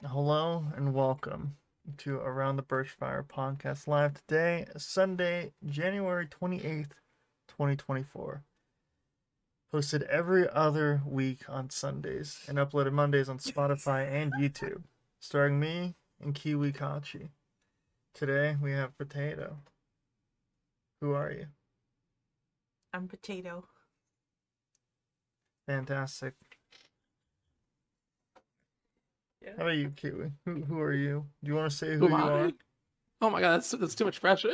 Hello and welcome to Around the Birch Fire podcast live today, Sunday, January 28th, 2024. Posted every other week on Sundays and uploaded Mondays on Spotify and YouTube, starring me and Kiwi Kachi. Today we have Potato. Who are you? I'm Potato. Fantastic. Yeah. How about you, Kiwi? Who are you? Do you want to say who Who you am I? are? Oh my god, that's too much pressure.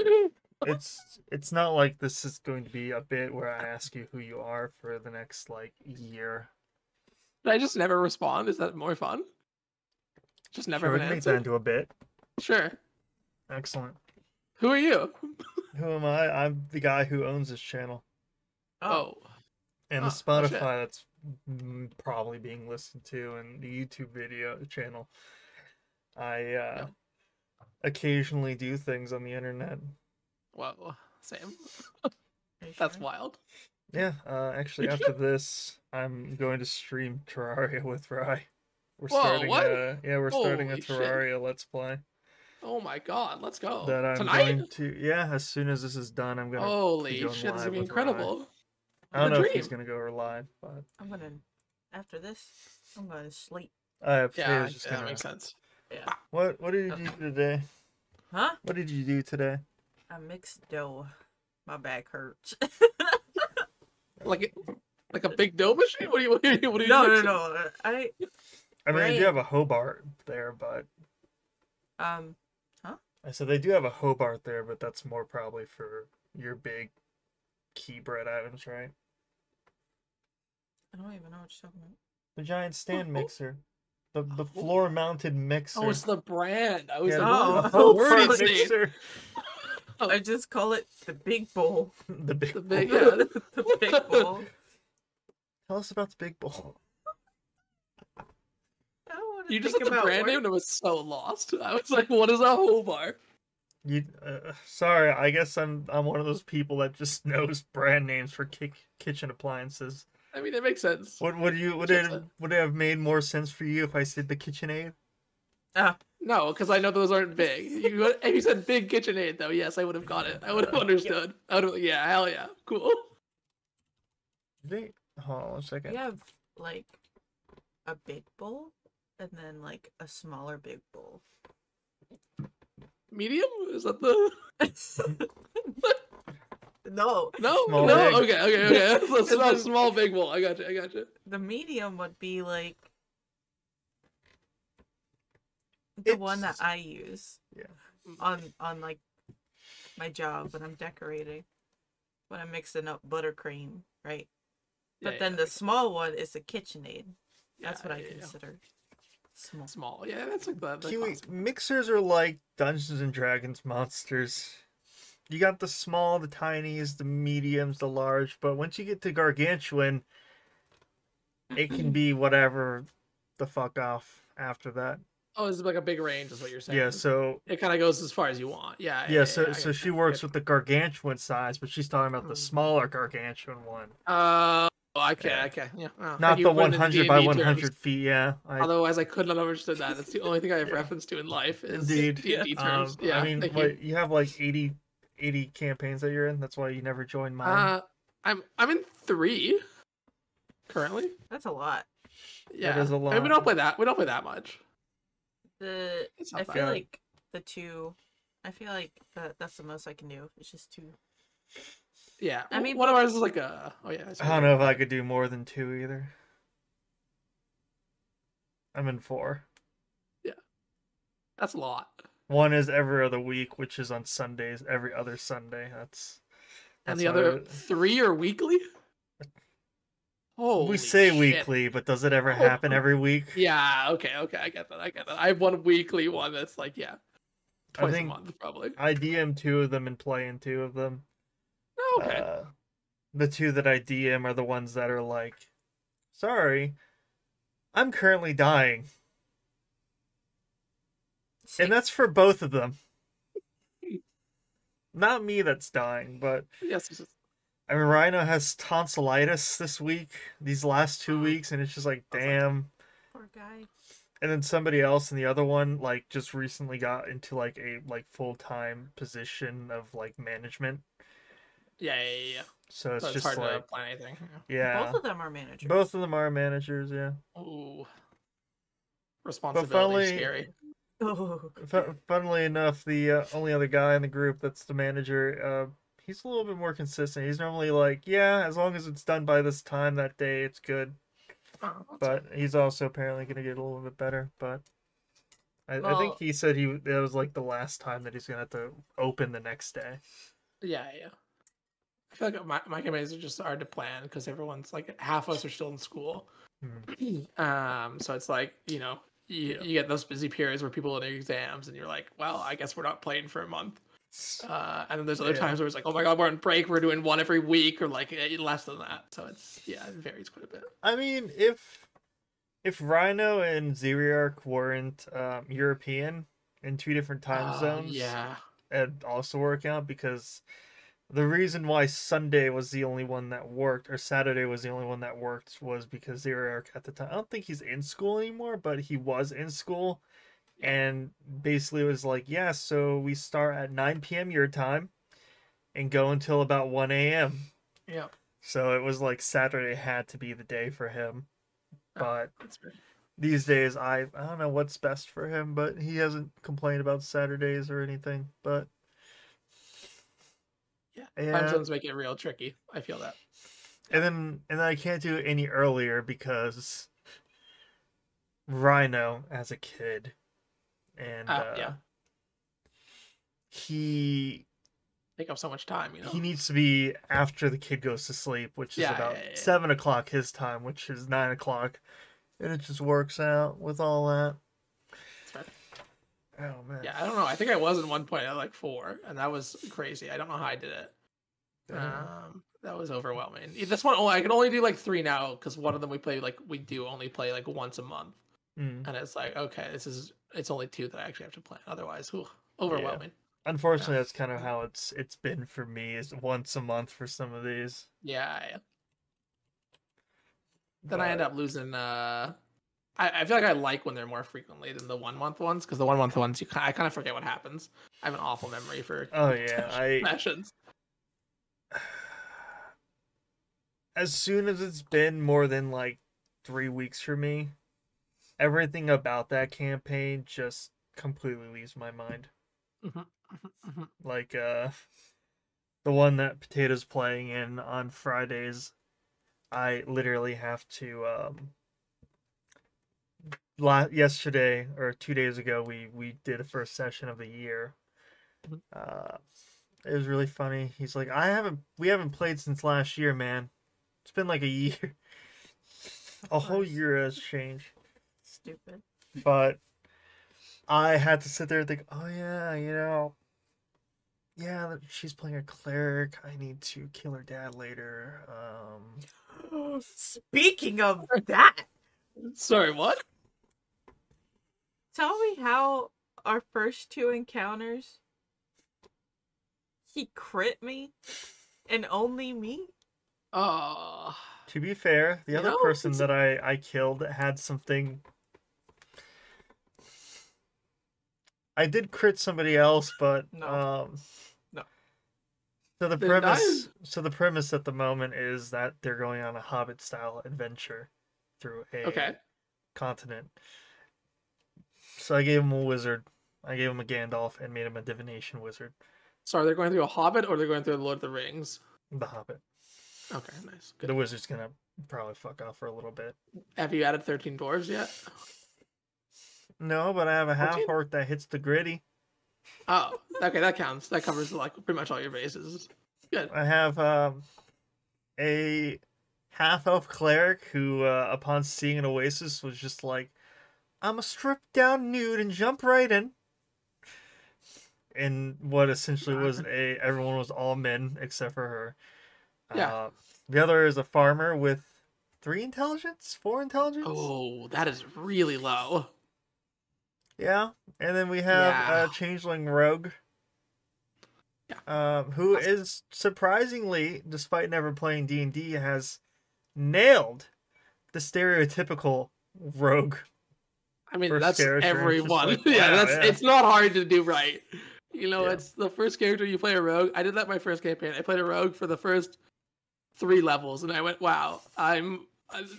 It's not like this is going to be a bit where I ask you who you are for the next year. Did I just never respond? Is that more fun? Just never Sure, we have can an make that answer? into a bit. Sure. Excellent. Who are you? Who am I? I'm the guy who owns this channel Oh. and the Oh, shit. Spotify that's probably being listened to, and the YouTube video channel. I occasionally do things on the internet. Well, same. Are you That's sure? wild. Yeah, actually after this, I'm going to stream Terraria with Rye. We're Whoa, starting what? we're starting a Holy shit. Terraria Let's Play. Oh my god, let's go. That I'm Tonight? going to, as soon as this is done, I'm gonna be Holy going shit, this is live gonna be with Rye. incredible. I don't The know if he's dream. gonna go live, but After this, I'm gonna sleep. Yeah, Potato's just that gonna. makes sense. Yeah. What did you do today? Huh? What did you do today? I mixed dough. My back hurts. Like a big dough machine? What are you No. mixing? I mean, they Right. do have a Hobart there, but I said they do have a Hobart there, but that's more probably for your big key bread items, right? I don't even know what you're talking about. The giant stand Oh. mixer, the floor mounted mixer. Oh, it's the brand. I was yeah, like, the Oh. what Hobart word is it? mixer. I just call it the big bowl. The big. The big, bowl. yeah. The big bowl. Tell us about the big bowl. I don't want to You just think said the about brand work. name and I was so lost. I was like, what is a Hobart? You, sorry, I guess I'm one of those people that just knows brand names for kitchen appliances. I mean, it makes sense. Would it have made more sense for you if I said the KitchenAid? No, because I know those aren't big. If you said big KitchenAid, though, yes, I would have got it. I would have understood. I would have, yeah, hell yeah, cool. Hold on one second. We have like a big bowl and then like a smaller big bowl. Medium? Is that the? No. No, Small, no. big. Okay. That's not small, big bowl. I got you. The medium would be like the one that I use. Yeah. On like my job when I'm decorating. When I'm mixing up buttercream, right? But then the small one is a KitchenAid. That's what I consider small. Small. Yeah, that's like the Kiwi, classic. mixers are like Dungeons and Dragons monsters. You got the small, the tinies, the mediums, the large, but once you get to gargantuan, it can be whatever the fuck off after that. Oh, it's like a big range, is what you're saying. Yeah, so it kind of goes as far as you want. yeah, so she works with the gargantuan size, but she's talking about the smaller gargantuan one. Okay. Yeah. Oh, Not you the put it in 100 by D&D 100 terms. feet, yeah. Otherwise, I couldn't have understood that. That's the only thing I have reference to in life is Indeed. D&D terms. Yeah, I mean, thank what, you have like 80 campaigns that you're in? That's why you never joined mine? I'm in 3 currently. That's a lot. Yeah, That is a I mean, lot. we don't play that much. It's not I bad. feel like the 2. I feel like that's the most I can do. It's just 2. Yeah, I mean, one of ours is like a. Oh yeah, I don't know if I could do more than 2 either. I'm in 4. Yeah, that's a lot. One is every other week, which is on Sundays, every other Sunday. And the other 3 are weekly. Oh, we say weekly, but does it ever happen every week? Yeah. Okay. I get that. I have one weekly one that's like twice a month probably. I DM 2 of them and play in 2 of them. Oh, okay. The 2 that I DM are the ones that are like, sorry, I'm currently dying. And that's for both of them. Not me that's dying, but yes. It's just... I mean, Rhino has tonsillitis this week, these last 2 weeks, and it's just like, damn. Poor guy. And then somebody else in the other one like just recently got into like a like full-time position of like management. Yeah. So So it's it's just hard to like, plan anything. yeah, Both of them are managers. both of them are managers, yeah. Ooh, But responsibility is scary. Oh. funnily enough, the only other guy in the group that's the manager, he's a little bit more consistent. He's normally like, yeah, as long as it's done by this time that day, it's good. Oh, But he's also apparently going to get a little bit better. But I think Well, he said that was like the last time that he's going to have to open the next day. yeah. I feel like my campaigns are just hard to plan because everyone's like half of us are still in school. So it's like, you get those busy periods where people are in their exams and you're like, well, I guess we're not playing for a month. And then there's other times where it's like, oh my god, we're on break, we're doing one every week, or like less than that. So it varies quite a bit. I mean, if Rhino and Zeriarch weren't European in two different time zones, yeah, it'd also work out, because the reason why Sunday was the only one that worked, or Saturday was the only one that worked, was because Zeriarch at the time, I don't think he's in school anymore, but he was in school, and basically was like, yeah, so we start at 9 p.m. your time and go until about 1 a.m. yeah. So it was like Saturday had to be the day for him. But That's fair. these days, I don't know what's best for him, but he hasn't complained about Saturdays or anything. But Time zones make it real tricky. I feel that. And then I can't do it any earlier because Rhino as a kid, and he take up so much time. He needs to be after the kid goes to sleep, which is about 7 o'clock his time, which is 9 o'clock, and it just works out with all that. Oh man. Yeah, I don't know. I think I was at one point at like 4, and that was crazy. I don't know how I did it. That was overwhelming. This one, I can only do like 3 now because one of them we do only play like once a month, and it's like, okay, it's only 2 that I actually have to play. Otherwise, overwhelming. Yeah. Unfortunately, that's kind of how it's been for me. Is once a month for some of these. Yeah. Then I end up losing. I feel like I like when they're more frequently than the 1 month ones, because the 1 month ones I kind of forget what happens. I have an awful memory for. Oh yeah, sessions. As soon as it's been more than like 3 weeks for me, everything about that campaign just completely leaves my mind. Like the one that Potato's playing in on Fridays, I literally have to yesterday or 2 days ago we did a first session of the year. It was really funny. He's like, we haven't played since last year, man. It's been like a year. A whole year has changed. Stupid. But I had to sit there and think, oh yeah, she's playing a cleric. I need to kill her dad later. Speaking of that, sorry, what? Tell me how our first 2 encounters, he crit me, and only me. Oh. To be fair, the other person that I killed had something. I did crit somebody else, but no. So the premise at the moment is that they're going on a Hobbit style adventure through a continent. So I gave him a wizard. I gave him a Gandalf and made him a divination wizard. So are they going through a Hobbit or are they going through the Lord of the Rings? The Hobbit. Okay, nice. Good. The wizard's gonna probably fuck off for a little bit. Have you added 13 dwarves yet? No, but I have a half orc that hits the gritty. Oh, okay, that counts. That covers like pretty much all your bases. Good. I have a half elf cleric who, upon seeing an oasis, was just like, "I'm a strip down nude and jump right in." And what essentially was everyone was all men except for her. Yeah. The other is a farmer with 3 intelligence, 4 intelligence. Oh, that is really low. Yeah, and then we have a changeling rogue. Yeah. Who is surprisingly, despite never playing D&D, has nailed the stereotypical rogue. I mean, First that's character, it's just everyone. like, Yeah, wow, that's yeah. it's not hard to do right. You know, Yeah. it's the first character you play a rogue. I did that my first campaign. I played a rogue for the first 3 levels, and I went, "Wow,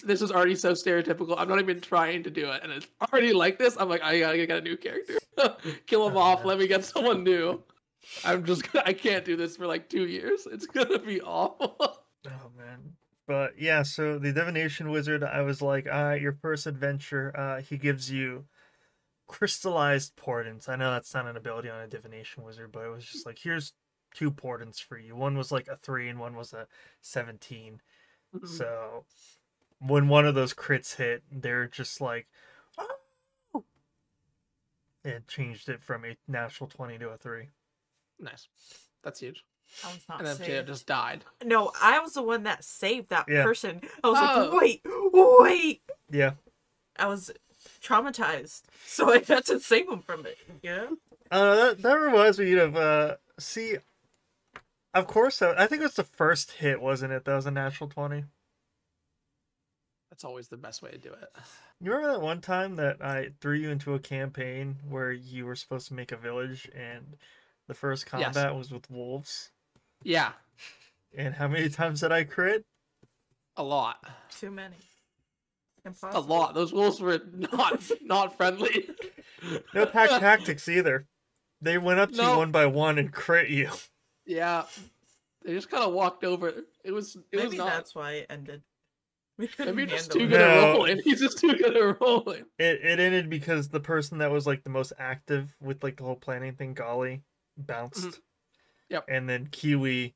this is already so stereotypical. I'm not even trying to do it, and it's already like this." I'm like, "I gotta get a new character, kill him off. man. Let me get someone new." I can't do this for like 2 years. It's gonna be awful. Oh man. But yeah, so the divination wizard, I was like, all right, your first adventure, he gives you crystallized portents. I know that's not an ability on a divination wizard, but it was just like, here's 2 portents for you. One was like a 3 and one was a 17. So when one of those crits hit, they're just like, oh! It changed it from a natural 20 to a 3. Nice, that's huge. I was not And then Potato saved. just died. No, I was the one that saved that Yeah. person. I was Oh. like, wait. Yeah. I was traumatized, so I had to save him from it. Yeah. That reminds me of see, of course, I think it was the first hit, wasn't it? That was a natural 20. That's always the best way to do it. You remember that one time that I threw you into a campaign where you were supposed to make a village and the first combat was with wolves? Yeah, And how many times did I crit? a lot. Too many. A Impossible. lot. Those wolves were not friendly. No pack tactics either. They went up to you No. one by one and crit you. Yeah, they just kind of walked over. It was Maybe not. that's why it ended. We couldn't Maybe you're just handle too it. good at No. rolling. He's just too good at rolling. It ended because the person that was like the most active with like the whole planning thing, Golly, bounced. Mhm. Yep. And then Kiwi.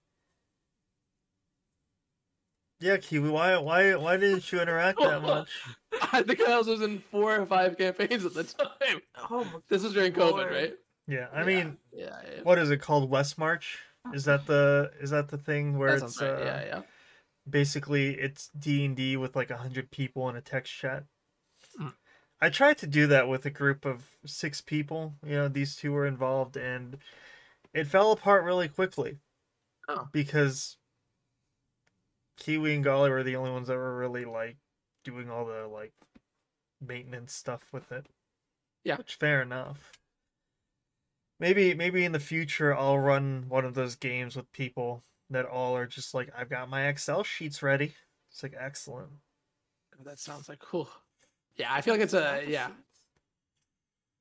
Yeah, Kiwi, why didn't you interact that much? I think I was in 4 or 5 campaigns at the time. Oh my This was during COVID, Lord. right? Yeah, I mean, yeah. what is it called? West March? Is that the thing where That it's sounds right. Yeah. basically it's D&D with like 100 people in a text chat? Mm. I tried to do that with a group of 6 people. You know, these 2 were involved, and it fell apart really quickly. Oh. Because Kiwi and Golly were the only ones that were really like doing all the like maintenance stuff with it. Yeah. Which, fair enough. Maybe in the future I'll run one of those games with people that all are just like, I've got my Excel sheets ready. It's like, excellent. That sounds like cool. Yeah, I feel like it's yeah.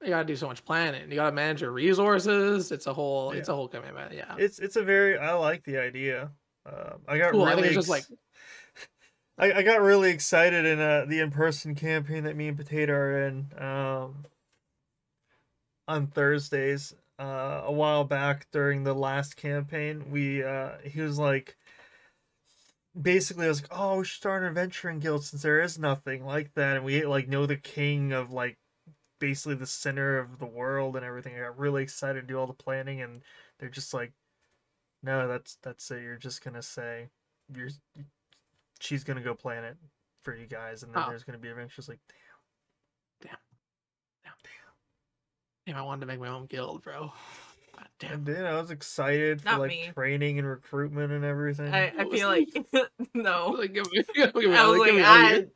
You gotta do so much planning. You gotta manage your resources. It's a whole commitment. Yeah. It's a very, I like the idea. I got Cool. really I think it's just like I got really excited in the in-person campaign that me and Potato are in on Thursdays. A while back during the last campaign, he was like, basically I was like, oh, we should start an adventuring guild since there is nothing like that, and we like know the king of like basically the center of the world and everything. I got really excited to do all the planning, and they're just like, no, that's it. You're just gonna say she's gonna go plan it for you guys, and then there's gonna be adventures. Like, damn, I wanted to make my own guild, bro. God damn. And then I was excited for Not like me. training and recruitment and everything. I feel like no. Like, give me, I was like, I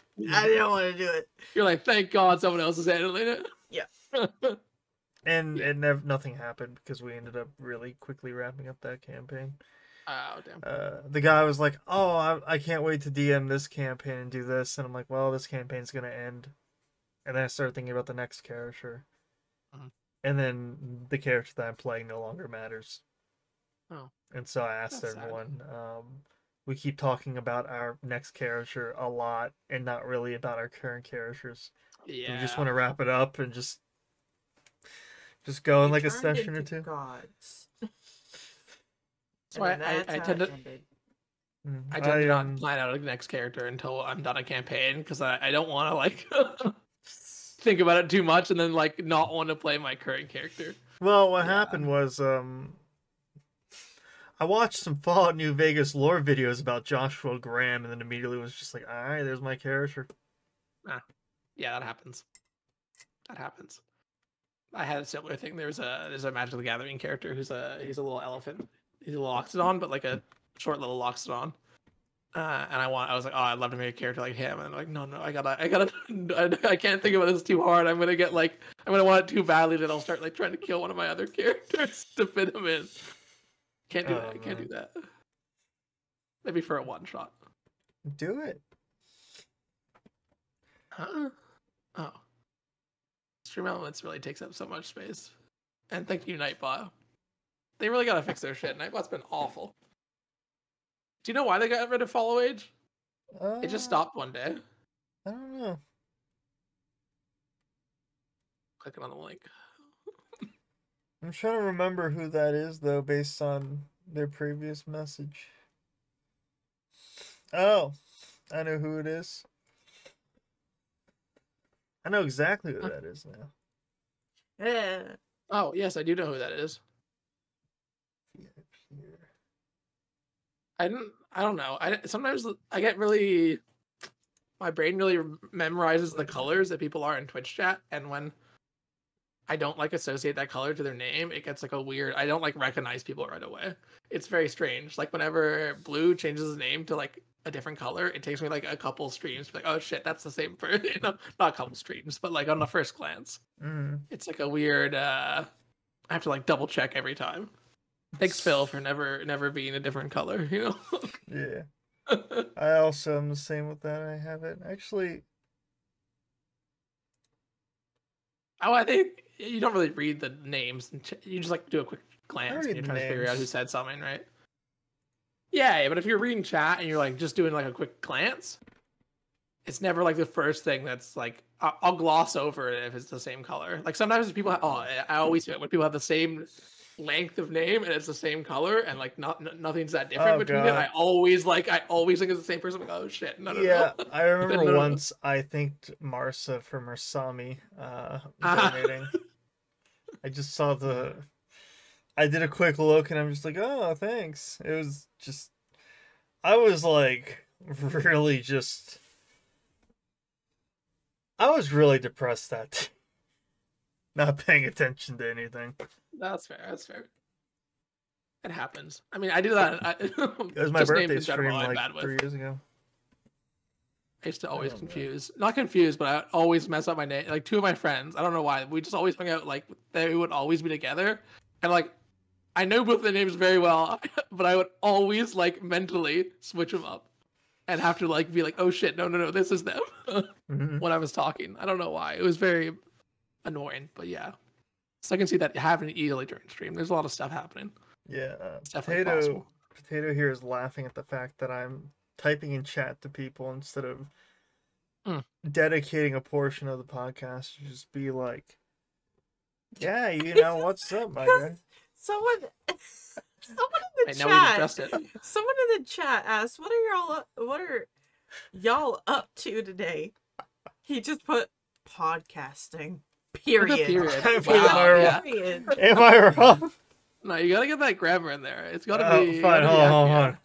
didn't want to do it. You're like, thank God someone else is handling it. Yeah. And nothing happened because we ended up really quickly wrapping up that campaign. Oh damn. The guy was like, "Oh, I can't wait to DM this campaign and do this," and I'm like, "Well, this campaign's gonna end," and then I started thinking about the next character, and then the character that I'm playing no longer matters. Oh. And so I asked That's everyone. We keep talking about our next character a lot, and not really about our current characters. Yeah. We just want to wrap it up and just go in like a Turned session or into 2. Gods. So I tend to not plan out a next character until I'm done a campaign because I don't want to like think about it too much and then like not want to play my current character. Well, what happened was I watched some Fallout New Vegas lore videos about Joshua Graham, and then immediately was just like, all right, there's my character. Yeah, that happens. I had a similar thing. There's a Magic the Gathering character he's a little elephant. He's a little Loxodon, but like a short little Loxodon. And I was like, oh, I'd love to make a character like him. And I'm like, no, I can't think about this too hard. I'm gonna want it too badly that I'll start like trying to kill one of my other characters to fit him in. Can't do that. I can't do that. Maybe for a one shot. Do it. Huh? Oh. Stream Elements really takes up so much space. And thank you, Nightbot. They really gotta fix their shit. Nightbot's been awful. Do you know why they got rid of Follow Age? It just stopped one day. I don't know. Clicking on the link. I'm trying to remember who that is, though, based on their previous message. Oh, I know who it is. I know exactly who that is now. Yeah. Oh, yes, I do know who that is. I don't know. Sometimes I get really, my brain really memorizes the colors that people are in Twitch chat, and when I don't like associate that color to their name, it gets like a weird. I don't like recognize people right away. It's very strange. Like whenever Blue changes his name to like a different color, it takes me like a couple streams to be like, oh shit, that's the same person. Not a couple streams, but like on the first glance, it's like a weird. I have to like double check every time. Thanks, Phil, for never being a different color, you know? Yeah. I also am the same with that. I have it. Actually. Oh, I think you don't really read the names. You just like do a quick glance and you're trying to figure out who said something, right? Yeah, but if you're reading chat and you're like just doing like a quick glance, it's never like the first thing that's like, I'll gloss over it if it's the same color. Like sometimes people, I always do it when people have the same length of name and it's the same color and like nothing's that different between it. I always think it's the same person. Like, oh shit, no. I remember once I thanked Marsa for Marsami donating. I just saw I did a quick look and I'm just like, oh, thanks. It was just, I was like really just, I was really depressed that day. Not paying attention to anything. That's fair. It happens. I mean, I do that. It was my birthday stream like 3 years ago. I used to always not confuse, but I always mess up my name. Like two of my friends, I don't know why. We just always hung out like they would always be together, and like I know both their names very well, but I would always like mentally switch them up, and have to like be like, oh shit, no, this is them when I was talking. I don't know why. It was very annoying, but yeah. So I can see that happening easily during stream. There's a lot of stuff happening. Yeah, Potato here is laughing at the fact that I'm typing in chat to people instead of dedicating a portion of the podcast to just be like, yeah, you know, what's up, my guy? Someone in the chat asked, what are y'all up to today? He just put podcasting. Period. Am I wrong? No, you gotta get that grammar in there. It's gotta be. Fine, hold on.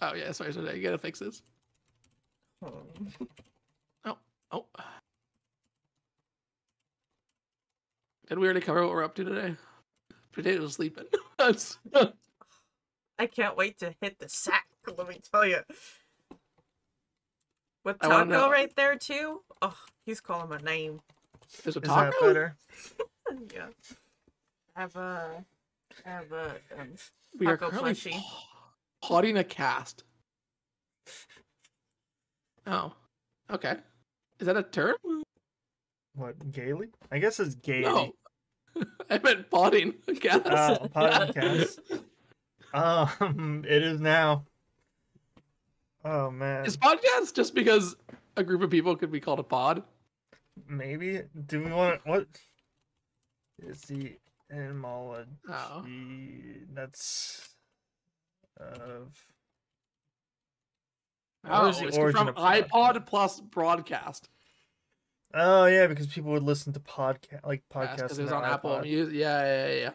Oh yeah, sorry. You gotta fix this. Oh. Did we already cover what we're up to today? Potato's sleeping. I can't wait to hit the sack. Let me tell you. With Taco right there too. Oh, he's calling my name. There's a taco. Is that better? Yeah. I have a we are currently potting a cast. Oh, okay. Is that a term? What, gaily? I guess it's gaily. No. I meant potting a cast. Potting cast. It is now. Oh man. Is podcast just because a group of people could be called a pod? Maybe. Do we want to, what is the etymology? That's it's from iPod plus broadcast. Oh yeah, because people would listen to podcasts because it was on Apple Music. Yeah.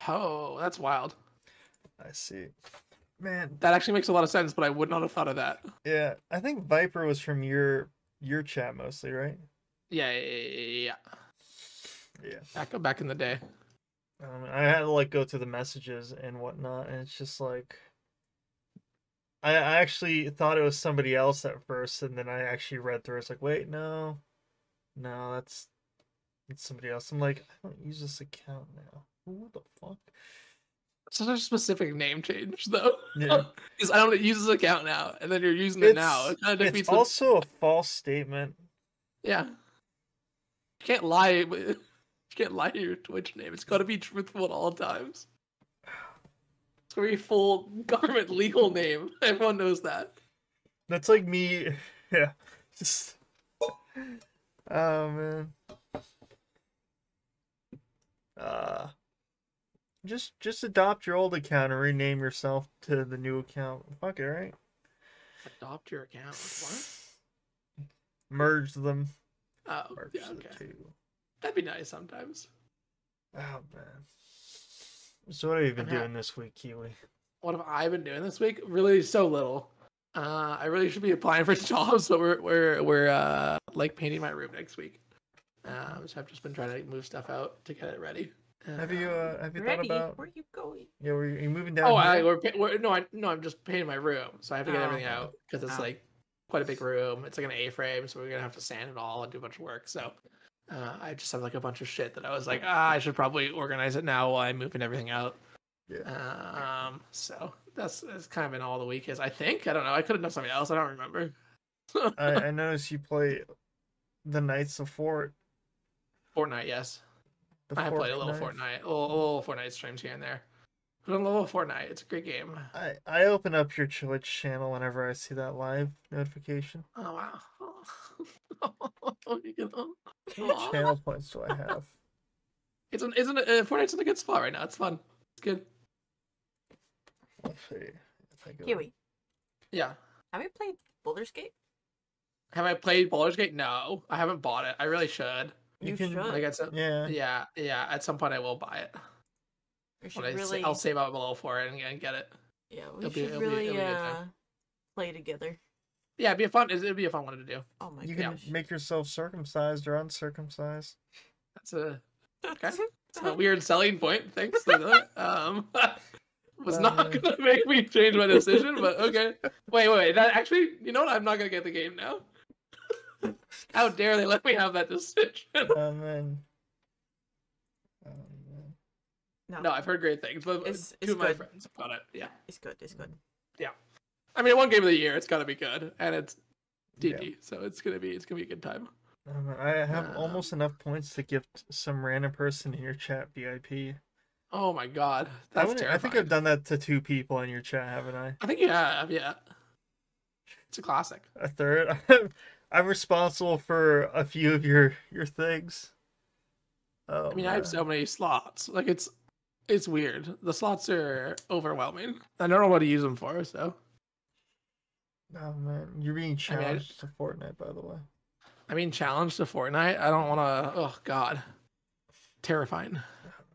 Oh, that's wild. I see. Man, that actually makes a lot of sense, but I would not have thought of that. Yeah, I think Viper was from your chat mostly, right? Yeah. Back in the day. I had to like go through the messages and whatnot, and it's just like I actually thought it was somebody else at first, and then I actually read through. It's like, wait, no, that's somebody else. I'm like, I don't use this account now. Who the fuck? Such a specific name change, though. Yeah. Because I don't use this account now, and then you're using it now. It kind of It's defeats also a false statement. Yeah. You can't lie. You can't lie to your Twitch name. It's got to be truthful at all times. It's got to be full government legal name. Everyone knows that. That's like me. Yeah. Just. Oh man. Just adopt your old account and rename yourself to the new account. Fuck it, right? Adopt your account. What? Merge them. Oh, Merge yeah, the okay. two. That'd be nice sometimes. Oh man. So what have you been doing this week, Kiwi? What have I been doing this week? Really, so little. I really should be applying for jobs, but we're like painting my room next week. So I've just been trying to move stuff out to get it ready. Have you thought about? Where are you going? Yeah, are you moving down? I'm just painting my room, so I have to get everything out because it's like quite a big room. It's like an A-frame, so we're gonna have to sand it all and do a bunch of work. So I just have like a bunch of shit that I was like, I should probably organize it now while I'm moving everything out. Yeah. So that's kind of been all the week is. I think I don't know. I could have done something else. I don't remember. I noticed you play the Knights of Fortnite, yes. I have played a little Fortnite, a little Fortnite streams here and there. But I love Fortnite. It's a great game. I open up your Twitch channel whenever I see that live notification. Oh wow! How many channel points do I have? Isn't Fortnite's in a good spot right now? It's fun. It's good. Let's see. If I go... Kiwi. Yeah. Have you played Baldur's Gate? Have I played Baldur's Gate? No, I haven't bought it. I really should. You should. Like yeah. At some point, I will buy it. I'll save up a little for it and get it. Yeah, we should really play together. Yeah, it'd be a fun. It'd be a fun one to do. Oh my gosh. You can make yourself circumcised or uncircumcised. That's a weird selling point. Thanks for that. Was not gonna make me change my decision, but okay. Wait. That actually, you know what? I'm not gonna get the game now. How dare they let me have that decision? Oh man. No, I've heard great things. But two of my friends got it. Yeah, it's good. Yeah, I mean, one game of the year. It's got to be good, and it's DD, so it's gonna be a good time. I have almost enough points to gift some random person in your chat VIP. Oh my god, that's terrifying. I think I've done that to 2 people in your chat, haven't I? I think you have, yeah. It's a classic. A third. I'm responsible for a few of your things. Oh, I mean, man. I have so many slots. Like it's weird. The slots are overwhelming. I don't know what to use them for. So. Oh man, you're being challenged to Fortnite, by the way. I mean, challenged to Fortnite. I don't want to. Oh god, terrifying.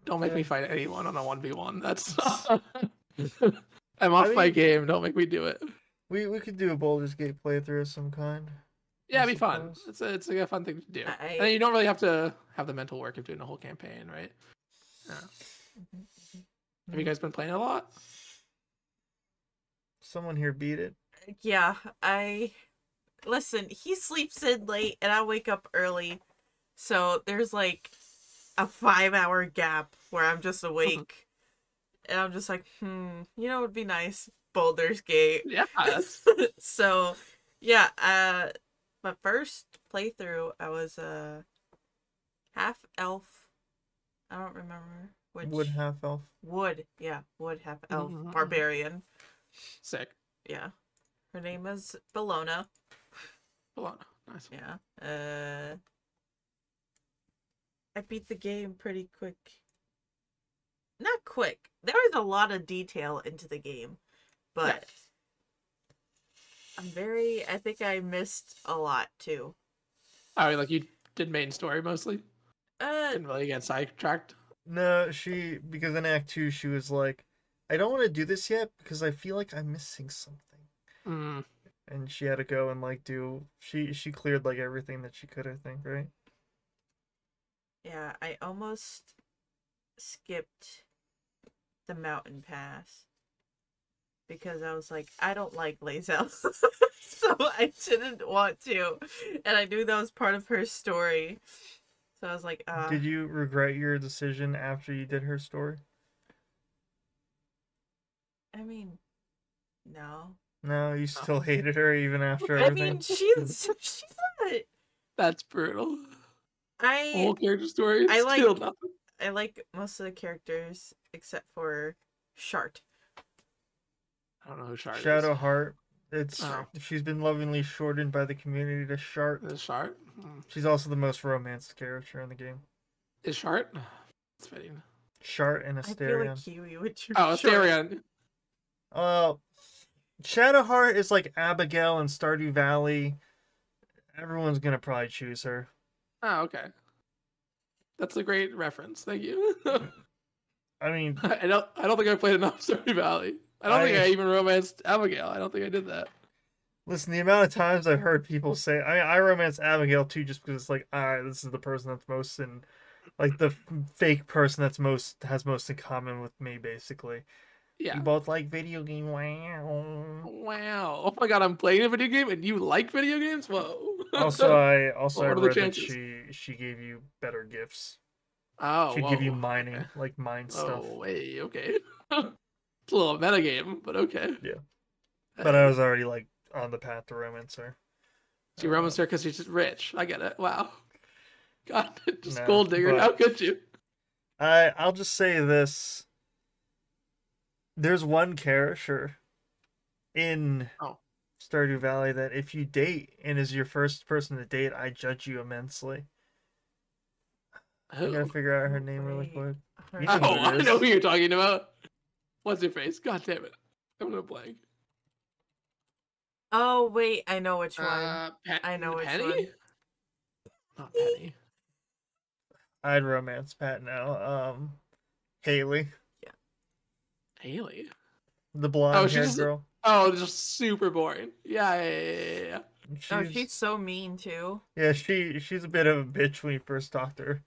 Don't make me fight anyone on a 1v1. That's. I'm off my game. Don't make me do it. We could do a Baldur's Gate playthrough of some kind. Yeah, it'd be fun. It's a fun thing to do. And you don't really have to have the mental work of doing a whole campaign, right? Yeah. Have you guys been playing a lot? Someone here beat it. Yeah, listen, he sleeps in late and I wake up early. So there's like a 5-hour gap where I'm just awake. And I'm just like, you know, it'd be nice. Baldur's Gate. Yeah. So, yeah, my first playthrough, I was half elf. I don't remember which. Wood half elf. Wood half elf barbarian. Sick. Yeah, her name is Bologna. Bologna, nice. Yeah. I beat the game pretty quick. Not quick. There was a lot of detail into the game, but I think I missed a lot too. Oh, like you did main story mostly? Didn't really get sidetracked? No, because in Act 2 she was like, I don't want to do this yet because I feel like I'm missing something. And she had to go and like she cleared like everything that she could, I think, right? Yeah, I almost skipped the mountain pass because I was like, I don't like Lae'zel. So I didn't want to. And I knew that was part of her story. So I was like, Did you regret your decision after you did her story? I mean, no. No, you still hated her even after I everything? mean, she's not. That's brutal. I Whole character story. I Still like nothing. I like most of the characters except for Shart. I don't know who Shard is. Shadowheart. It's Oh. She's been lovingly shortened by the community to Shart. Is Shard? She's also the most romanced character in the game. Is Shard? It's fitting. Shart and I feel Asterion. like Kiwi would choose Oh, Shart. Asterion. Shadowheart is like Abigail in Stardew Valley. Everyone's gonna probably choose her. Oh, okay. That's a great reference. Thank you. I mean, I don't think I played enough Stardew Valley. I don't think I even romanced Abigail. I don't think I did that. listen, the amount of times I've heard people say, I romance Abigail too, just because it's like, alright, this is the person that's most in, like the fake person that's has most in common with me, basically. Yeah. You both like video game. Wow. Wow. Oh my god, I'm playing a video game and you like video games? Whoa. Also, I What are the read that chances? she gave you better gifts. Oh, She'd give you whoa. mining, Okay. like mine stuff. Oh, wait, okay. It's a little metagame, but okay. Yeah. But I was already like on the path to romance her. She romanced her because she's just rich. I get it. Wow. God, just No, gold digger. but- How could you? I'll just say this. There's one character in Oh. Stardew Valley that if you date and is your first person to date, I judge you immensely. I Who? gotta figure out her name really Wait. quick. Her You know Oh, who it I is. know who you're talking about. What's your face? God damn it. I'm gonna blank. Oh wait, I know which one. I know which Penny? one. Not Penny. I'd romance Pat now. Haley, Haley. the blonde she's haired just- girl. Oh, just super boring. Yeah. Oh, she's so mean too. Yeah, she's a bit of a bitch when you first talk to her.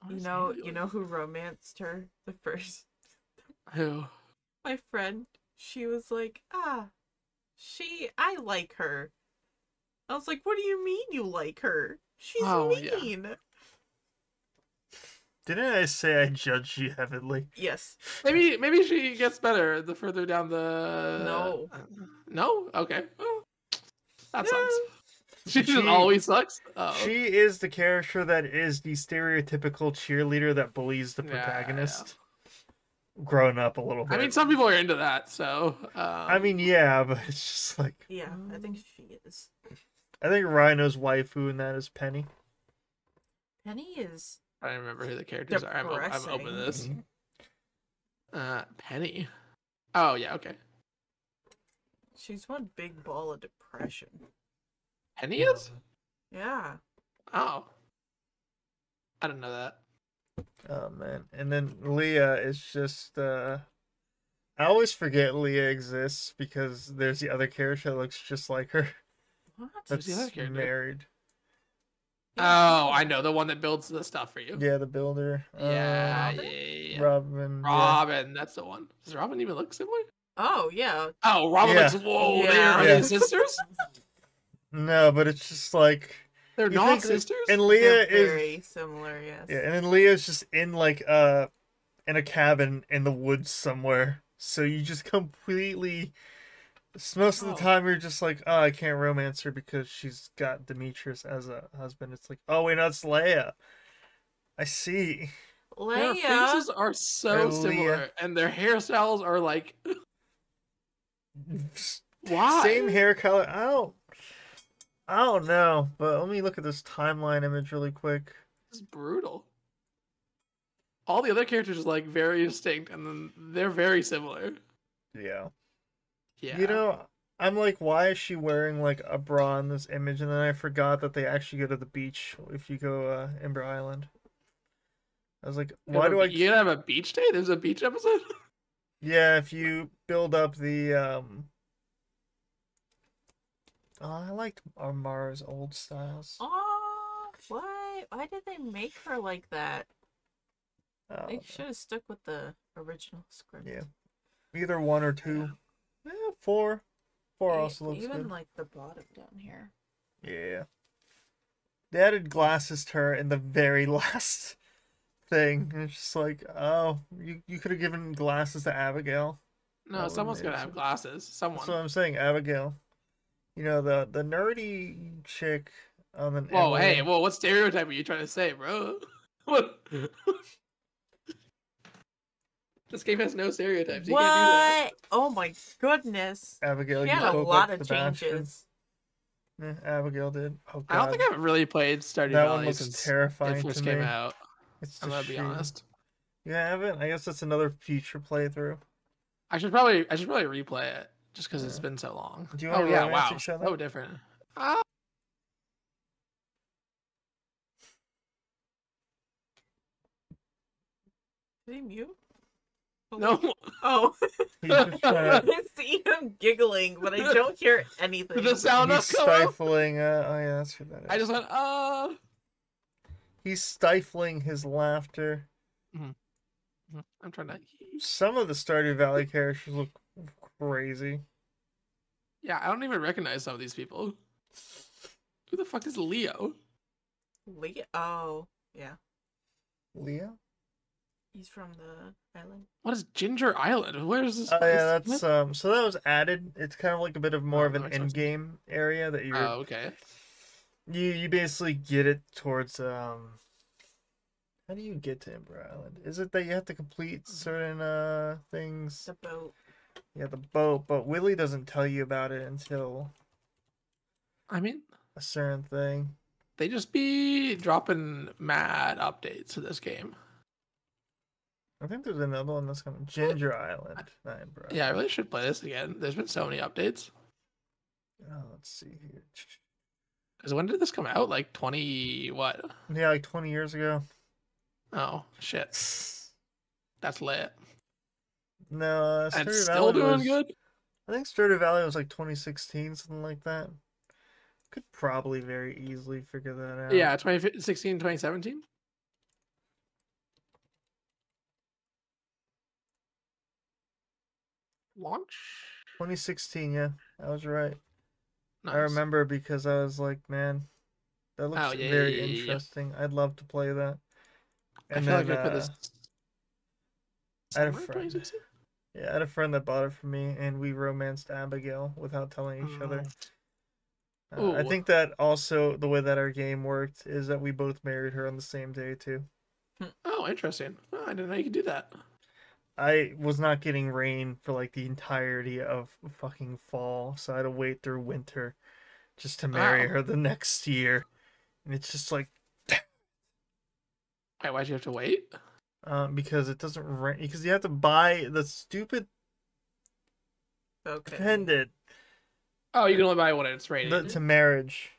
You know who romanced her the first? Who? My friend. She was like, I like her. I was like, what do you mean you like her? She's Yeah. mean. Didn't I say I judge you heavily? Yes. Maybe she gets better the further down the. No. No? Okay. Well, that No. sucks. She just always sucks. Oh. She is the character that is the stereotypical cheerleader that bullies the Yeah, protagonist. Growing up a little bit. I mean, some people are into that, so. I mean, yeah, but it's just like Yeah, I think she is. I think Rhino's waifu in that is Penny. Penny is I don't remember who the characters are. I've opened this. Penny. Oh yeah, okay. she's one big ball of depression. Penny is? Yeah. Oh. I didn't know that. Oh man. And then Leah is just I always forget Leah exists because there's the other character that looks just like her. What? That's the other character? married. Oh, I know the one that builds the stuff for you. Yeah, the builder. Yeah, Robin? yeah. Robin. yeah. Robin, that's the one. Does Robin even look similar? Oh yeah. Oh, Robin Yeah. looks. Whoa, Yeah. are Yeah. they sisters? No, but it's just like They're you not think that- sisters. And Leah They're is very similar, yes. yeah, and then Leah's just in like in a cabin in the woods somewhere. So you just completely most of the Oh. time you're just like, oh, I can't romance her because she's got Demetrius as a husband. It's like, oh wait, no, it's Leia. I see. Their Leia. faces are so They're similar, Leah. and their hairstyles are like. Why? Same hair color. I don't know, but let me look at this timeline image really quick. It's brutal. All the other characters are like very distinct, and then they're very similar. Yeah. Yeah. You know, I'm like, why is she wearing like a bra in this image? And then I forgot that they actually go to the beach if you go Ember Island. I was like, why do I? You gonna have a beach day? There's a beach episode. Yeah, if you build up the Oh, I liked Mara's old styles. Oh, what? Why did they make her like that? Oh, They should have stuck with the original script. Yeah. Either one or two. Yeah. 4. 4 also looks even good. like the bottom down here. Yeah. They added glasses to her in the very last thing. And it's just like, oh, you could have given glasses to Abigail. No, someone's gonna have glasses. Someone. That's what I'm saying, Abigail. You know, the nerdy chick on an Whoa, Emily. hey, whoa, what stereotype are you trying to say, bro? What? This game has no stereotypes. You can't do that. Oh my goodness. Abigail, She you had a spoke lot like of Sebastian. changes. Yeah, Abigail did. Oh god. I don't think I've really played Stardew That Valley one looks since terrifying it first to came me. out. It's I'm gonna be honest. You haven't? I guess that's another future playthrough. I should probably replay it just because it's been so long. Do you want to yeah, romance wow, each other? so different. Did he mute? No. Oh. He's just I trying to... see him giggling, but I don't hear anything. The sound He's of coming. stifling. Oh yeah, that's what that is. I just went. He's stifling his laughter. I'm trying to. Some of the Stardew Valley characters look crazy. Yeah, I don't even recognize some of these people. Who the fuck is Leo? Leo? Oh, yeah. Leo? He's from the island. What is Ginger Island? Where is this? Oh place? yeah, that's so that was added. It's kind of like a bit of more of an that makes sense. in-game area that you're. Oh, okay. You basically get it towards How do you get to Ember Island? Is it that you have to complete certain things? The boat. Yeah, the boat, but Willie doesn't tell you about it until I mean, a certain thing. they just be dropping mad updates to this game. I think there's another one that's coming. Ginger Island. Not Ember Island. Yeah, I really should play this again. There's been so many updates. Oh, let's see here. Because when did this come out? Like 20 what? Yeah, like 20 years ago. Oh, shit. That's lit. No, And Stardew still Valley doing was, good? I think Stardew Valley was like 2016, something like that. Could probably very easily figure that out. Yeah, 2016, 2017? Launch? 2016, yeah. I was right. Nice. I remember because I was like, man, that looks very interesting. I'd love to play that. And I feel then, like I put this. I had a friend. Yeah, I had a friend that bought it for me, and we romanced Abigail without telling each other. I think that also the way that our game worked is that we both married her on the same day too. Oh, interesting. Oh, I didn't know you could do that. I was not getting rain for like the entirety of fucking fall, so I had to wait through winter just to marry her the next year. And it's just like, wait, why'd you have to wait? Because it doesn't rain. Because you have to buy the stupid pendant. Oh, you can only buy it when it's raining. To marriage.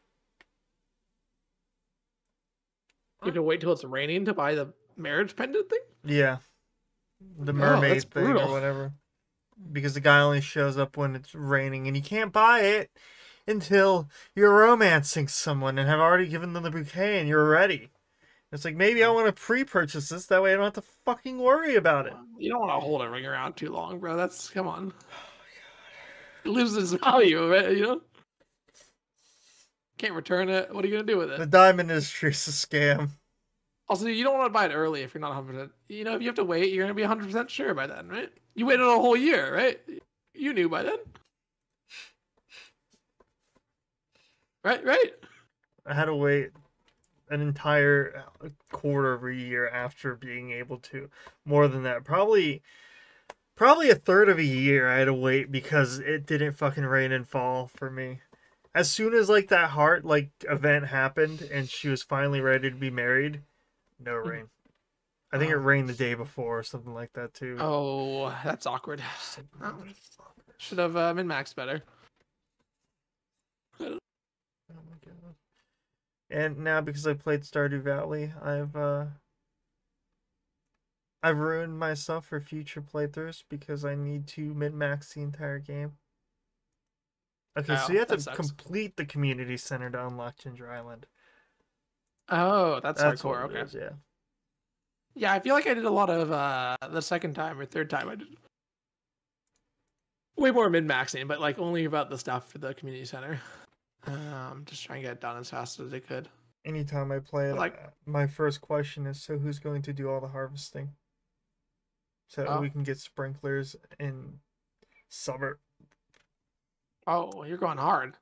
You have to wait till it's raining to buy the marriage pendant thing? Yeah. The mermaid thing brutal. or whatever. Because the guy only shows up when it's raining, and you can't buy it until you're romancing someone and have already given them the bouquet and you're ready. It's like, maybe I want to pre-purchase this, that way I don't have to fucking worry about it. You don't want to hold a ring around too long, bro. That's, come on. It loses value, right? You know? Can't return it. What are you going to do with it? The diamond industry is a scam. Also, you don't want to buy it early if you're not 100%. You know, if you have to wait, you're going to be 100% sure by then, right? You waited a whole year, right? You knew by then. Right? I had to wait an entire quarter of a year after being able to. More than that. Probably a third of a year I had to wait because it didn't fucking rain and fall for me. As soon as like that heart like event happened and she was finally ready to be married, no rain. I think it rained the day before or something like that too. Oh, that's awkward. Should have min-maxed better. Oh my god. And now because I played Stardew Valley, I've ruined myself for future playthroughs because I need to min-max the entire game. Okay, so you have to complete the community center to unlock Ginger Island. Oh, that's hardcore. What it okay. is, yeah. Yeah, I feel like I did a lot of the second time or third time I did. way more min-maxing, but like only about the stuff for the community center. Just trying to get it done as fast as I could. Anytime I play it, Like, my first question is, so who's going to do all the harvesting? So we can get sprinklers in summer. oh, you're going hard.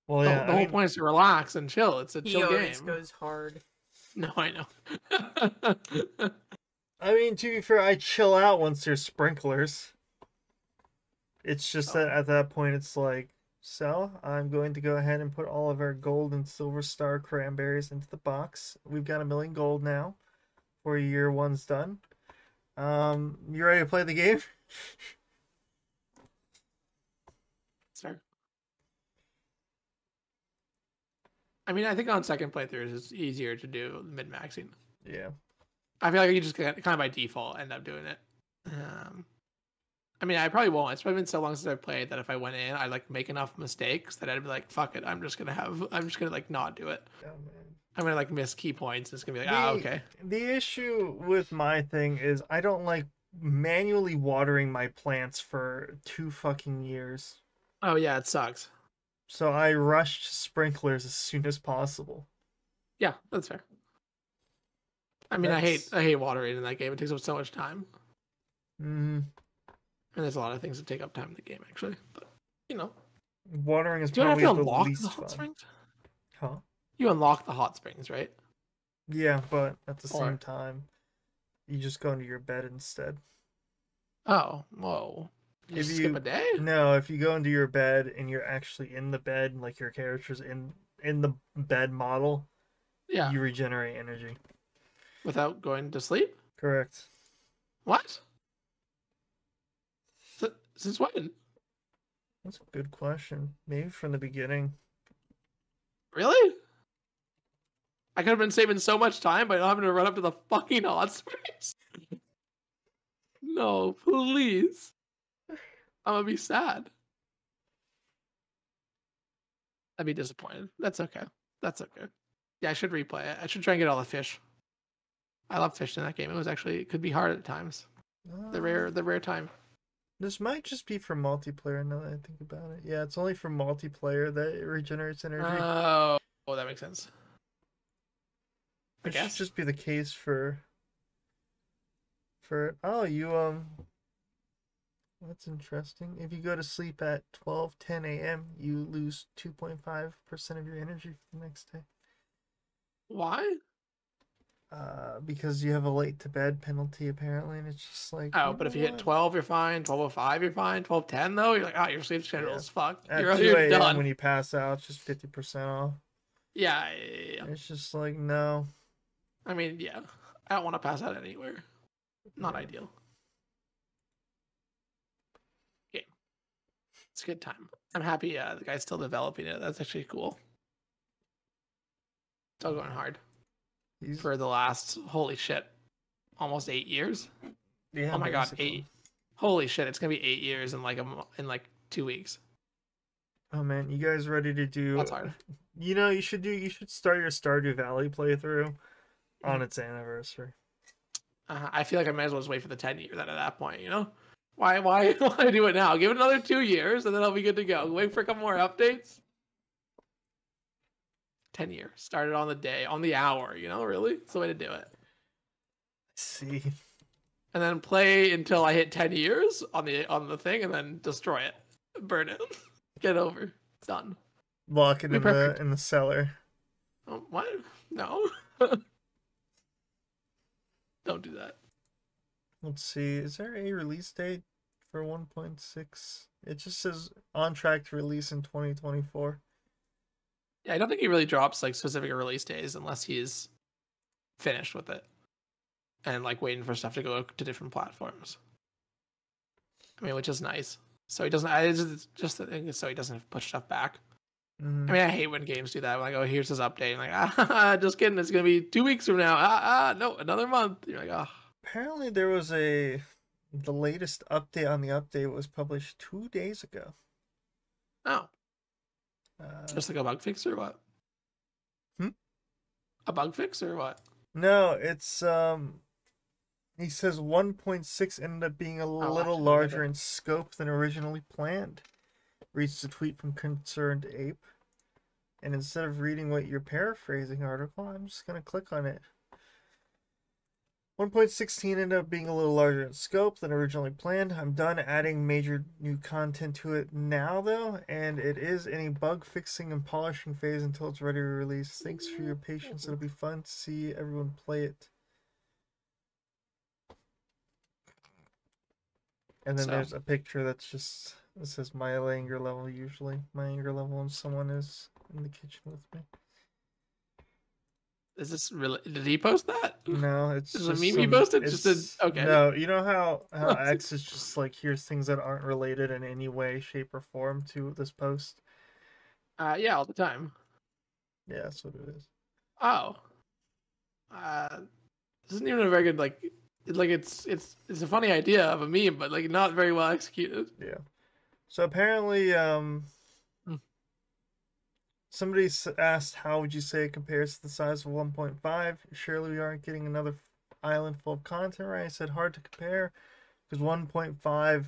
Well, yeah, the whole point is to relax and chill. It's a chill game. He always goes hard. No, I know. I mean, to be fair, I chill out once there's sprinklers. It's just that at that point, it's like, so I'm going to go ahead and put all of our gold and silver star cranberries into the box. We've got 1 million gold now for year 1's done. You ready to play the game? Sir. I mean, I think on second playthroughs it's easier to do mid-maxing. Yeah. I feel like you just kind of by default end up doing it. I mean, I probably won't. It's probably been so long since I've played that if I went in, I'd like make enough mistakes that I'd be like, fuck it, I'm just gonna like not do it. Oh, man. I'm gonna like miss key points. It's gonna be like, okay. The issue with my thing is I don't like manually watering my plants for 2 fucking years. Oh yeah, it sucks. So I rushed sprinklers as soon as possible. Yeah, that's fair. I mean, I hate watering in that game. It takes up so much time. Mm. And there's a lot of things that take up time in the game, actually. But you know, watering is do you have probably to the unlock least the hot fun. springs? Huh? You unlock the hot springs, right? Yeah, but at the same time, you just go into your bed instead. Oh, whoa. You skip a day? No, if you go into your bed and you're actually in the bed, like your character's in the bed model, yeah, you regenerate energy. Without going to sleep? Correct. What? Since when? That's a good question. Maybe from the beginning. Really? I could have been saving so much time by not having to run up to the fucking hot springs. No, please. I'm gonna be sad. I'd be disappointed. That's okay. That's okay. Yeah, I should replay it. I should try and get all the fish. I love fish in that game. It could be hard at times. The rare time. This might just be for multiplayer now that I think about it. Yeah, it's only for multiplayer that it regenerates energy. Oh, that makes sense. I It guess should just be the case for that's interesting. If you go to sleep at 12:10 a.m., you lose 2.5% of your energy for the next day. Why? Because you have a late to bed penalty apparently, and it's just like, oh, but if you hit 12, you're fine. 12:05, you're fine. 12:10 though, you're like, your sleep schedule is fucked. At You're 2 a.m. done. when you pass out, it's just 50% off. Yeah. It's just like, no. I mean, yeah, I don't want to pass out anywhere. Not ideal. Yeah, it's a good time. I'm happy the guy's still developing it. That's actually cool. Still going hard. For the last, holy shit, almost 8 years. Yeah. Oh my god, 8. Holy shit, it's gonna be 8 years in like 2 weeks. Oh man, you guys ready to do? That's hard. You know, you should start your Stardew Valley playthrough on its anniversary. I feel like I might as well just wait for the 10 years at that point. You know, why do it now? Give it another 2 years and then I'll be good to go. Wait for a couple more updates. 10 years. Started on the day, on the hour, you know, really? It's the way to do it. See. And then play until I hit 10 years on the thing and then destroy it. Burn it. Get over. It's done. Lock it in the cellar. Oh, what? No. Don't do that. Let's see. Is there a release date for 1.6? It just says on track to release in 2024. Yeah, I don't think he really drops like specific release days unless he's finished with it and like waiting for stuff to go to different platforms. I mean, which is nice. So he doesn't. So he doesn't push stuff back. Mm-hmm. I mean, I hate when games do that. Like, oh, here's his update. I'm like, just kidding. It's gonna be 2 weeks from now. No, another month. You're like, oh. Apparently, the latest update on the update was published 2 days ago. Oh. Just like a bug fix or what? A bug fix or what? No, it's He says 1.6 ended up being a Oh, little actually, larger in scope than originally planned. Reads a tweet from Concerned Ape. And instead of reading what you're paraphrasing article, I'm just going to click on it. 1.16 ended up being a little larger in scope than originally planned. I'm done adding major new content to it now, though, and it is in a bug fixing and polishing phase until it's ready to release. Thanks for your patience. It'll be fun to see everyone play it. And then there's a picture that's just, it says my anger level usually. My anger level when someone is in the kitchen with me. Is this really? Did he post that? No, it's is just a meme he posted. Okay. No, you know how X is just like, here's things that aren't related in any way, shape, or form to this post. Yeah, all the time. Yeah, that's what it is. Oh. This isn't even a very good it's a funny idea of a meme, but like not very well executed. Yeah. So apparently, somebody asked, how would you say it compares to the size of 1.5? Surely we aren't getting another island full of content, right? I said hard to compare because 1.5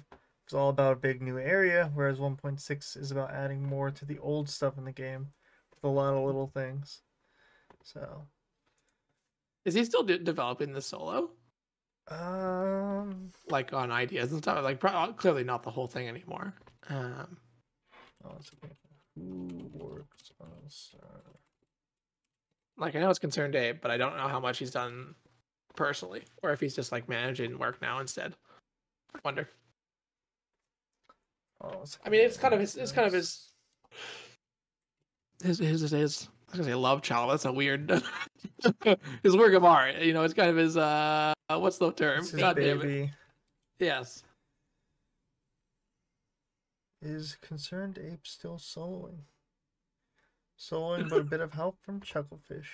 is all about a big new area, whereas 1.6 is about adding more to the old stuff in the game with a lot of little things. So, is he still developing the solo? Um, like on ideas and stuff. Like clearly not the whole thing anymore. Oh, it's okay. Who works on Star? Like I know it's Concerned Abe, but I don't know how much he's done personally, or if he's just like managing work now instead. I wonder. Oh, I mean, it's kind of his. It's kind of his. I was gonna say love child. That's a weird. His work of art. You know, it's kind of his. What's the term? It's his God baby. damn it. Yes. Is Concerned Ape still soloing? Soloing, but a bit of help from Chucklefish.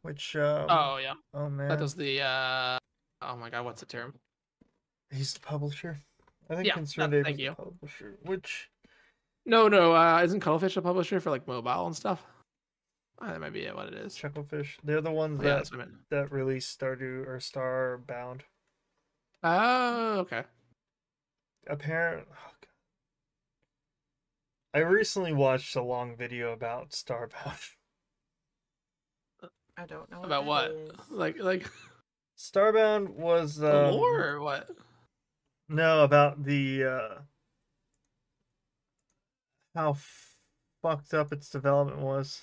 Which, oh, yeah. Oh, man. That does the, oh my god, what's the term? He's the publisher. I think Yeah, Concerned Ape thank is you. the publisher, which... No, isn't Cuttlefish a publisher for, like, mobile and stuff? That might be what it is. Chucklefish. They're the ones that released Stardew or Starbound. Oh, okay. Apparently... Oh, I recently watched a long video about Starbound. I don't know about what? Is. Like Starbound was the lore or what? No, about the how fucked up its development was.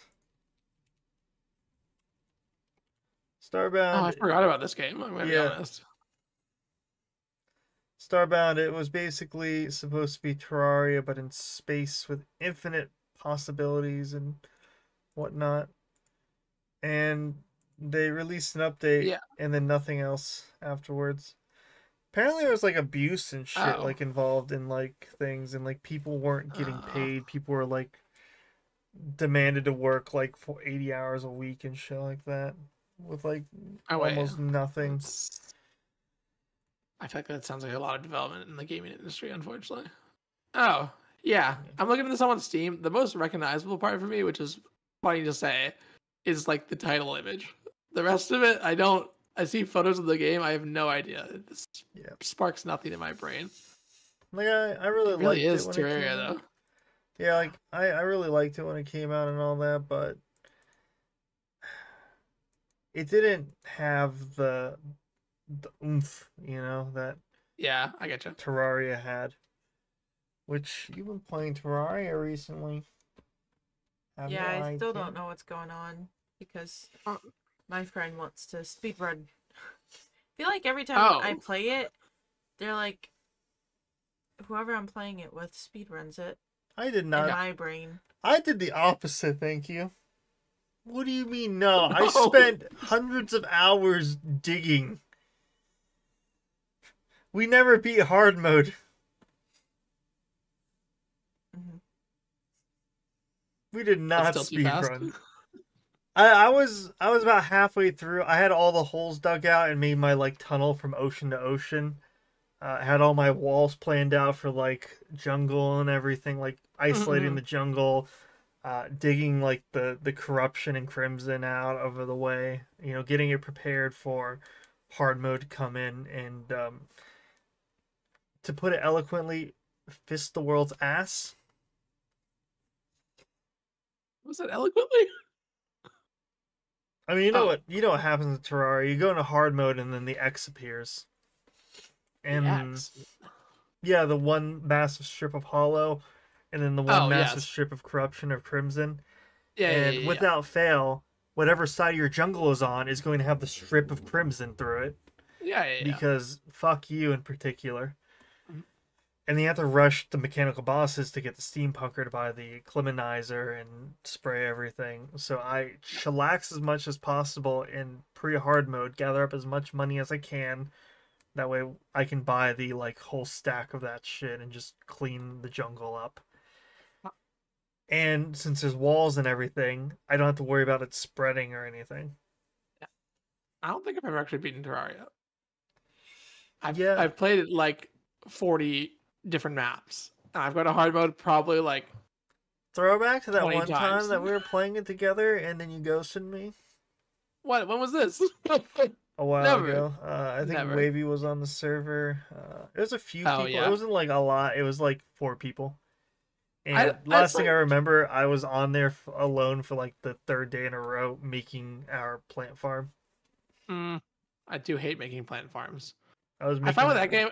Starbound. Oh, I forgot about this game. I'm gonna be honest. Starbound, it was basically supposed to be Terraria, but in space with infinite possibilities and whatnot. And they released an update, and then nothing else afterwards. Apparently, there was like abuse and shit like involved in like things, and like people weren't getting paid. People were like demanded to work like for 80 hours a week and shit like that, with like almost nothing. I feel like that sounds like a lot of development in the gaming industry, unfortunately. Oh, yeah. I'm looking at this on Steam. The most recognizable part for me, which is funny to say, is like the title image. The rest of it, I see photos of the game. I have no idea. It sparks nothing in my brain. Like I really liked it when Terraria, it came though. out. Yeah, like I really liked it when it came out and all that, but it didn't have the oomph, you know, that I get you. Terraria had. Which you've been playing Terraria recently. I still don't know what's going on because my friend wants to speedrun. I feel like every time I play it, they're like, whoever I'm playing it with speedruns it. I did not. In my brain. I did the opposite, thank you. What do you mean, no? I spent hundreds of hours digging. We never beat hard mode. Mm-hmm. We did not speedrun. I was about halfway through. I had all the holes dug out and made my like tunnel from ocean to ocean. Had all my walls planned out for like jungle and everything, like isolating the jungle, digging like the corruption and crimson out of the way. You know, getting it prepared for hard mode come in and, to put it eloquently, fist the world's ass. Was that eloquently? I mean, you know what happens in Terraria. You go into hard mode and then the X appears. The And X. yeah, the one massive strip of hollow, and then the one Oh massive yes. strip of corruption or crimson. Yeah, yeah, And yeah, yeah. without fail, whatever side your jungle is on is going to have the strip of crimson through it. Yeah, yeah, yeah. Because fuck you in particular. Mhm. And you have to rush the mechanical bosses to get the steampunker to buy the clemenizer and spray everything. So I chillax as much as possible in pre-hard mode, gather up as much money as I can. That way I can buy the like whole stack of that shit and just clean the jungle up. And since there's walls and everything, I don't have to worry about it spreading or anything. I don't think I've ever actually beaten Terraria. Yeah. I've played it like 40 different maps. And I've got a hard mode probably like Throwback to that 20 one time times. that we were playing it together and then you ghosted me What? When was this? a while Never. ago. I think Never. Wavy was on the server. It was a few Oh, people. yeah. It wasn't like a lot. It was like 4 people. And last thing I remember, I was on there alone for like the 3rd day in a row making our plant farm. I do hate making plant farms. I find with that game,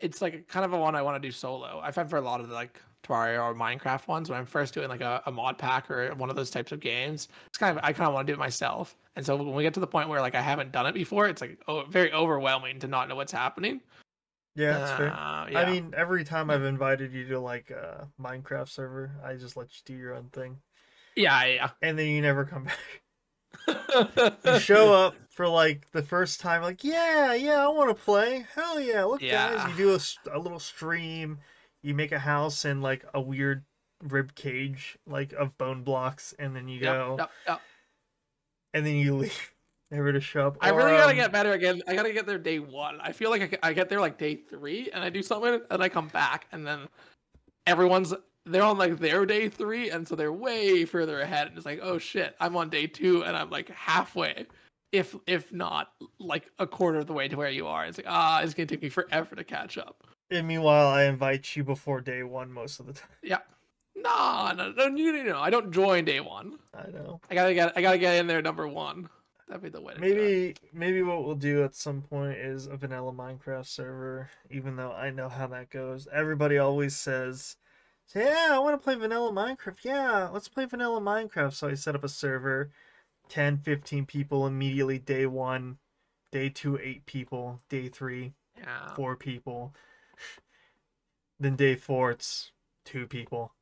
it's like kind of a one I want to do solo. I find for a lot of the like Terraria or Minecraft ones, when I'm first doing like a mod pack or one of those types of games, it's I kind of want to do it myself. And so when we get to the point where like I haven't done it before, it's like very overwhelming to not know what's happening. Yeah, that's fair. Yeah. I mean, every time I've invited you to like a Minecraft server, I just let you do your own thing. Yeah. And then you never come back. You show up for like the first time, like, yeah, I want to play. Hell yeah, look, guys. You do a little stream. You make a house in like a weird rib cage, like of bone blocks, and then you go. Yep. And then you leave. Never to show up. I really gotta get better again. I gotta get there day 1. I feel like I get there like day 3, and I do something, and I come back, and then they're on like their day 3, and so they're way further ahead. And it's like, oh shit, I'm on day 2, and I'm like halfway, if not like a quarter of the way to where you are. It's like it's gonna take me forever to catch up. And meanwhile, I invite you before day 1 most of the time. Yeah. No. I don't join day 1. I know. I gotta get in there number 1. That'd be the way to do it. Maybe what we'll do at some point is a vanilla Minecraft server, even though I know how that goes. Everybody always says, yeah, I want to play vanilla Minecraft. Yeah, let's play vanilla Minecraft. So I set up a server, 10, 15 people immediately day 1, day 2, 8 people, day 3, 4 people. Then day 4, it's 2 people.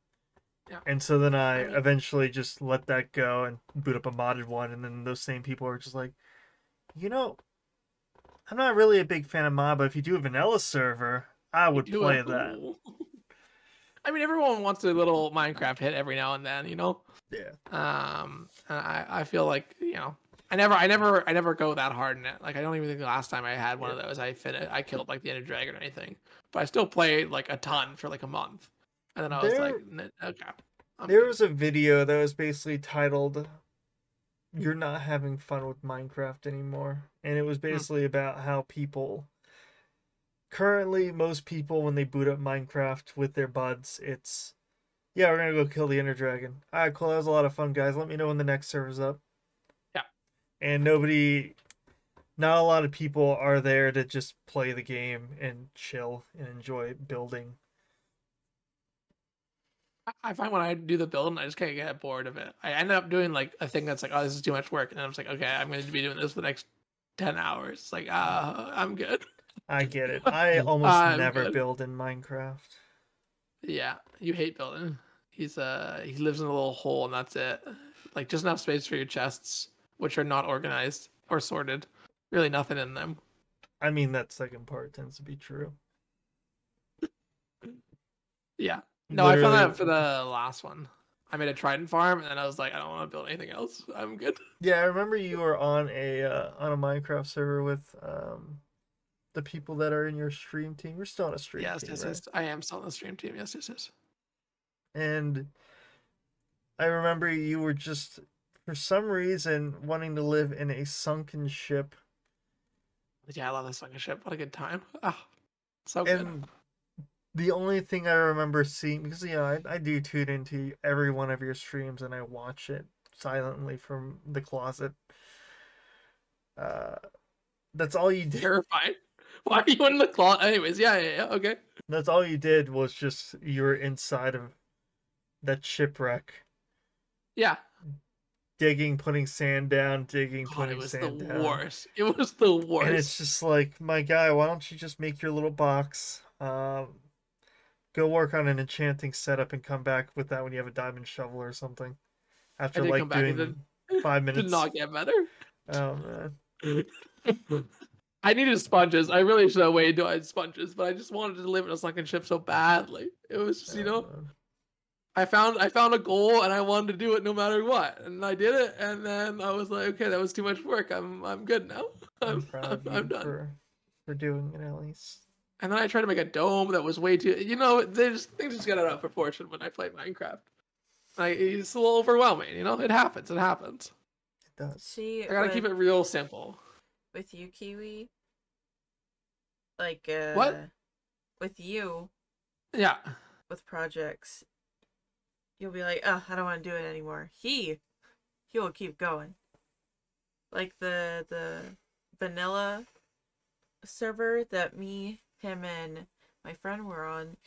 Yeah. And so then I eventually just let that go and boot up a modded one, and then those same people are just like, I'm not really a big fan of mod, but if you do a vanilla server, I would play that. I mean, everyone wants a little Minecraft hit every now and then, Yeah. I feel like I never go that hard in it. Like I don't even think the last time I had one of those I killed like the Ender Dragon or anything, but I still played like a ton for like a month. And then I was like, okay. There was a video that was basically titled, "You're not having fun with Minecraft anymore." And it was basically about how currently, most people, when they boot up Minecraft with their buds, it's, yeah, we're going to go kill the Ender Dragon. All right, cool. That was a lot of fun, guys. Let me know when the next server's up. Yeah. And not a lot of people are there to just play the game and chill and enjoy building. I find when I do the build, I just can't get bored of it. I end up doing like a thing that's like, oh, this is too much work, and then I'm just like, okay, I'm going to be doing this for the next 10 hours. It's like, I'm good. I get it. I almost never build in Minecraft. Yeah, you hate building. He lives in a little hole, and that's it. Like just enough space for your chests, which are not organized or sorted. Really nothing in them. I mean, that second part tends to be true. Yeah. No, literally. I found that for the last one. I made a trident farm, and then I was like, I don't want to build anything else. I'm good. Yeah, I remember you were on a Minecraft server with the people that are in your stream team. You're still on a stream team, right? Yes. I am still on the stream team. Yes. And I remember you were just, for some reason, wanting to live in a sunken ship Yeah, I love the sunken ship. What a good time. Ah, so good. And the only thing I remember seeing, because I do tune into every one of your streams and I watch it silently from the closet. Uh, that's all you did. Terrified. Why are you in the closet? Anyways, yeah, okay. That's all you did was just you were inside of that shipwreck. Yeah. Digging, putting sand down, digging, God, putting it was the sand down. worst. It was the worst. And it's just like, my guy, why don't you just make your little box? Go work on an enchanting setup and come back with that when you have a diamond shovel or something. After like doing 5 minutes. Did not get better. Oh man. I needed sponges. I really should have waited until I had sponges, but I just wanted to live in a sunken ship so badly. It was just, Man. I found a goal and I wanted to do it no matter what, and I did it. And then I was like, okay, that was too much work. I'm good now. I'm proud of you done for doing it at least. And then I tried to make a dome that was way too. Things just get out of proportion when I play Minecraft. It's a little overwhelming. It happens. It happens. It does. See, I gotta keep it real simple. With you, Kiwi. Like What? With you. Yeah. With projects, you'll be like, oh, I don't want to do it anymore. He'll keep going. Like the vanilla server that me, him, and my friend were on.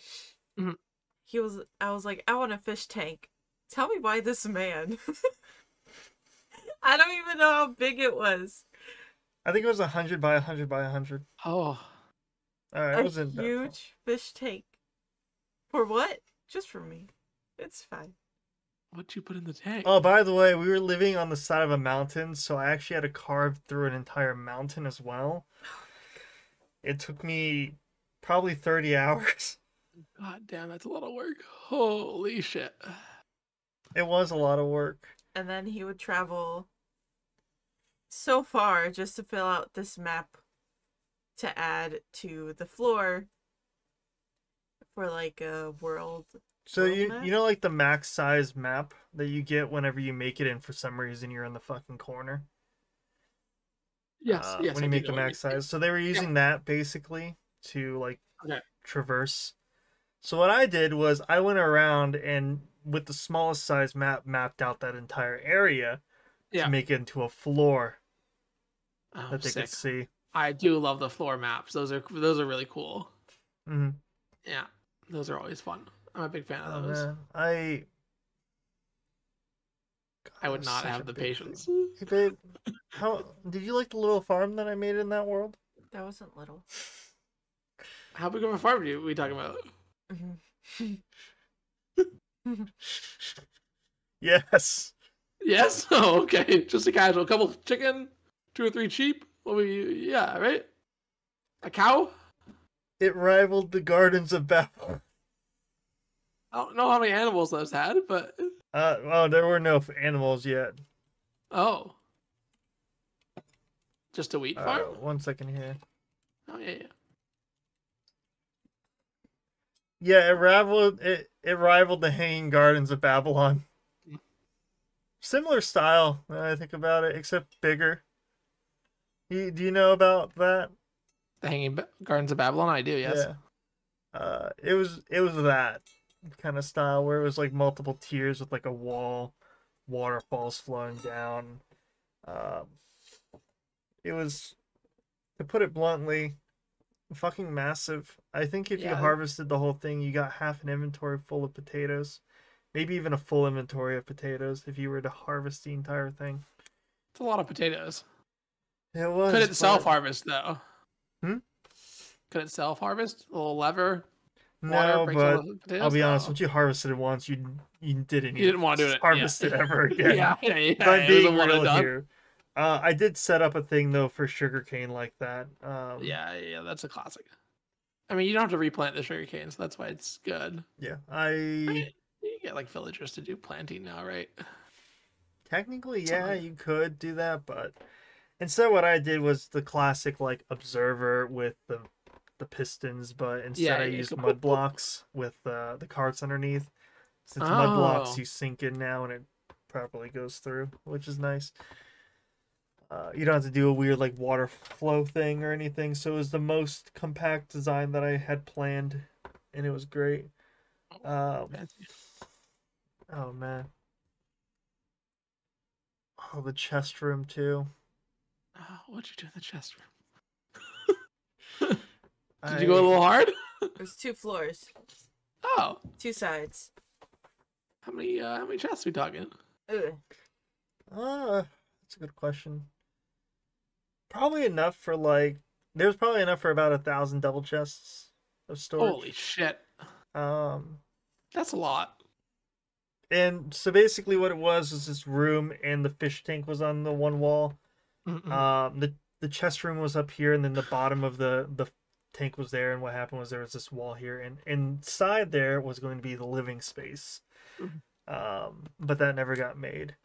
Mm-hmm. I was like, I want a fish tank. Tell me why this man. I don't even know how big it was. I think it was 100 by 100 by 100. Oh. Alright, A huge fish tank. For what? Just for me. It's fine. What'd you put in the tank? Oh, by the way, we were living on the side of a mountain, so I actually had to carve through an entire mountain as well. It took me probably 30 hours. God damn, that's a lot of work. Holy shit. It was a lot of work. And then he would travel so far just to fill out this map to add to the floor for like a world. So you know like the max size map that you get whenever you make it and for some reason you're in the fucking corner? Yes, when you make the max size. So they were using that basically to like traverse. So what I did was I went around and with the smallest size map mapped out that entire area to make it into a floor that they could see. I do love the floor maps. Those are really cool. Mm-hmm. Yeah, those are always fun. I'm a big fan of those. Man. I would not have the patience. Hey, babe, how did you like the little farm that I made in that world? That wasn't little. How big of a farm are we talking about? Yes. Yes? Oh, okay. Just a casual. Couple chicken, 2 or 3 sheep. Yeah, right? A cow? It rivaled the gardens of Babylon. I don't know how many animals those had, but... well, there were no animals yet. Oh. Just a wheat farm? 1 second here. Oh, yeah. Yeah, it rivaled the Hanging Gardens of Babylon. Similar style, when I think about it, except bigger. Do you know about that? The Hanging Gardens of Babylon? I do, yes. Yeah. It was that kind of style where it was like multiple tiers with like a wall, waterfalls flowing down. It was, to put it bluntly, fucking massive. I think if you harvested the whole thing, you got half an inventory full of potatoes. Maybe even a full inventory of potatoes if you were to harvest the entire thing. It's a lot of potatoes. It was. Could it self-harvest, though? Hmm? Could it self-harvest? A little lever? No, but I'll be honest. Once you harvested it once, you didn't want to do it. Harvest it ever again. Yeah. I'm being real here. I did set up a thing though for sugarcane like that. Yeah, that's a classic. I mean, you don't have to replant the sugarcane, so that's why it's good. Yeah, you get like villagers to do planting now, right? Technically, yeah, you could do that, but instead, what I did was the classic like observer with the pistons, but instead I used mud blocks with the carts underneath. Since mud blocks you sink in now and it properly goes through, which is nice. You don't have to do a weird like water flow thing or anything. So it was the most compact design that I had planned, and it was great. Fancy. Oh man. Oh, the chest room too. What'd you do in the chest room? Did you I go a little hard? There's 2 floors, Oh, 2 sides. how many chests we talking? Ugh. That's a good question. Probably enough for like. There's probably enough for about 1,000 double chests of storage. Holy shit, Um, that's a lot. and so basically what it was this room, and the fish tank was on the one wall. The chest room was up here, and then the bottom of the tank was there. And what happened was there was this wall here, and inside there was going to be the living space. But that never got made.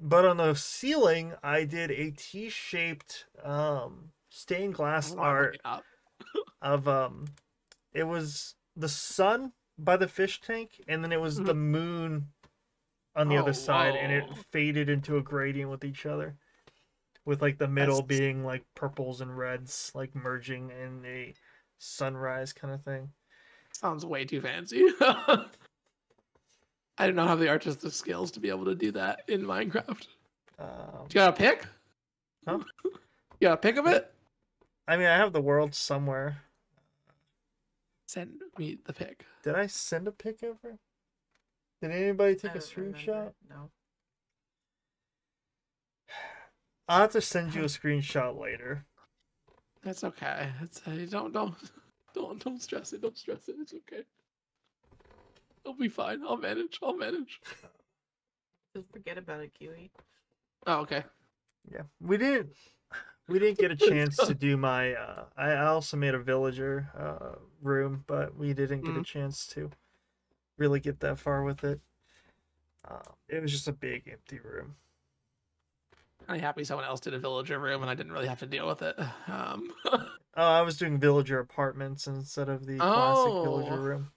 But on the ceiling, I did a T-shaped stained glass art of it was the sun by the fish tank, and then it was the moon on the other side, and it faded into a gradient with each other, with like the middle being like purples and reds like merging in a sunrise kind of thing. Sounds way too fancy. I do not have the artistic skills to be able to do that in Minecraft. You got a pic? Huh? You got a pic of it? I mean, I have the world somewhere. Send me the pic. Did I send a pic over? Did anybody take a I don't remember. screenshot? No. I'll have to send you a screenshot later. That's okay. It's don't stress it. Don't stress it. It's okay. I'll be fine. I'll manage. Just forget about it, Kiwi. Oh, okay. Yeah, we didn't get a chance to do my. I also made a villager room, but we didn't get a chance to really get that far with it. It was just a big empty room. I'm happy someone else did a villager room and I didn't really have to deal with it. I was doing villager apartments instead of the classic villager room.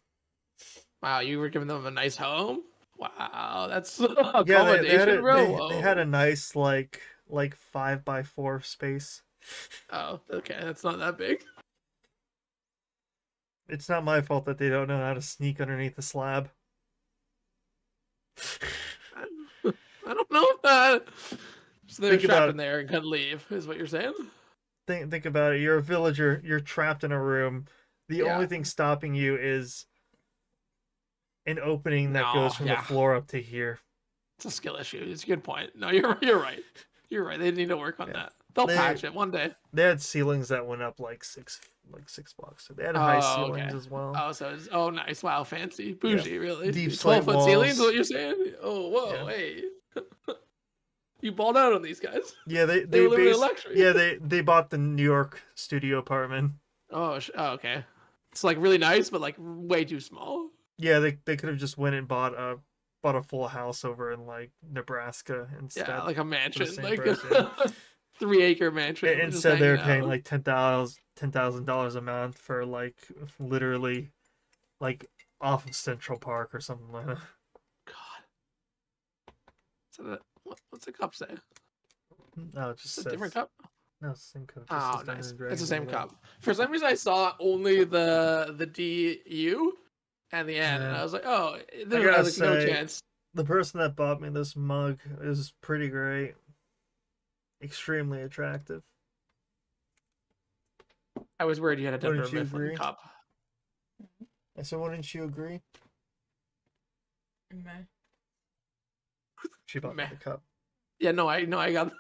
Wow, you were giving them a nice home? Wow, that's Yeah, accommodation, bro. They had a nice like 5x4 space. Oh, okay, that's not that big. It's not my fault that they don't know how to sneak underneath the slab. I don't know if that. So they're Think trapped about in there and couldn't leave, is what you're saying? Think about it. You're a villager. You're trapped in a room. The only thing stopping you is an opening that goes from the floor up to here. It's a skill issue. It's a good point. No, you're right. You're right. They need to work on that. They'll patch it one day. They had ceilings that went up like six blocks. So they had high ceilings as well. Oh, so it's nice. Wow, fancy, bougie, really. Deep 12-foot ceilings. What you're saying? Oh, whoa, hey. You balled out on these guys. Yeah, they were living in luxury. Yeah, they bought the New York studio apartment. Oh, okay. It's like really nice, but like way too small. Yeah, they could have just went and bought a full house over in like Nebraska instead. Yeah, like a mansion, like a 3-acre mansion. Instead, they're paying like $10,000 a month for like literally like off of Central Park or something like that. God. So what's the cup say? No, it just says a different cup. No, it's the same cup. Oh, nice. It's the same cup. For some reason, I saw only the DU and the N, and I was like, oh, there's like no chance. The person that bought me this mug is pretty great. Extremely attractive. I was worried you had a different cup. I said, wouldn't you agree? Meh. She bought me the cup. Yeah, no, I got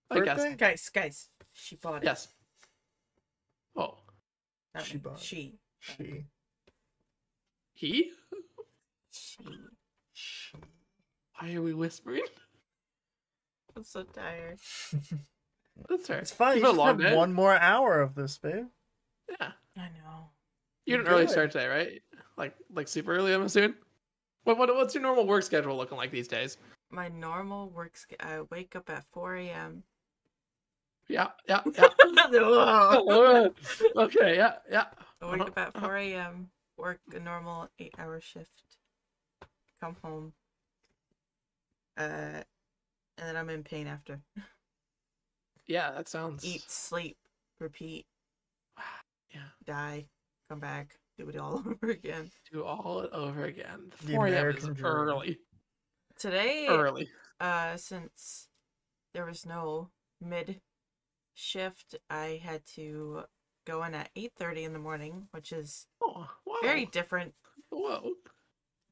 I guess. Guys, she bought it. Yes. Oh. She bought it. She. He? She. Why are we whispering? I'm so tired. That's fair. It's fine. You just have one more hour of this, babe. Yeah. I know. You had an early start today, right? Like super early, I'm assuming? What's your normal work schedule looking like these days? My normal work schedule, I wake up at 4 a.m. Yeah. Okay, yeah. I wake up at 4 a.m., work a normal 8-hour shift, come home. and then I'm in pain after. Yeah, that sounds. Eat, sleep, repeat, Yeah. die, come back, do it all over again. Do all it over again. The 4 a.m. is American dream. early. Today, Early. since there was no mid shift, I had to go in at 8:30 in the morning, which is very different. Whoa.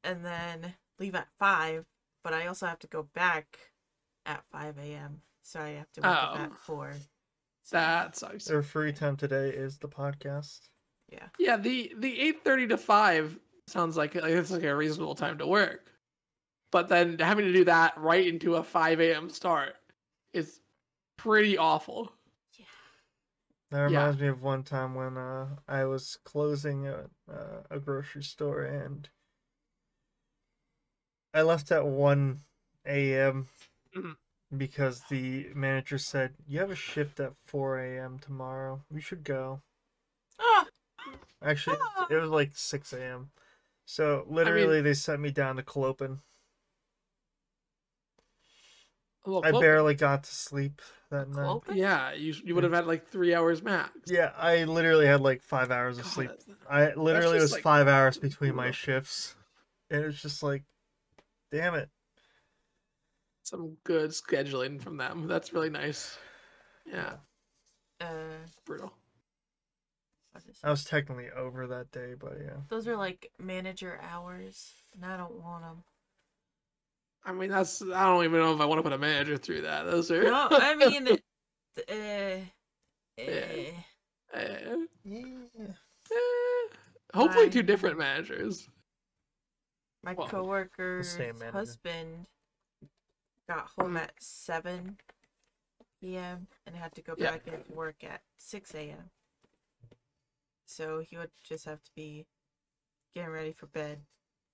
And then leave at 5, but I also have to go back at 5 a.m. So I have to wake up at 4. So, That sucks. Their free time today is the podcast. yeah. Yeah, the 8:30 to 5 sounds like it's like a reasonable time to work. But then having to do that right into a 5 a.m. start is pretty awful. That reminds me of one time when I was closing a grocery store and I left at 1 a.m. because the manager said, "You have a shift at 4 a.m. tomorrow. You should go." Actually, it was like 6 a.m. So literally, they sent me down to Clopen. I barely got to sleep that night. Yeah, you would have had like 3 hours max. Yeah, I literally had like 5 hours of sleep. I literally was like 5 hours between my shifts. And it was just like, damn it. Some good scheduling from them. That's really nice. Yeah. Brutal. I was technically over that day, but yeah. Those are like manager hours, and I don't want them. I mean, I don't even know if I want to put a manager through that. Those are. No, I mean, Hopefully, 2 different managers. My coworker's husband got home at 7 p.m. and had to go back into work at 6 a.m. So he would just have to be getting ready for bed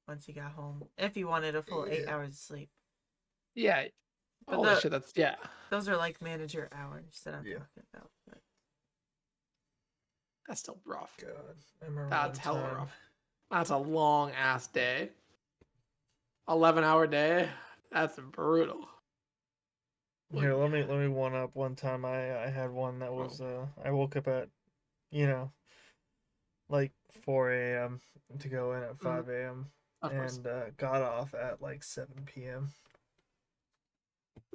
once he got home, if he wanted a full 8 hours of sleep. Yeah. But holy shit, that's those are like manager hours that I'm talking about. But... That's still rough. God, I remember that's hella rough. That's a long ass day. 11-hour day. That's brutal. Here, let me one up. One time I had one that was I woke up at, like 4 a.m. to go in at 5 a.m. and got off at like 7 p.m.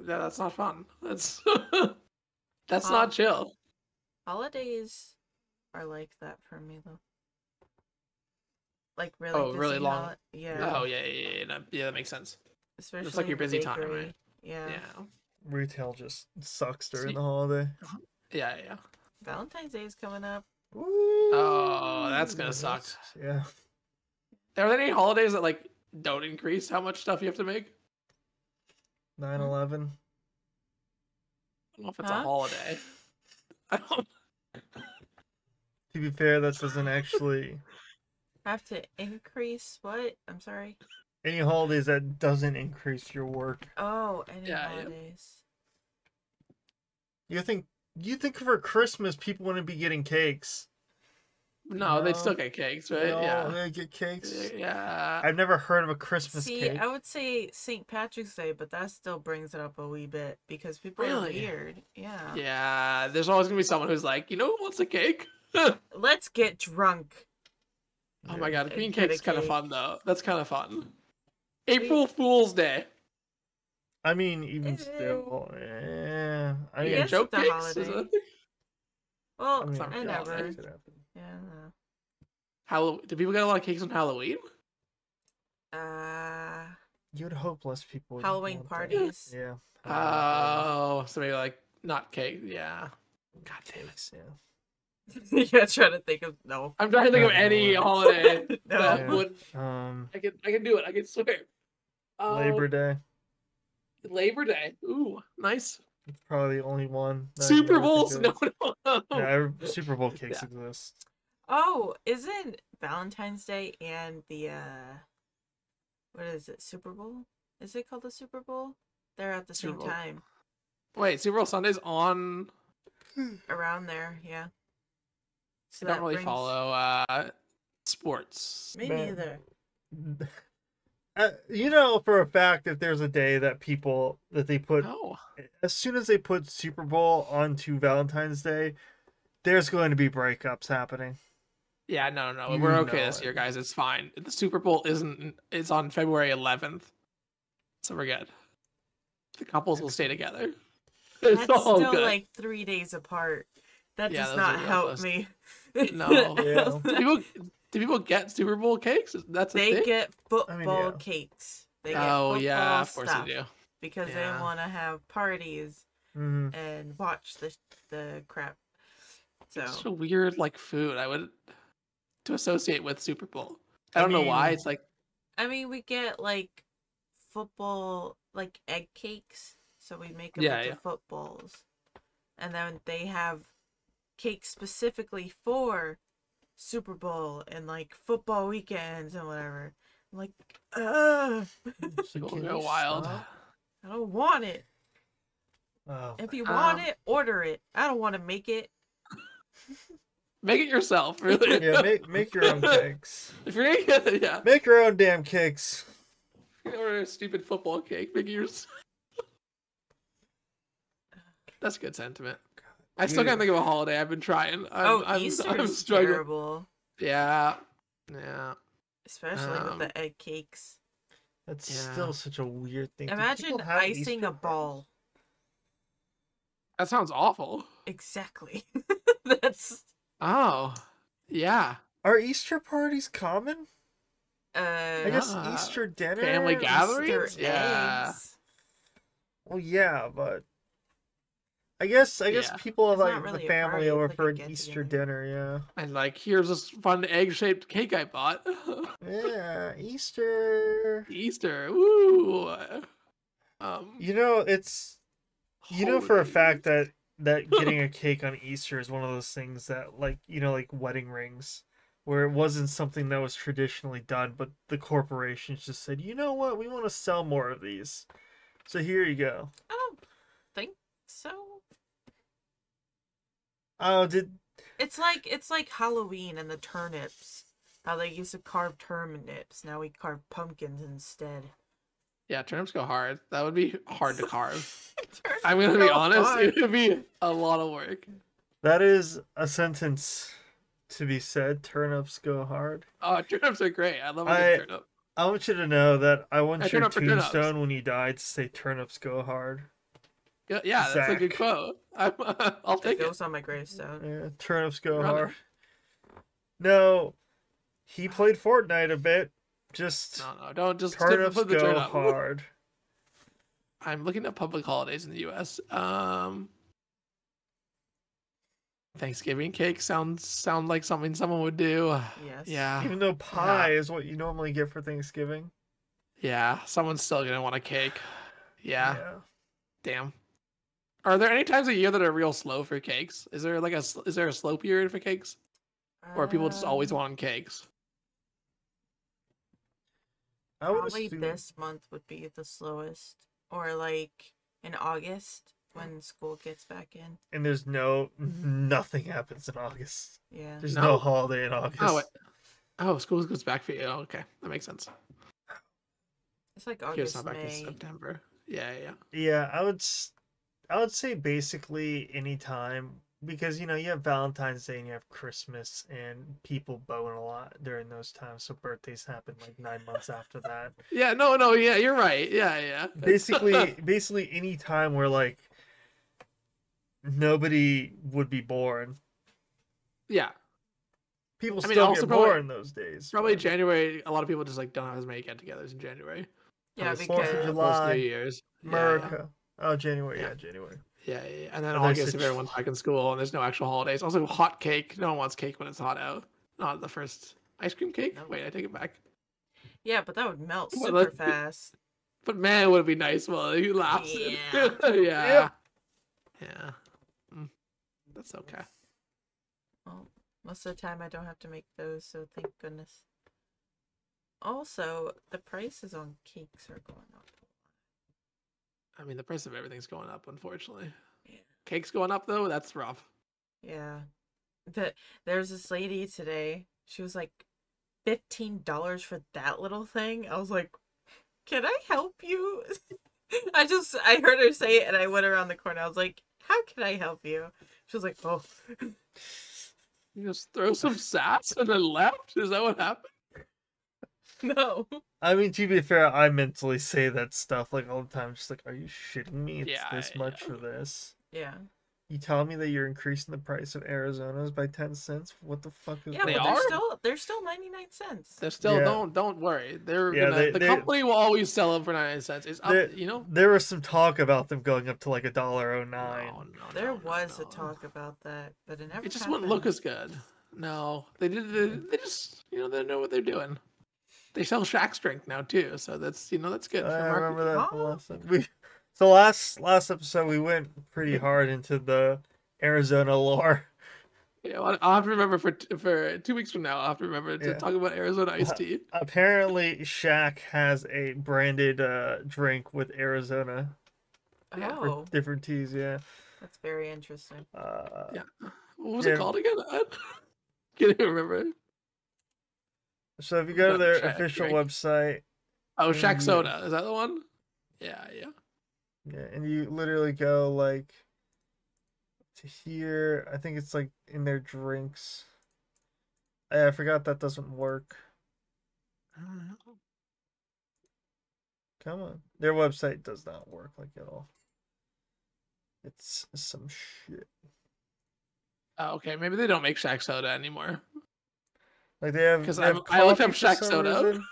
Yeah, that's not fun. That's not chill. Holidays are like that for me though. Like really busy really long. Yeah. Oh yeah, that makes sense. Especially it's like your busy bakery. time, right? Yeah. Retail just sucks during the holiday. Yeah. Valentine's Day is coming up. Woo! Oh, that's gonna suck. Yeah. Are there any holidays that like don't increase how much stuff you have to make? 9/11. I don't know if it's a holiday. I don't. To be fair, that doesn't actually have to increase what? I'm sorry. Any holidays that doesn't increase your work. Oh, any holidays. You think for Christmas people wouldn't be getting cakes? No, they'd still get cakes, right? No, they get cakes. Yeah. I've never heard of a Christmas cake. I would say St. Patrick's Day, but that still brings it up a wee bit because people are weird. Yeah. Yeah, there's always gonna be someone who's like, who wants a cake? Let's get drunk. Oh my god, green cake's kind of fun though. That's kind of fun. April Fool's Day. I mean, even still, yeah. I mean, joke cakes. Well, I never. Yeah. Do people get a lot of cakes on Halloween? You'd hope less people. Halloween parties. Yeah. Oh, so maybe like not cake. Yeah. God damn it. Yeah. Yeah, trying to think of I'm trying to think of any holiday that would. I can do it. I can swear. Labor Day. Labor Day. Ooh, nice. It's probably the only one. Super Bowls? No. Yeah, Super Bowl cakes exist. Oh, isn't Valentine's Day and the what is it? Super Bowl? Is it called the Super Bowl? They're at the same time. Wait, Super Bowl Sunday's on around there, yeah. So I don't really follow sports. Me neither. You know for a fact if there's a day that they put No. as soon as they put Super Bowl onto Valentine's Day, there's going to be breakups happening. Yeah, no. You We're know okay this it. year, guys. It's fine. The Super Bowl it's on February 11th. So we're good. The couples will stay together. It's That's all still good. like 3 days apart. That Yeah, does those are not real help close. me. No. Yeah. Do people get Super Bowl cakes? That's a They thing? get football yeah. cakes. They get Oh football yeah, of course stuff they do. because Yeah. they want to have parties Mhm. and watch the crap. So It's such a weird like food I would to associate with Super Bowl. I don't know why. mean, It's like I mean, we get like football like egg cakes, so we make them Yeah, into yeah. footballs, and then they have cakes specifically for Super Bowl and like football weekends and whatever. I'm like, so People can go you wild. stop? I don't want it. Oh, If you want Um, it, order it. I don't want to make it. Make it yourself, really. yeah, make your own cakes. If you're gonna yeah, Make your own damn cakes. if you order a stupid football cake, make it yourself. That's good sentiment. I still can't think of a holiday. I've been trying. Easter I'm is struggling. terrible, Yeah, yeah. especially with Um, the egg cakes. That's Yeah. still such a weird thing. Do Imagine people have icing Easter a ball. That sounds awful. Exactly. That's Oh, yeah. Are Easter parties common? I guess Ah, Easter dinner. family gatherings? Easter Yeah. eggs. Well, yeah, but I guess Yeah. people have It's not like really the a family party, over it's like for a an get Easter together. dinner. And like, here's this fun egg-shaped cake I bought. Yeah, Easter. Easter. Woo. You know, for a fact holidays. that getting a cake on Easter is one of those things that like like wedding rings, where it wasn't something that was traditionally done, but the corporations just said, you know what, we want to sell more of these, so here you go. I don't think so. Oh, did It's like Halloween and the turnips. How they used to carve turnips. Now we carve pumpkins instead. Yeah, turnips go hard. That would be hard to carve. Turnips I'm gonna be go honest. hard. It would be a lot of work. that is a sentence to be said? Turnips go hard. Oh, turnips are great. I love a good turnip. I want you to know that I want I your turn up for turnips. tombstone when you die to say turnips go hard. Yeah, that's a good Zach. quote. I'll It take it. goes on my gravestone. Yeah, turnips go Run it. hard. No, he played Fortnite a bit. Just No, don't just turnips put the go turnip. hard. I'm looking at public holidays in the U.S. Thanksgiving cake sound like something someone would do. Yes. Yeah, Even though pie is what you normally get for Thanksgiving. yeah. Someone's still gonna want a cake. Yeah. Yeah. Damn. Are there any times a year that are real slow for cakes? Is there a slow period for cakes, or are people just always wanting cakes? I would Probably assume this month would be the slowest, or like in August when school gets back in. and there's nothing happens in August. Yeah. There's No? no holiday in August. School goes back for you. Oh, okay, that makes sense. It's like Here's August, not back in May. September. Yeah. Yeah, I would say basically any time because you have Valentine's Day and you have Christmas and people bone a lot during those times, so birthdays happen like 9 months after that. Yeah, no, yeah, you're right. Yeah. Basically any time where like nobody would be born. Yeah. People I mean, still also get probably- born those days. Probably but- January. A lot of people just like don't have as many get-togethers in January. Yeah, Post- Fourth of because July. post New Year's. America. Oh, January. Yeah. Yeah, January. Yeah. And then Oh, there's August such- if everyone's back in school and there's no actual holidays. Also, hot cake. No one wants cake when it's hot out. Not the first ice cream cake. Nope. Wait, I take it back. yeah, but that would melt Well, super let's- fast. But man, would it be nice while he laughs. Yeah. Yeah. Yeah. Mm. That's okay. Well, most of the time I don't have to make those, so thank goodness. Also, the prices on cakes are going up. I mean, the price of everything's going up, unfortunately. Yeah. Cake's going up though. That's rough. Yeah. There's this lady today. She was like $15 for that little thing. I was like, can I help you? I heard her say it and I went around the corner. I was like, how can I help you? She was like, oh. You just throw some sass and then left? Is that what happened? No. I mean, to be fair, I mentally say that stuff like all the time. Just like, are you shitting me? It's Yeah, this much yeah. for this. Yeah. You tell me that you're increasing the price of Arizona's by 10 cents? What the fuck is Yeah, They but are? they're still 99 cents. They're still Yeah. don't worry. They're Yeah, gonna the company will always sell them for 99 cents. It's up, there, you know? there was some talk about them going up to like $1.09. No, There was a talk about that, but it never It just happened. wouldn't look as good. No. They just they know what they're doing. They sell Shaq's drink now too, so that's that's good for I marketing. remember that from last time. So last episode we went pretty hard into the Arizona lore. Yeah, well, I'll have to remember for 2 weeks from now. I'll have to remember to talk about Arizona iced tea. Apparently, Shaq has a branded drink with Arizona. Oh, Different teas, yeah. that's very interesting. Yeah. What was it called again? I can't even remember. So if you go to their Shaq official drink. website, Oh, Shaq Soda. Is that the one? Yeah. yeah, and you literally go like to here. I think it's like in their drinks. I forgot that doesn't work. I don't know. Come on, their website does not work like at all. It's some shit. Oh, okay, maybe they don't make Shaq Soda anymore. Like they have Because they have I looked up coffee for Shaq some Soda. reason.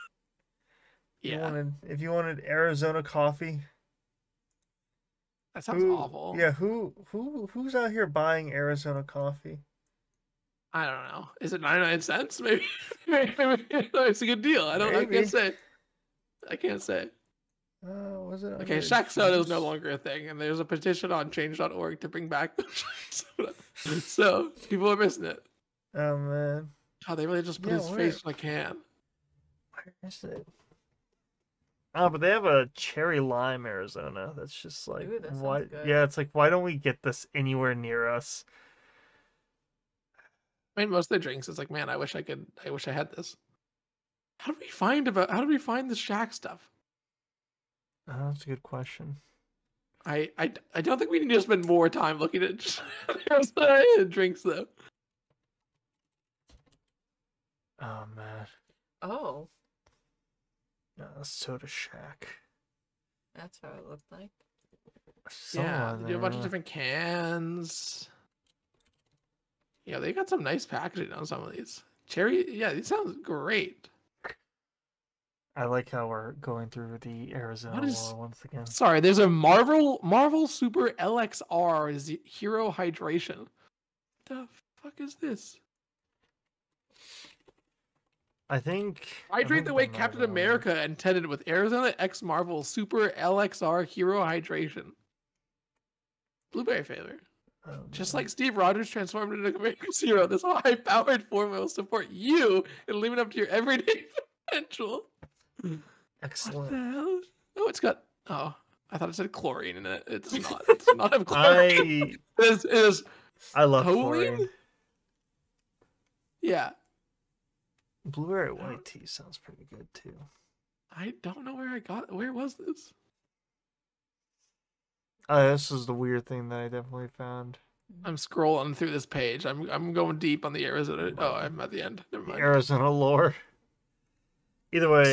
Yeah, If you wanted Arizona coffee, that sounds awful. Yeah, who's out here buying Arizona coffee? I don't know. Is it 99 cents? Maybe, maybe it's a good deal. I can't say. I can't say. Was it Okay, Shaq Soda is no longer a thing, and there's a petition on change.org to bring back Shaq Soda. So people are missing it. Oh man. Oh, they really just put his face in a can. Where is it? Oh, but they have a cherry lime Arizona. That's just like Ooh, Yeah, it's like why don't we get this anywhere near us? I mean, most of the drinks, it's like, man, I wish I had this. How do we find the Shaq stuff? Oh, that's a good question. I don't think we need to spend more time looking at drinks though. Oh man. Oh, No, Soda Shack. that's how it looked like. Yeah, they do a bunch of different cans. Yeah, they got some nice packaging on some of these. Cherry, yeah, these sounds great. I like how we're going through the Arizona lore once again. Sorry, there's a Marvel Super LXR Hero Hydration. The fuck is this? Hydrate the way Captain America intended with Arizona X Marvel Super LXR Hero Hydration. Blueberry flavor. Just like Steve Rogers transformed into America's hero, this high-powered formula will support you in living up to your everyday potential. Excellent. What the hell? Oh, it's got. Oh, I thought it said chlorine in it. It's not. It's not have chlorine. It is. I love chlorine. Yeah. Blueberry white tea sounds pretty good too. I don't know where I got. Where was this? This is the weird thing that I definitely found. I'm scrolling through this page. I'm going deep on the Arizona. Oh, I'm at the end. Never mind. Arizona lore. Either way,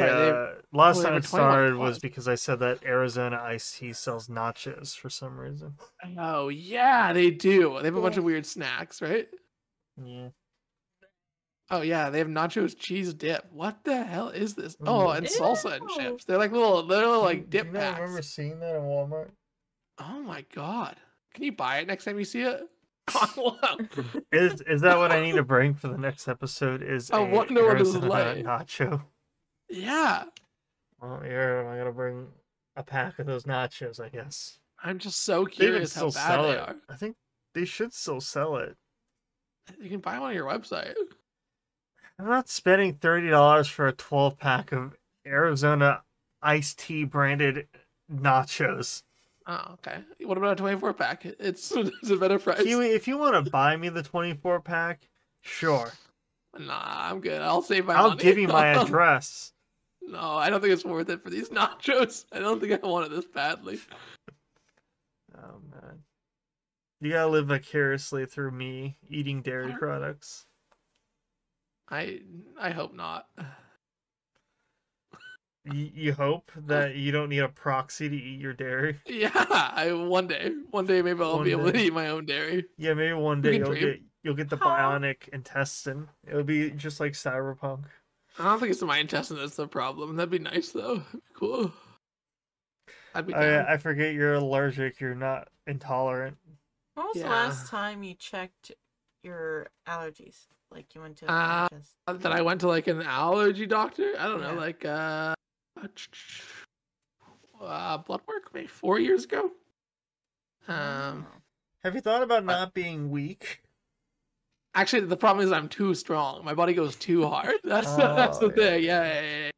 last time it started was because I said that Arizona iced tea sells nachos for some reason. Oh yeah, they do. They have a bunch of weird snacks, right? Yeah. Oh yeah, they have nachos cheese dip. What the hell is this? Oh, and salsa and chips. They're like little like dip packs. I remember seeing that in Walmart. Oh my god! Can you buy it next time you see it? Is that what I need to bring for the next episode? I wonder what this is like. Nacho. Yeah. Well, here am I gonna bring a pack of those nachos? I guess. I'm just so curious how bad they are. I think they should still sell it. You can buy one on your website. I'm not spending $30 for a 12-pack of Arizona iced tea branded nachos. Oh, okay. What about a 24-pack? It's a better price. Kiwi, if you want to buy me the 24-pack, sure. Nah, I'm good. I'll save my money. I'll give you my address. No, I don't think it's worth it for these nachos. I don't think I want it this badly. Oh man, you gotta live vicariously through me eating dairy products. I hope not. You hope that you don't need a proxy to eat your dairy. Yeah, one day maybe I'll be able to eat my own dairy. Yeah, maybe one day you'll get the bionic intestine. It'll be just like Cyberpunk. I don't think it's my intestine that's the problem. That'd be nice though. That'd be cool. I'd be down. I forget you're allergic. You're not intolerant. When was the last time you checked your allergies? Like you went to a that I went to like an allergy doctor? I don't know, like blood work maybe 4 years ago. Have you thought about not being weak? Actually, the problem is I'm too strong. My body goes too hard. That's the thing. Yeah.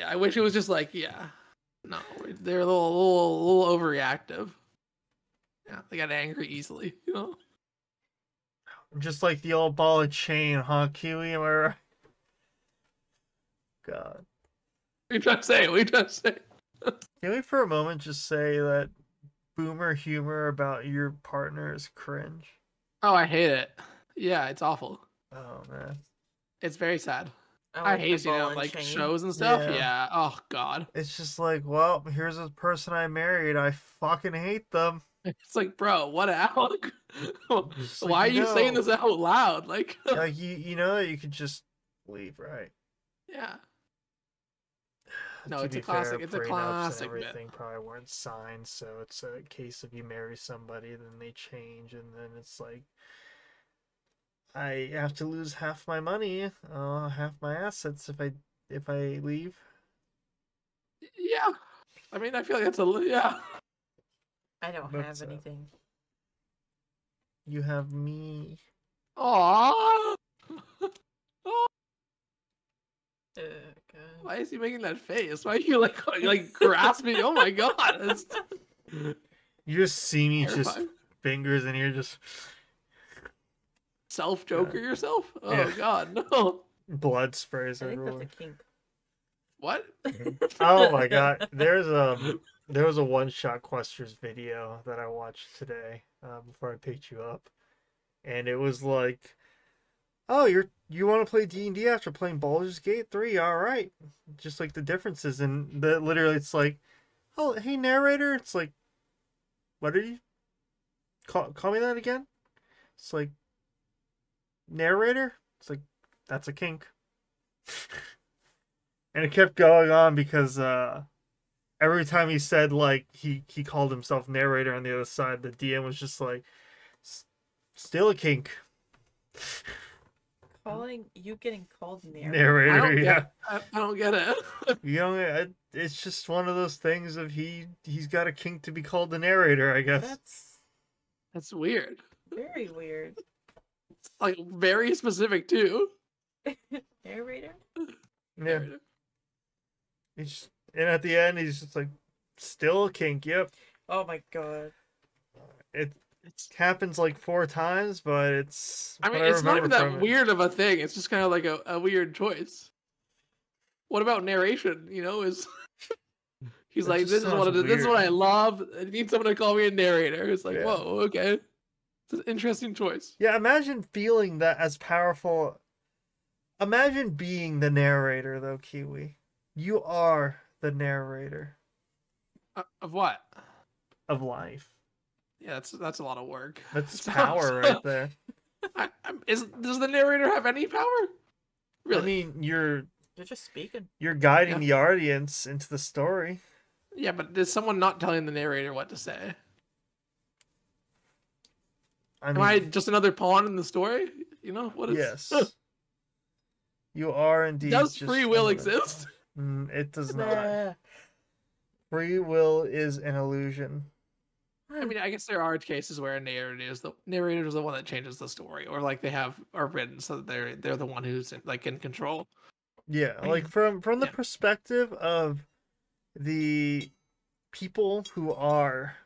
I wish it was just like no, they're a little overreactive. Yeah, they got angry easily, you know. Just like the old ball of chain, huh, Kiwi? Am I right? God. What are you trying to say? Can we for a moment just say that boomer humor about your partner is cringe? Oh, I hate it. Yeah, it's awful. Oh man, it's very sad. I hate seeing it like shows and stuff. Yeah. Oh god. It's just like, well, here's a person I married. I fucking hate them. It's like, bro, what out? Why are you saying this out loud? Like, like you know that you could just leave, right? Yeah. No, it's a classic. It's a classic. Everything probably weren't signed, so it's a case of you marry somebody, then they change, and then it's like I have to lose half my money, half my assets if I leave. Yeah, I mean, I feel like that's yeah. I don't have anything. You have me. Aww. Why is he making that face? Why are you like grasping? Oh my god! You just see me just fingers, and you're just self-joker yourself. Oh god, no! Blood sprays everywhere. I think that's a kink. What? Oh my god! There was a one-shot Questers video that I watched today before I picked you up, and it was like, oh, you want to play D&D after playing Baldur's Gate 3? All right. Just like the differences, and literally it's like, oh, hey narrator, it's like, what are you? Call me that again? It's like, narrator? It's like, that's a kink. And it kept going on because every time he said like he called himself narrator on the other side, the DM was just like, still a kink. Getting called narrator. I don't get it. You know, it's just one of those things of he's got a kink to be called the narrator, I guess. That's weird. Very weird. It's like very specific too. Narrator? Yeah. Narrator. And at the end he's just like, still a kink, yep. Oh my god. It happens like 4 times, but it's... I mean, it's not even that weird of a thing. It's just kind of like a weird choice. What about narration? You know, he's like, this is what I love. I need someone to call me a narrator. It's like, whoa, okay. It's an interesting choice. Yeah, imagine feeling that as powerful. Imagine being the narrator, though, Kiwi. You are the narrator. Of what? Of life. Yeah, that's a lot of work. That's power right there. Does the narrator have any power? Really? I mean, you're just speaking. You're guiding the audience into the story. Yeah, but is someone not telling the narrator what to say? Am I just another pawn in the story? You know what is? Yes. You are indeed. Does free will exist? It does not. Free will is an illusion. I mean, I guess there are cases where a narrator is the one that changes the story, or like they are written so that they're the one who's like in control. Yeah, like from the perspective of the people who are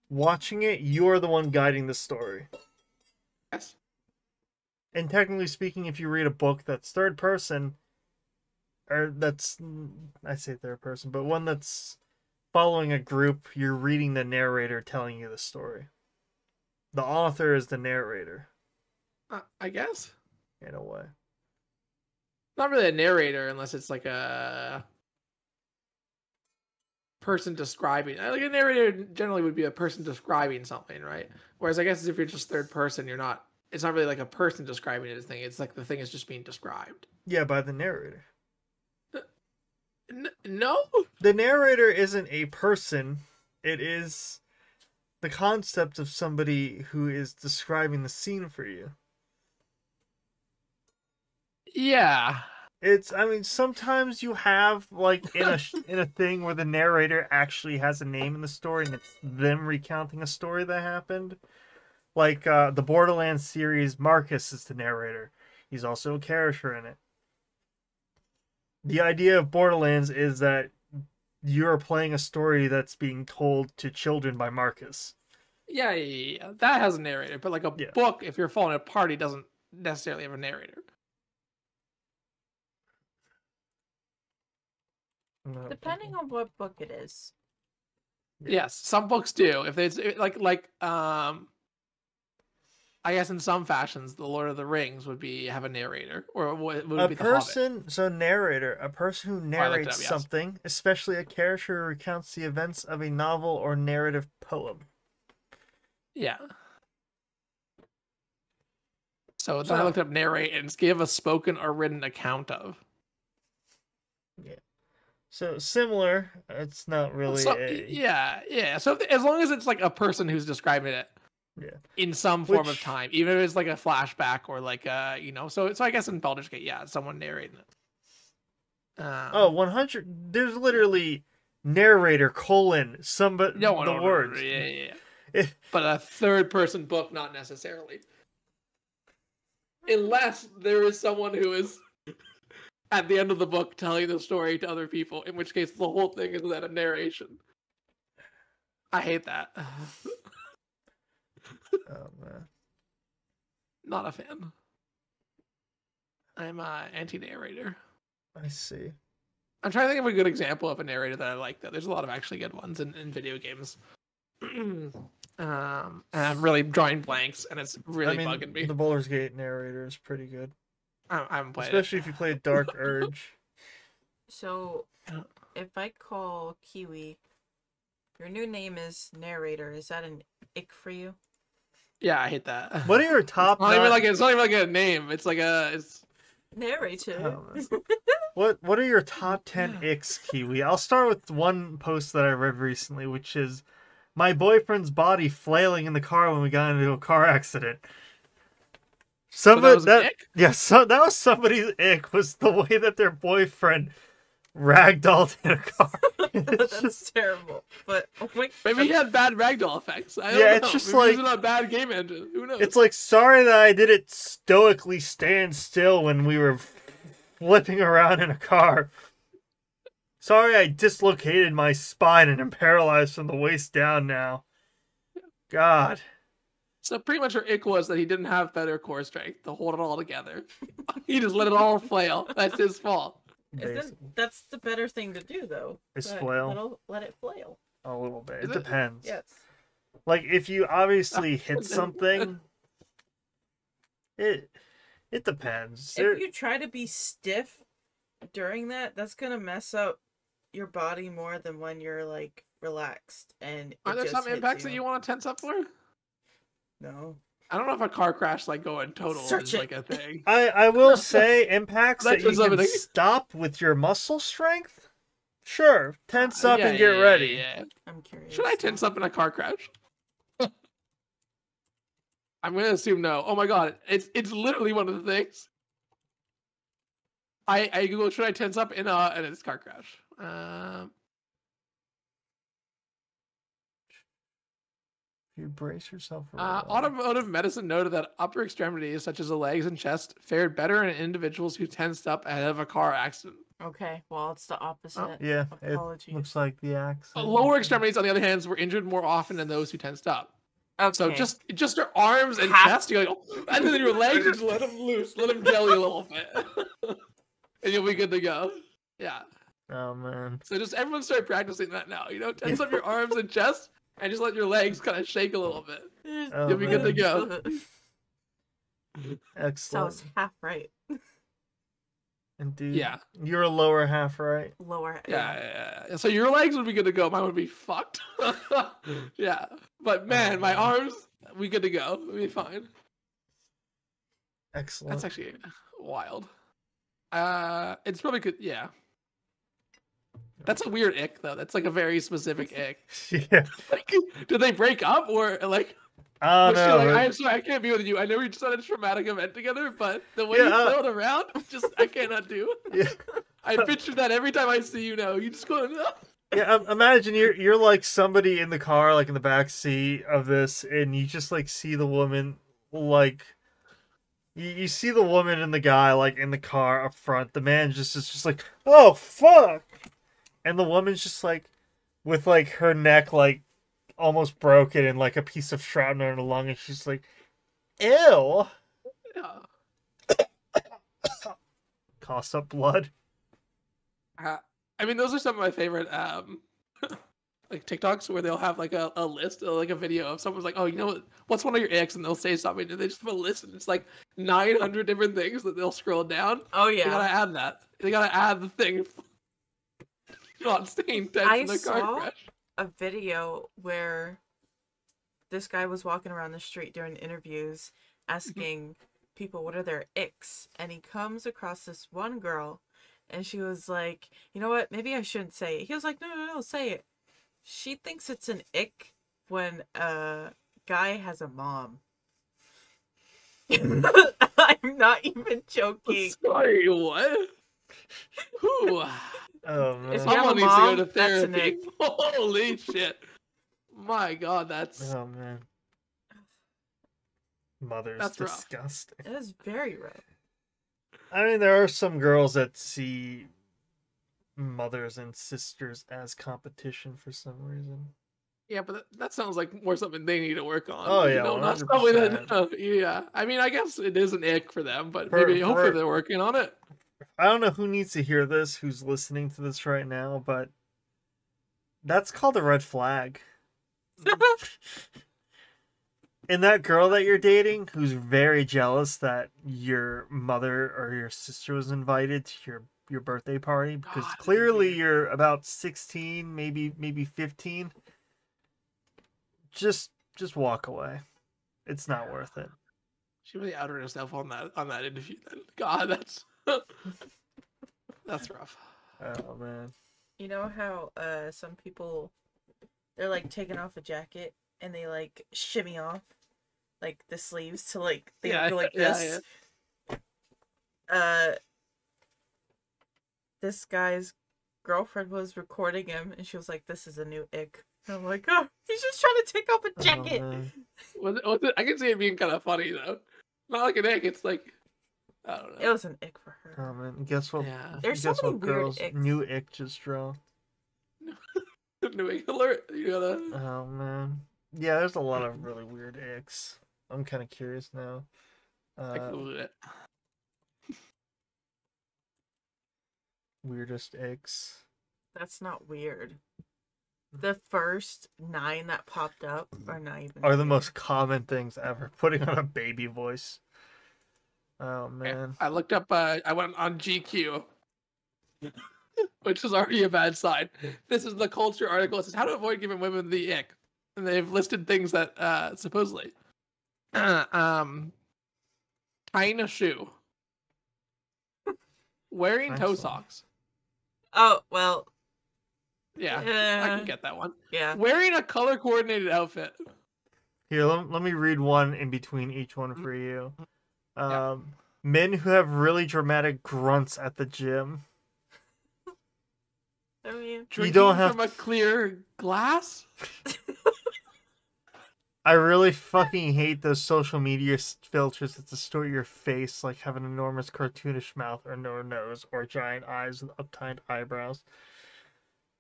watching it, you're the one guiding the story. Yes. And technically speaking, if you read a book that's third person, or that's, I say third person, but one that's following a group, you're reading the narrator telling you the story. The author is the narrator. I guess. In a way. Not really a narrator unless it's like a person describing. Like a narrator generally would be a person describing something, right? Whereas I guess if you're just third person, you're not. It's not really like a person describing it. It's like the thing is just being described. Yeah, by the narrator. No, the narrator isn't a person. It is the concept of somebody who is describing the scene for you. Yeah. I mean, sometimes you have like in a thing where the narrator actually has a name in the story and it's them recounting a story that happened. Like the Borderlands series, Marcus is the narrator. He's also a character in it. The idea of Borderlands is that you're playing a story that's being told to children by Marcus. Yeah. That has a narrator, but like a book, if you're following a party, doesn't necessarily have a narrator. Depending on what book it is. Yes, some books do. If it's like I guess in some fashions, the Lord of the Rings would have a narrator, or would be the Hobbit. So narrator, a person who narrates something, especially a character who recounts the events of a novel or narrative poem. Yeah. So then I looked up narrate and give a spoken or written account of. Yeah. So similar, it's not really yeah. So as long as it's like a person who's describing it, in some form of time, even if it's like a flashback or like so I guess in Baldur's Gate, someone narrating it. 100. There's literally narrator : somebody the words. Yeah. But a third person book, not necessarily, unless there is someone who is at the end of the book telling the story to other people, in which case the whole thing is that a narration. I hate that. Oh man. Not a fan. I'm anti-narrator. I see. I'm trying to think of a good example of a narrator that I like, though. There's a lot of actually good ones in video games. And I'm really drawing blanks, and it's really bugging me. The Baldur's Gate narrator is pretty good. I haven't played Especially if you play Dark Urge. So, if I call Kiwi, your new name is narrator, is that an ick for you? Yeah, I hate that. What are your top? It's not even like a name. It's like it's narrator. What are your top 10 icks, Kiwi? I'll start with one post that I read recently, which is my boyfriend's body flailing in the car when we got into a car accident. So that was somebody's ick, was the way that their boyfriend ragdolled in a car. That's just terrible. But maybe he had bad ragdoll effects. I don't know. It's just maybe using a bad game engine. Who knows? It's like, sorry that I didn't stoically stand still when we were flipping around in a car. Sorry I dislocated my spine and am paralyzed from the waist down now. God. So pretty much her ick was that he didn't have better core strength to hold it all together. He just let it all flail. That's his fault. That's the better thing to do, though. Is flail. Let it flail. A little bit. It depends. Yes. Like, if you obviously hit something, it depends. If you try to be stiff during that's gonna mess up your body more than when you're like relaxed. And are there some impacts that you want to tense up for? No. I don't know if a car crash like going total is like a thing. I will say impacts that you can stop with your muscle strength. Sure, tense up and get ready. Yeah. I'm curious. Should I tense up in a car crash? I'm gonna assume no. Oh my god, it's literally one of the things. I Google, should I tense up in a car crash? You brace yourself. Automotive medicine noted that upper extremities, such as the legs and chest, fared better in individuals who tensed up ahead of a car accident. Okay, well, it's the opposite. Yeah, it looks like the accident. Lower extremities, on the other hand, were injured more often than those who tensed up. Okay. So just your arms and chest, you're like, oh, and then your legs, just let them loose, let them jelly a little bit, and you'll be good to go. Yeah. Oh man. So just everyone start practicing that now. Tense up your arms and chest, and just let your legs kind of shake a little bit. Oh, You'll be good to go. Excellent. Sounds half right. Indeed. Yeah. You're a lower half, right? Lower. Yeah. So your legs would be good to go. Mine would be fucked. Yeah. But man, my arms, we good to go. We'll be fine. Excellent. That's actually wild. It's probably good. Yeah. That's a weird ick, though. That's like a very specific ick. Yeah. Like, did they break up or like? Oh was she no. like, I'm sorry, I can't be with you. I know we just had a traumatic event together, but the way Yeah, you flailed around, just I cannot do. Yeah. I picture that every time I see you now. You just go, no. Yeah, imagine you're like somebody in the car, like in the back seat of this, and you just like see the woman, like you see the woman and the guy like in the car up front. The man just is just like, oh fuck, and the woman's just like with like her neck like almost broken and like a piece of shrapnel in her lung, and she's like, ew, Yeah. coughs up blood. I mean, those are some of my favorite like TikToks where they'll have like a list or like a video of someone's like, oh, you know what? What's one of your icks? And they'll say something, and they just have a list, and it's like 900 different things that they'll scroll down. Oh yeah. They gotta add that. They gotta add the thing. Not staying tense in the car crash. A video where this guy was walking around the street during interviews asking people what are their icks, and he comes across this one girl, and she was like, you know what, maybe I shouldn't say it. He was like, no, say it. She thinks it's an ick when a guy has a mom. I'm not even joking. Sorry, what? Who? Oh man. Someone needs mom, to go to that's an therapy. ick. Holy shit. My god, that's Oh man. Mother's That's rough. disgusting. It is very rough. I mean, there are some girls that see mothers and sisters as competition for some reason. yeah, but that sounds like more something they need to work on. Oh, yeah, not something 100%. that, yeah. I mean, I guess it is an ick for them, but For- maybe hopefully for- they're working on it. I don't know who needs to hear this, who's listening to this right now, but that's called a red flag. And that girl that you're dating, who's very jealous that your mother or your sister was invited to your birthday party, because God, clearly weird. you're about 16, maybe 15. Just walk away. It's not worth it. She really outed herself on that interview. Then. God, that's that's rough. Oh man. You know how some people, they're like taking off a jacket and they like shimmy off like the sleeves to like they go like this. Yeah. This guy's girlfriend was recording him and she was like, "This is a new ick." And I'm like, "Oh, he's just trying to take off a jacket." Oh, Was it, I can see it being kind of funny though. Not like an ick. It's like I don't know. It was an ick for her. oh man. Guess what? Yeah. There's so Guess many what weird girl's icks. new ick just dropped? New ick alert. You gotta. Oh man. Yeah, there's a lot of really weird icks. I'm kind of curious now. I Googled it. Weirdest icks. That's not weird. The first 9 that popped up are not even Are the weird. most common things ever. Putting on a baby voice. Oh man. I looked up. I went on GQ, which is already a bad sign. This is the culture article. It says how to avoid giving women the ick, and they've listed things that supposedly, tying a shoe, wearing toe Excellent. socks. Oh, well, Yeah, I yeah. can get that one. Yeah. Wearing a color coordinated outfit. Here, let me read one in between each one for you. Yeah. Men who have really dramatic grunts at the gym. I mean, Drinking don't have from a clear glass. I really fucking hate those social media filters that distort your face, like have an enormous cartoonish mouth or no nose or giant eyes with upturned eyebrows.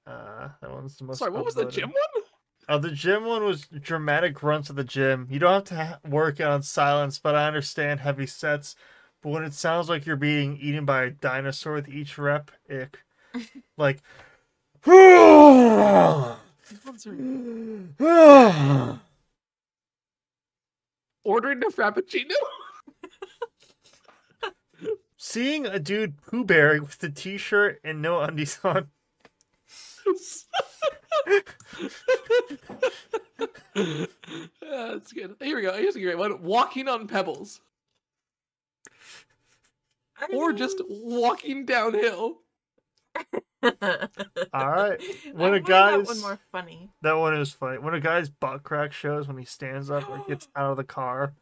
That one's the most. Sorry, what was the upvoted. gym one? The gym one was dramatic grunts at the gym. You don't have to work on silence, but I understand heavy sets. But when it sounds like you're being eaten by a dinosaur with each rep, ick. Like, Ordering a frappuccino. seeing a dude poo bear with a t-shirt and no undies on. That's good. Here we go. Here's a great one. Walking on pebbles. Or just walking downhill. All right. When a guy's that one more funny. That one is funny. When a guy's butt crack shows when he stands up or gets out of the car.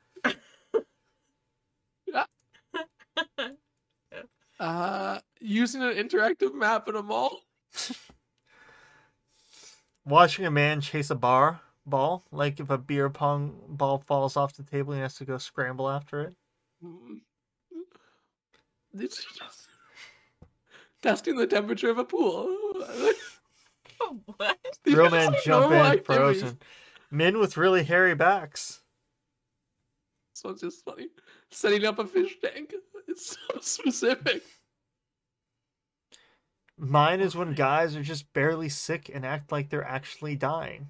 Using an interactive map in a mall. Watching a man chase a ball, like if a beer pong ball falls off the table, he has to go scramble after it. Testing the temperature of a pool. What? Real men jump in, frozen. Men with really hairy backs. This one's just funny. Setting up a fish tank. It's so specific. Mine is when guys are just barely sick and act like they're actually dying.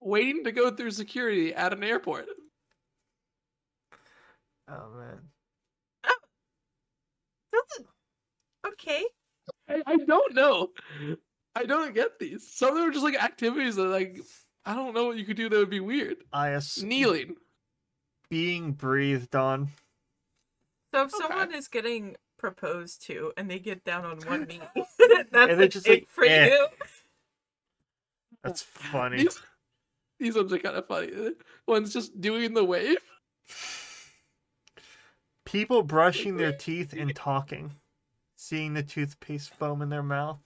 Waiting to go through security at an airport. Oh, man. Okay. I don't know. I don't get these. Some of them are just like activities that like I don't know what you could do that would be weird. Kneeling. Being breathed on. So if someone is getting proposed to and they get down on one knee, that's and just like, for you. That's funny. These ones are kind of funny. One's just doing the wave. People brushing their teeth and talking. Seeing the toothpaste foam in their mouth.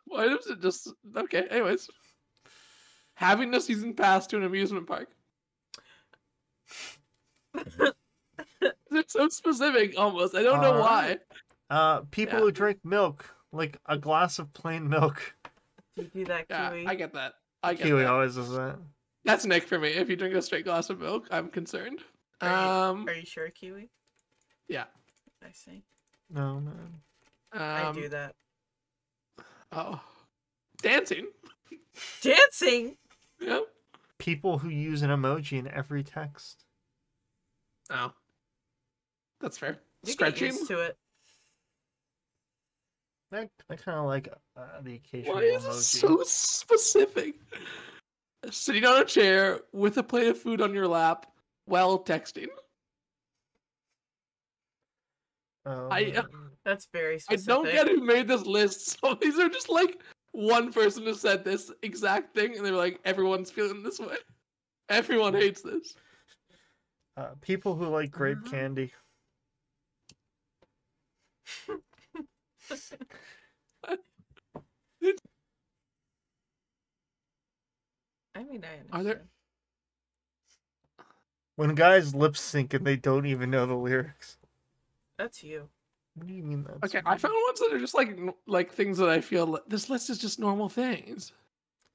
Why does it just... Okay, anyways. Having a season pass to an amusement park. It's so specific, almost. I don't know why. People who drink milk. Like a glass of plain milk. Do you do that, Kiwi? Yeah, I get that. Kiwi always does that. That's Nick for me. If you drink a straight glass of milk, I'm concerned. Are you sure, Kiwi? Yeah. I see. No, man. I do that. Oh. Dancing. Dancing? Yep. People who use an emoji in every text. Oh. That's fair. You Stretching. Get used to it. I kind of like the occasional Why is emoji. It so specific? Sitting on a chair with a plate of food on your lap while texting. That's very specific. I don't get who made this list. So these are just like one person who said this exact thing, and they're like, everyone's feeling this way. Everyone hates this. People who like grape candy. I mean, I understand. Are there... When guys lip sync and they don't even know the lyrics. That's you. What do you mean that's Okay, I found ones that are just like things that I feel this list is just normal things.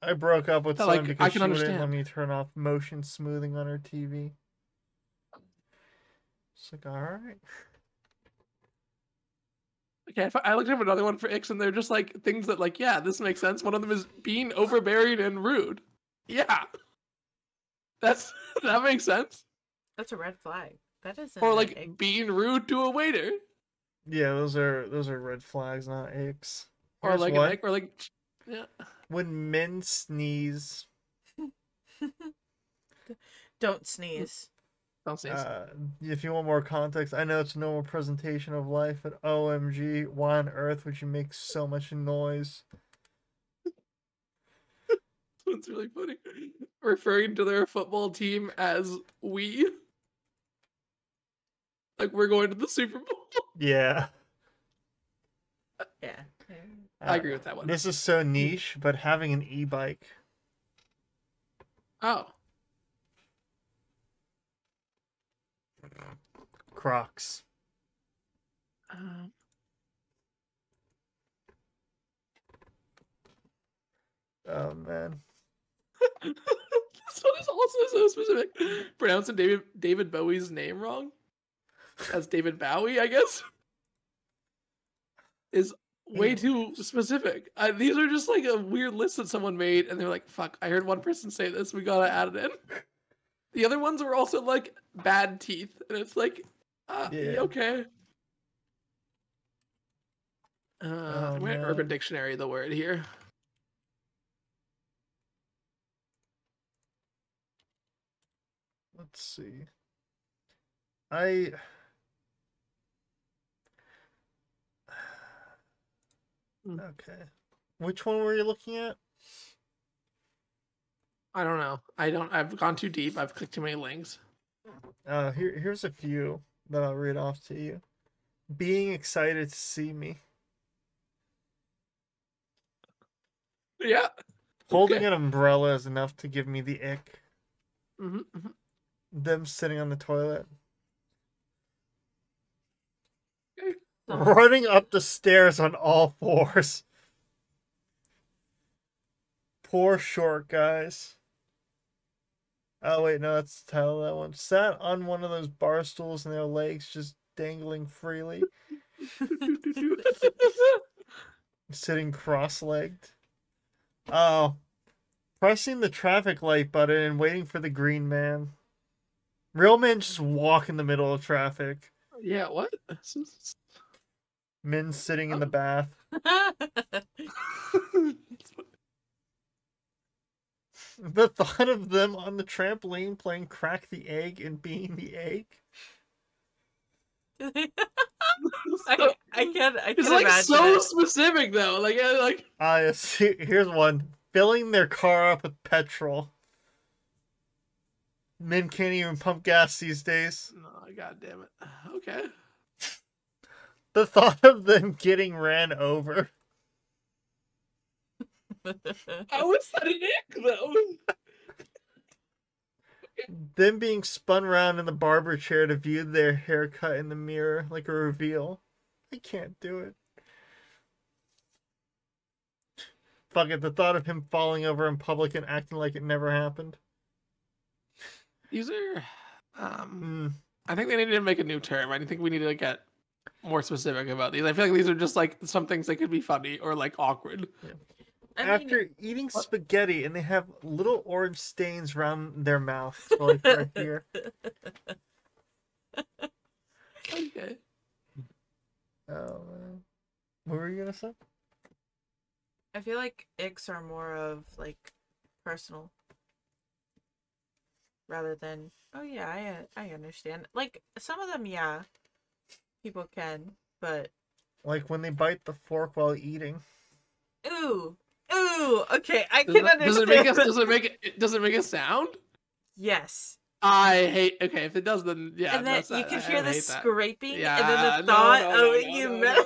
I broke up with someone because I she can wouldn't let understand. me turn off motion smoothing on her TV. It's like, alright. Okay, I looked up another one for Ix, and they're just like things that like, yeah, this makes sense. One of them is being overbearing and rude. Yeah. That makes sense. That's a red flag. That isn't. Or like being rude to a waiter. Yeah, those are red flags, not icks. Or Here's like one. yeah. When men sneeze. Don't sneeze. Don't sneeze. If you want more context, I know it's a normal presentation of life, but OMG, why on earth would you make so much noise? That's really funny. Referring to their football team as we. Like we're going to the Super Bowl. Yeah. Yeah. I agree with that one. This is so niche, but having an e-bike. Oh. Crocs. Oh man. This one is also so specific. Pronouncing David Bowie's name wrong. As David Bowie, I guess. Is way too specific. These are just like a weird list that someone made, and they're like, "Fuck! I heard one person say this. We gotta add it in." The other ones were also like bad teeth, and it's like, okay. I'm gonna Urban Dictionary the word here. Let's see. Okay. Which one were you looking at? I don't know. I've gone too deep. I've clicked too many links. Here's a few that I'll read off to you. Being excited to see me. Yeah. Holding an umbrella is enough to give me the ick. Mm-hmm. Them sitting on the toilet. Okay. Running up the stairs on all fours. Poor short guys. Oh wait, no, that's the title of that one. Sat on one of those bar stools and their legs just dangling freely. Sitting cross-legged. Oh. Pressing the traffic light button and waiting for the green man. Real men just walk in the middle of traffic. Yeah, what? Men sitting in the bath. The thought of them on the trampoline playing crack the egg and being the egg. I can't It's like imagine so it. specific though. Here's one. Filling their car up with petrol. Men can't even pump gas these days. No, god damn it. Okay. The thought of them getting ran over. How is that an ick though? Them being spun around in the barber chair to view their haircut in the mirror like a reveal. I can't do it. Fuck it, the thought of him falling over in public and acting like it never happened. These are I think they need to make a new term. I think we need to get more specific about these. I feel like these are just like some things that could be funny or like awkward. Yeah. After eating spaghetti and they have little orange stains around their mouth, like right here. Okay. Oh, what were you gonna say? I feel like icks are more of like personal rather than I understand. Like some of them, yeah, people can, but like when they bite the fork while eating. Ooh. Okay, I can understand. Does it make a sound? Yes. I hate. Okay, if it does, then yeah. And then you can hear the scraping, yeah, and then the thought of metal.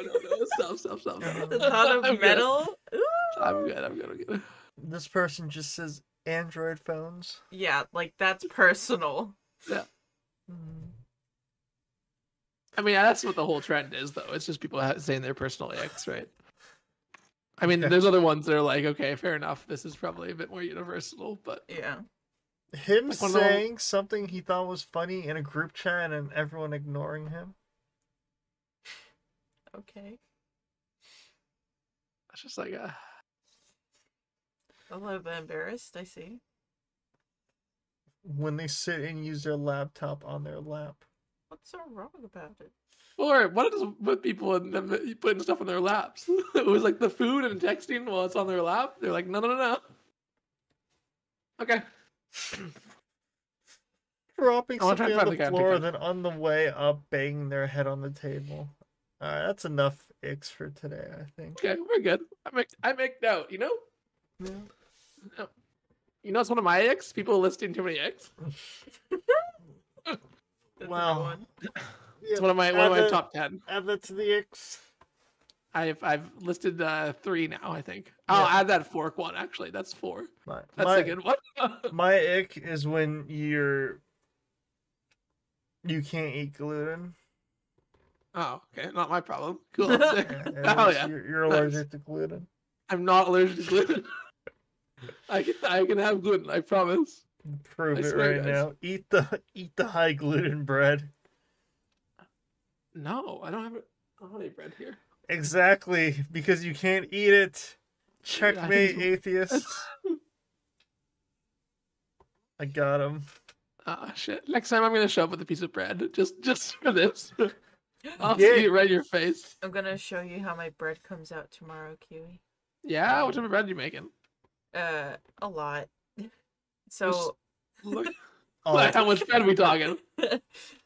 Stop. The thought of metal. Ooh. I'm good. This person just says Android phones. Yeah, like that's personal. Yeah. I mean, that's what the whole trend is, though. It's just people saying their personal icks, right? I mean, there's other ones that are like, okay, fair enough. This is probably a bit more universal, but yeah. Him like saying something he thought was funny in a group chat and everyone ignoring him. Okay. That's just like a little bit embarrassed, I see. When they sit and use their laptop on their lap. What's so wrong about it? Or what is with people and them putting stuff on their laps? It was like the food and texting while it's on their lap. They're like, no. Okay. Dropping something on the floor, then on the way up, banging their head on the table. Alright, that's enough icks for today, I think. Okay, we're good. I make note, you know? Yeah. You know, it's one of my icks? People listing too many icks. Wow. It's one of my top 10. Add that to the icks. I've listed 3 now, I think. I'll add that fork one, actually. That's 4. That's a good one. My ick is when you can't eat gluten. Oh, okay. Not my problem. Cool. Yeah, you're allergic to gluten. I'm not allergic to gluten. I can have gluten. I promise. Prove I it swear, right guys. now. Eat the high gluten bread. No, I don't have any bread here. Exactly, because you can't eat it. Checkmate, atheists. I got him. Ah, shit. Next time I'm gonna show up with a piece of bread, just for this. I'll Yeah. see it right in your face. I'm gonna show you how my bread comes out tomorrow, Kiwi. Yeah, what type of bread are you making? A lot. So Look, Oh, like, how much bread are we talking?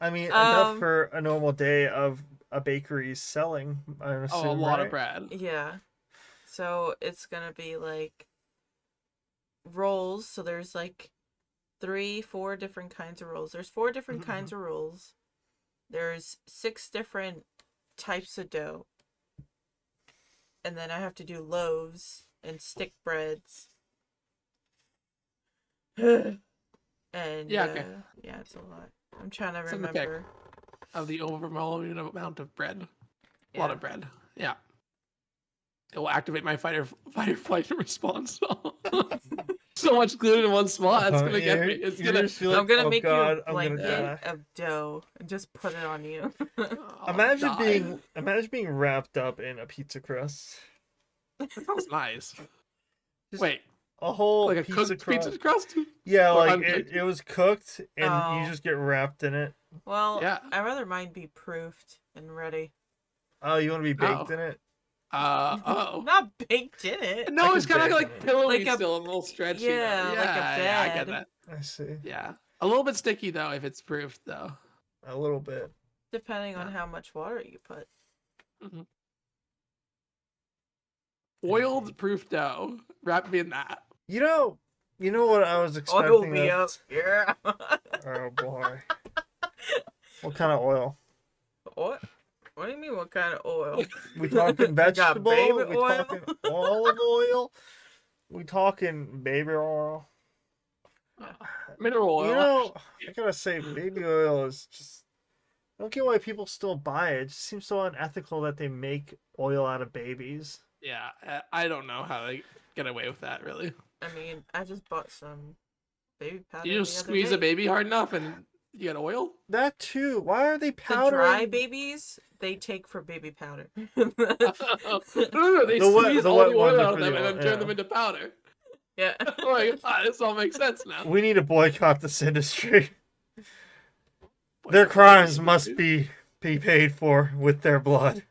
I mean, enough for a normal day of a bakery selling. I assume, Oh, a lot right? of bread. yeah. So it's gonna be like rolls. So there's like 4 different kinds of rolls. There's 4 different kinds of rolls. There's 6 different types of dough. And then I have to do loaves and stick breads. And Yeah, okay. yeah, it's a lot. I'm trying to Something remember. Of the overwhelming amount of bread. A Yeah. lot of bread. Yeah. It will activate my fight or flight response. So much gluten in one spot. That's gonna get me. It's You're gonna. just like, I'm gonna oh make God, you a I'm gonna blanket die. of dough and just put it on you. I'll Imagine die. being wrapped up in a pizza crust. That sounds nice. Just Wait, a whole like a pizza cooked crust. pizza crust? Yeah, Or like uncooked? it was cooked and you Oh. just get wrapped in it. Well, Yeah. I'd rather mine be proofed and ready. Oh, you want to be baked Oh. in it? Oh. Not baked in it. No, I it's can kind of bake like it. pillowy Like a- still, and a little stretchy. yeah, though. like a Yeah, I get bed. that. I see. Yeah, a little bit sticky though if it's proofed though. A little bit. Depending on Yeah. how much water you put. Oiled proof dough. Wrap me in that. You know what I was Oil expecting. me up. Yeah. Oh boy. What kind of oil? What? What do you mean? What kind of oil? We talking You got vegetable? baby We oil? talking olive oil? We talking baby oil? Mineral oil. You know, I gotta say, baby oil is just. I don't get why people still buy it. It just seems so unethical that they make oil out of babies. Yeah, I don't know how they get away with that. Really, I mean, I just bought some baby powder. you just the other squeeze day. a baby hard enough and you get oil. That too. Why are they The powdering? dry babies, they take for baby powder. No, they The wet- squeeze the all wet the ones oil are out for of them the and oil, then turn yeah. them into powder. Yeah. Oh my god, this all makes sense now. We need to boycott this industry. Their crimes must be paid for with their blood.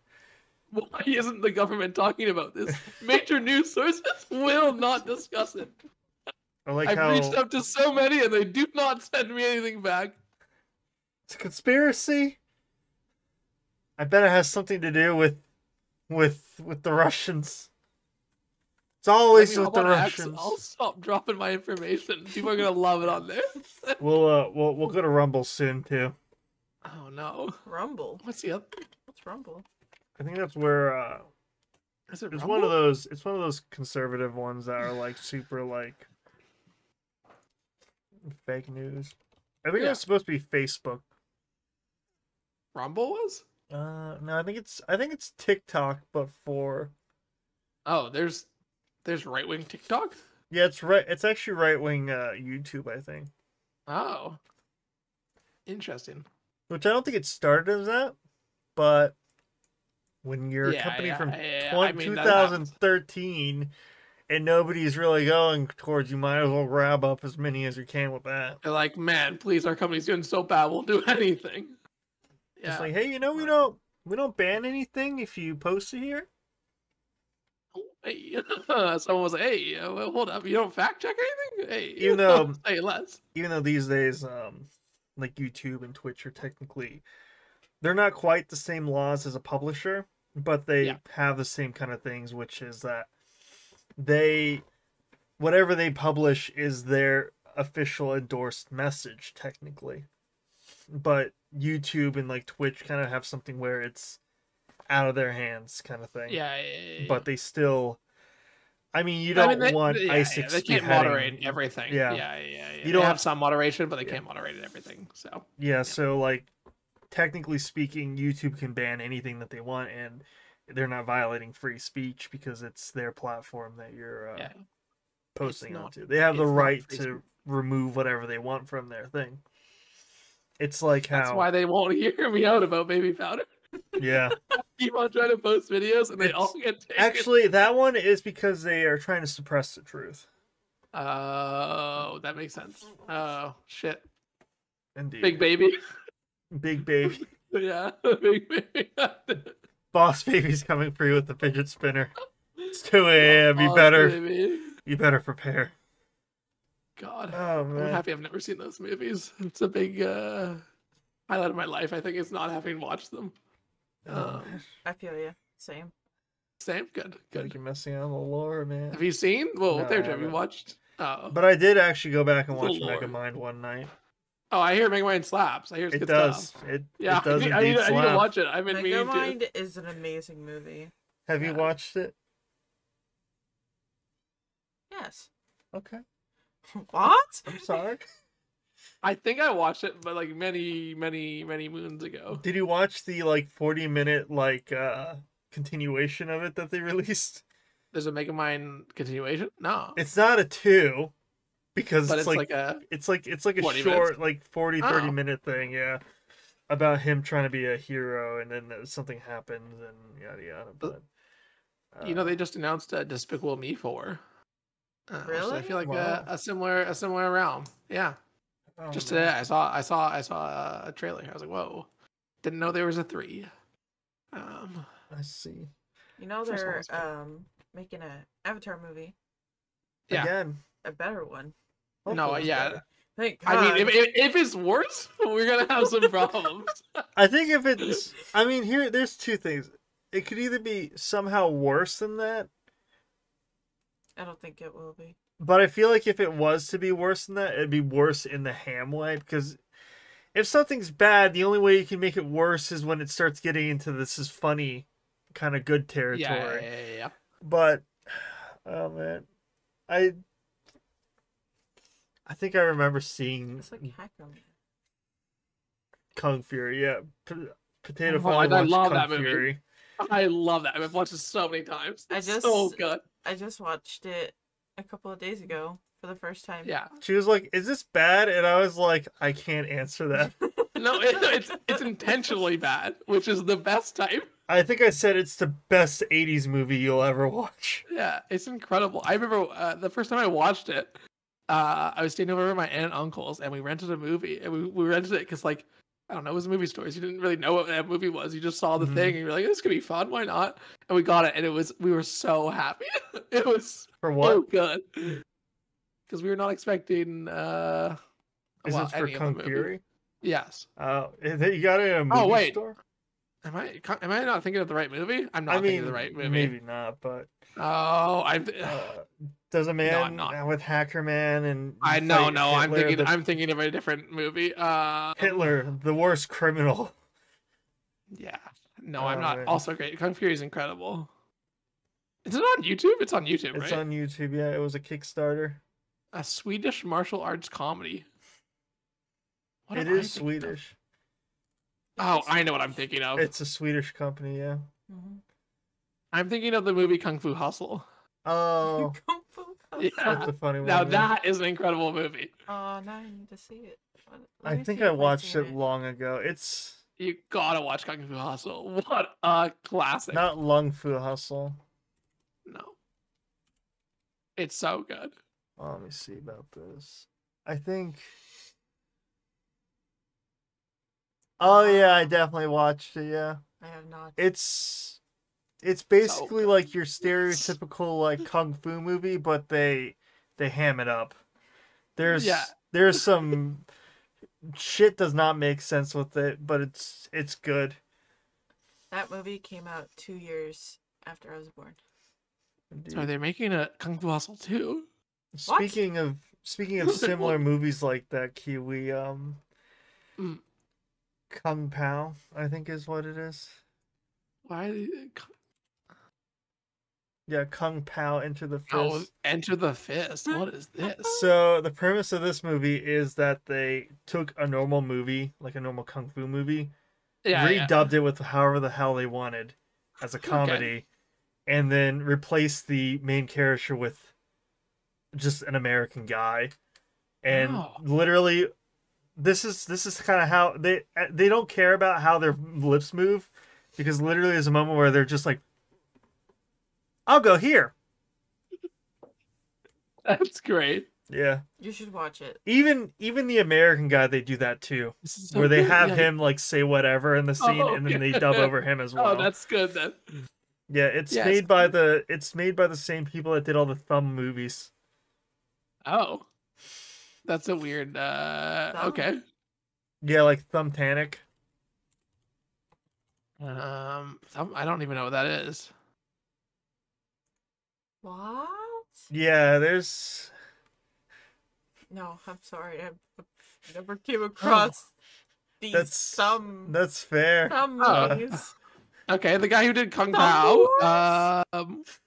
Why isn't the government talking about this? Major news sources will not discuss it. I like I've how reached out to so many and they do not send me anything back. it's a conspiracy. I bet it has something to do with the Russians. It's always Let me with the hop on X, Russians. I'll stop dropping my information. People are gonna love it on there. We'll go to Rumble soon too. Oh no. Rumble. What's the other? What's Rumble? I think that's where Is it it's Rumble? one of those. It's one of those conservative ones that are like super like fake news. I think Yeah. it's supposed to be Facebook. Rumble was? No, I think it's TikTok, but for Oh, there's right wing TikTok? yeah, it's right. It's actually right wing YouTube, I think. Oh. Interesting. Which I don't think it started as that, but when you're a Yeah, company yeah, from yeah, I mean, that happens. 2013 and nobody's really going towards you, might as well grab up as many as you can with that. They're like, man, please, our company's doing so bad, we'll do anything. It's Yeah. like, hey, we don't ban anything if you post it here. Hey, someone was like, hey, well, hold up, you don't fact check anything? Hey, Even though say less. even though these days, like YouTube and Twitch are technically, they're not quite the same laws as a publisher, but they have the same kind of things, which is that whatever they publish is their official endorsed message, technically. But YouTube and like Twitch kind of have something where it's out of their hands, kind of thing. Yeah. But they still. I mean, you don't want ISIS they can't beheading. moderate everything. Yeah. You You don't don't- have some moderation, but they can't moderate everything. So Yeah, so like technically speaking, YouTube can ban anything that they want, and they're not violating free speech because it's their platform that you're posting not- onto. They have the it's not right Facebook. to remove whatever they want from their thing. It's like That's how why they won't hear me out about baby powder. yeah. Keep on trying to post videos and they all It's- get taken. Actually, that one is because they are trying to suppress the truth. Oh, that makes sense. Oh shit. Indeed. Big baby. Big baby. Yeah, big baby. Boss baby's coming for you with the fidget spinner. It's 2 a.m. You Oh, better baby. prepare. God. Oh I'm man. happy I've never seen those movies. It's a big highlight of my life. I think it's not having watched them. Oh, I feel you. Same. Same. Good. good. Good. You're messing on the lore, man. Have you seen? Well, No, I there, have you haven't. watched? Oh. But I did actually go back and It's a watch lore. Megamind one night. Oh, I hear Megamind slaps. I hear it's It good does. stuff. It Yeah, does I indeed need to slap. watch it. I've been meaning to. Megamind is an amazing movie. Have you Yeah. watched it? Yes. Okay. What? I'm sorry. I think I watched it, but like many moons ago. Did you watch the like 40-minute like continuation of it that they released? There's a Megamind continuation? No. It's not a 2 because But it's it's like a it's like a 40 short minutes? like 30 Oh. minute thing, yeah. About him trying to be a hero and then something happens and yada yada. But you know they just announced Despicable Me 4. Which Really? I feel like Wow. a similar realm. Yeah. oh, Just man. today I saw a trailer. I was like, whoa. Didn't know there was a 3. I see. You know First one they're was good. making a Avatar movie, Yeah. Again. a better one. No, hopefully it's yeah. better. Thank God. I mean, if it's worse, we're gonna have some problems. I think if it's I mean there's two things. It could either be somehow worse than that, I don't think it will be. but I feel like if it was to be worse than that, it'd be worse in the ham way because if something's bad, the only way you can make it worse is when it starts getting into this is funny kind of good territory. Yeah. But oh man, I think I remember seeing It's like Hacker Man. Kung Fury. Yeah, Potato Oh, Farm I watched love Kung that movie. Fury. I love that. I've watched it so many times. I It's just- so good. I just watched it a couple of days ago for the first time. Yeah. She was like, "Is this bad?" And I was like, "I can't answer that." No, it's intentionally bad, which is the best type. I think I said it's the best '80s movie you'll ever watch. Yeah, it's incredible. I remember the first time I watched it, I was staying over at my aunt and uncle's, and we rented a movie, and we rented it because like I don't know, it was movie stores. You didn't really know what that movie was. You just saw the Mhm. thing, and you're like, "This could be fun. Why not?" And we got it, and we were so happy. It was For so what? good because we were not expecting. Is well, this for any of the Kung movie. Fury? Yes. Oh, you got it in a movie wait. store? Am I not thinking of the right movie? I'm not I thinking mean, of the right movie. maybe not, but Oh, does a man I'm not. with Hacker Man and I know, fight no, I'm Hitler, thinking the- I'm thinking of a different movie. Hitler, the worst criminal. Yeah. No, Oh, I'm not. man. Also great. Kung Fury is incredible. Is it on YouTube? It's on YouTube, It's right? on YouTube. Yeah, it was a Kickstarter. A Swedish martial arts comedy. What It am I is thinking of? Swedish. Oh, I know what I'm thinking of. It's a Swedish company. Yeah. Mm-hmm. I'm thinking of the movie Kung Fu Hustle. Oh, Kung Fu Hustle. Yeah. that's a funny one. Now yeah. that is an incredible movie. Oh, now I need to see it. Let I me think see I if I've watched seen it long ago. It's You gotta watch Kung Fu Hustle. What a classic. not Lung Fu Hustle. No. It's so good. Oh, let me see about this. I think. Oh yeah, I definitely watched it. Yeah, I have not. it's basically good. like your stereotypical like kung fu movie, but they ham it up. There's some shit does not make sense with it, but it's good. That movie came out 2 years after I was born. Indeed. So they're making a Kung Fu Hustle too. What? Speaking of similar movies like that, Kiwi, Mm. Kung Pao, I think is what it is. Why? Yeah, Kung Pao Enter the Fist. Oh, Enter the Fist. What is this? So the premise of this movie is that they took a normal movie, like a normal kung fu movie, Yeah, redubbed it with however the hell they wanted as a comedy, and then replaced the main character with just an American guy, and Oh. literally, this is kind of how they don't care about how their lips move, because literally there's a moment where they're just like, "I'll go here." That's great. Yeah. You should watch it. Even the American guy, they do that too, This is so where they good. have Yeah. him like say whatever in the scene, Oh, and then they okay. dub over him as well. Oh, that's good then. Yeah, it's Yes. made by the same people that did all the Thumb movies. Oh, that's a weird. Okay. Yeah, like Thumbtanic. I don't even know what that is. What? Yeah, there's. No, I'm sorry. I never came across these That's fair. thumb Oh. movies. Okay, the guy who did Kung Thumb Pao. Wars?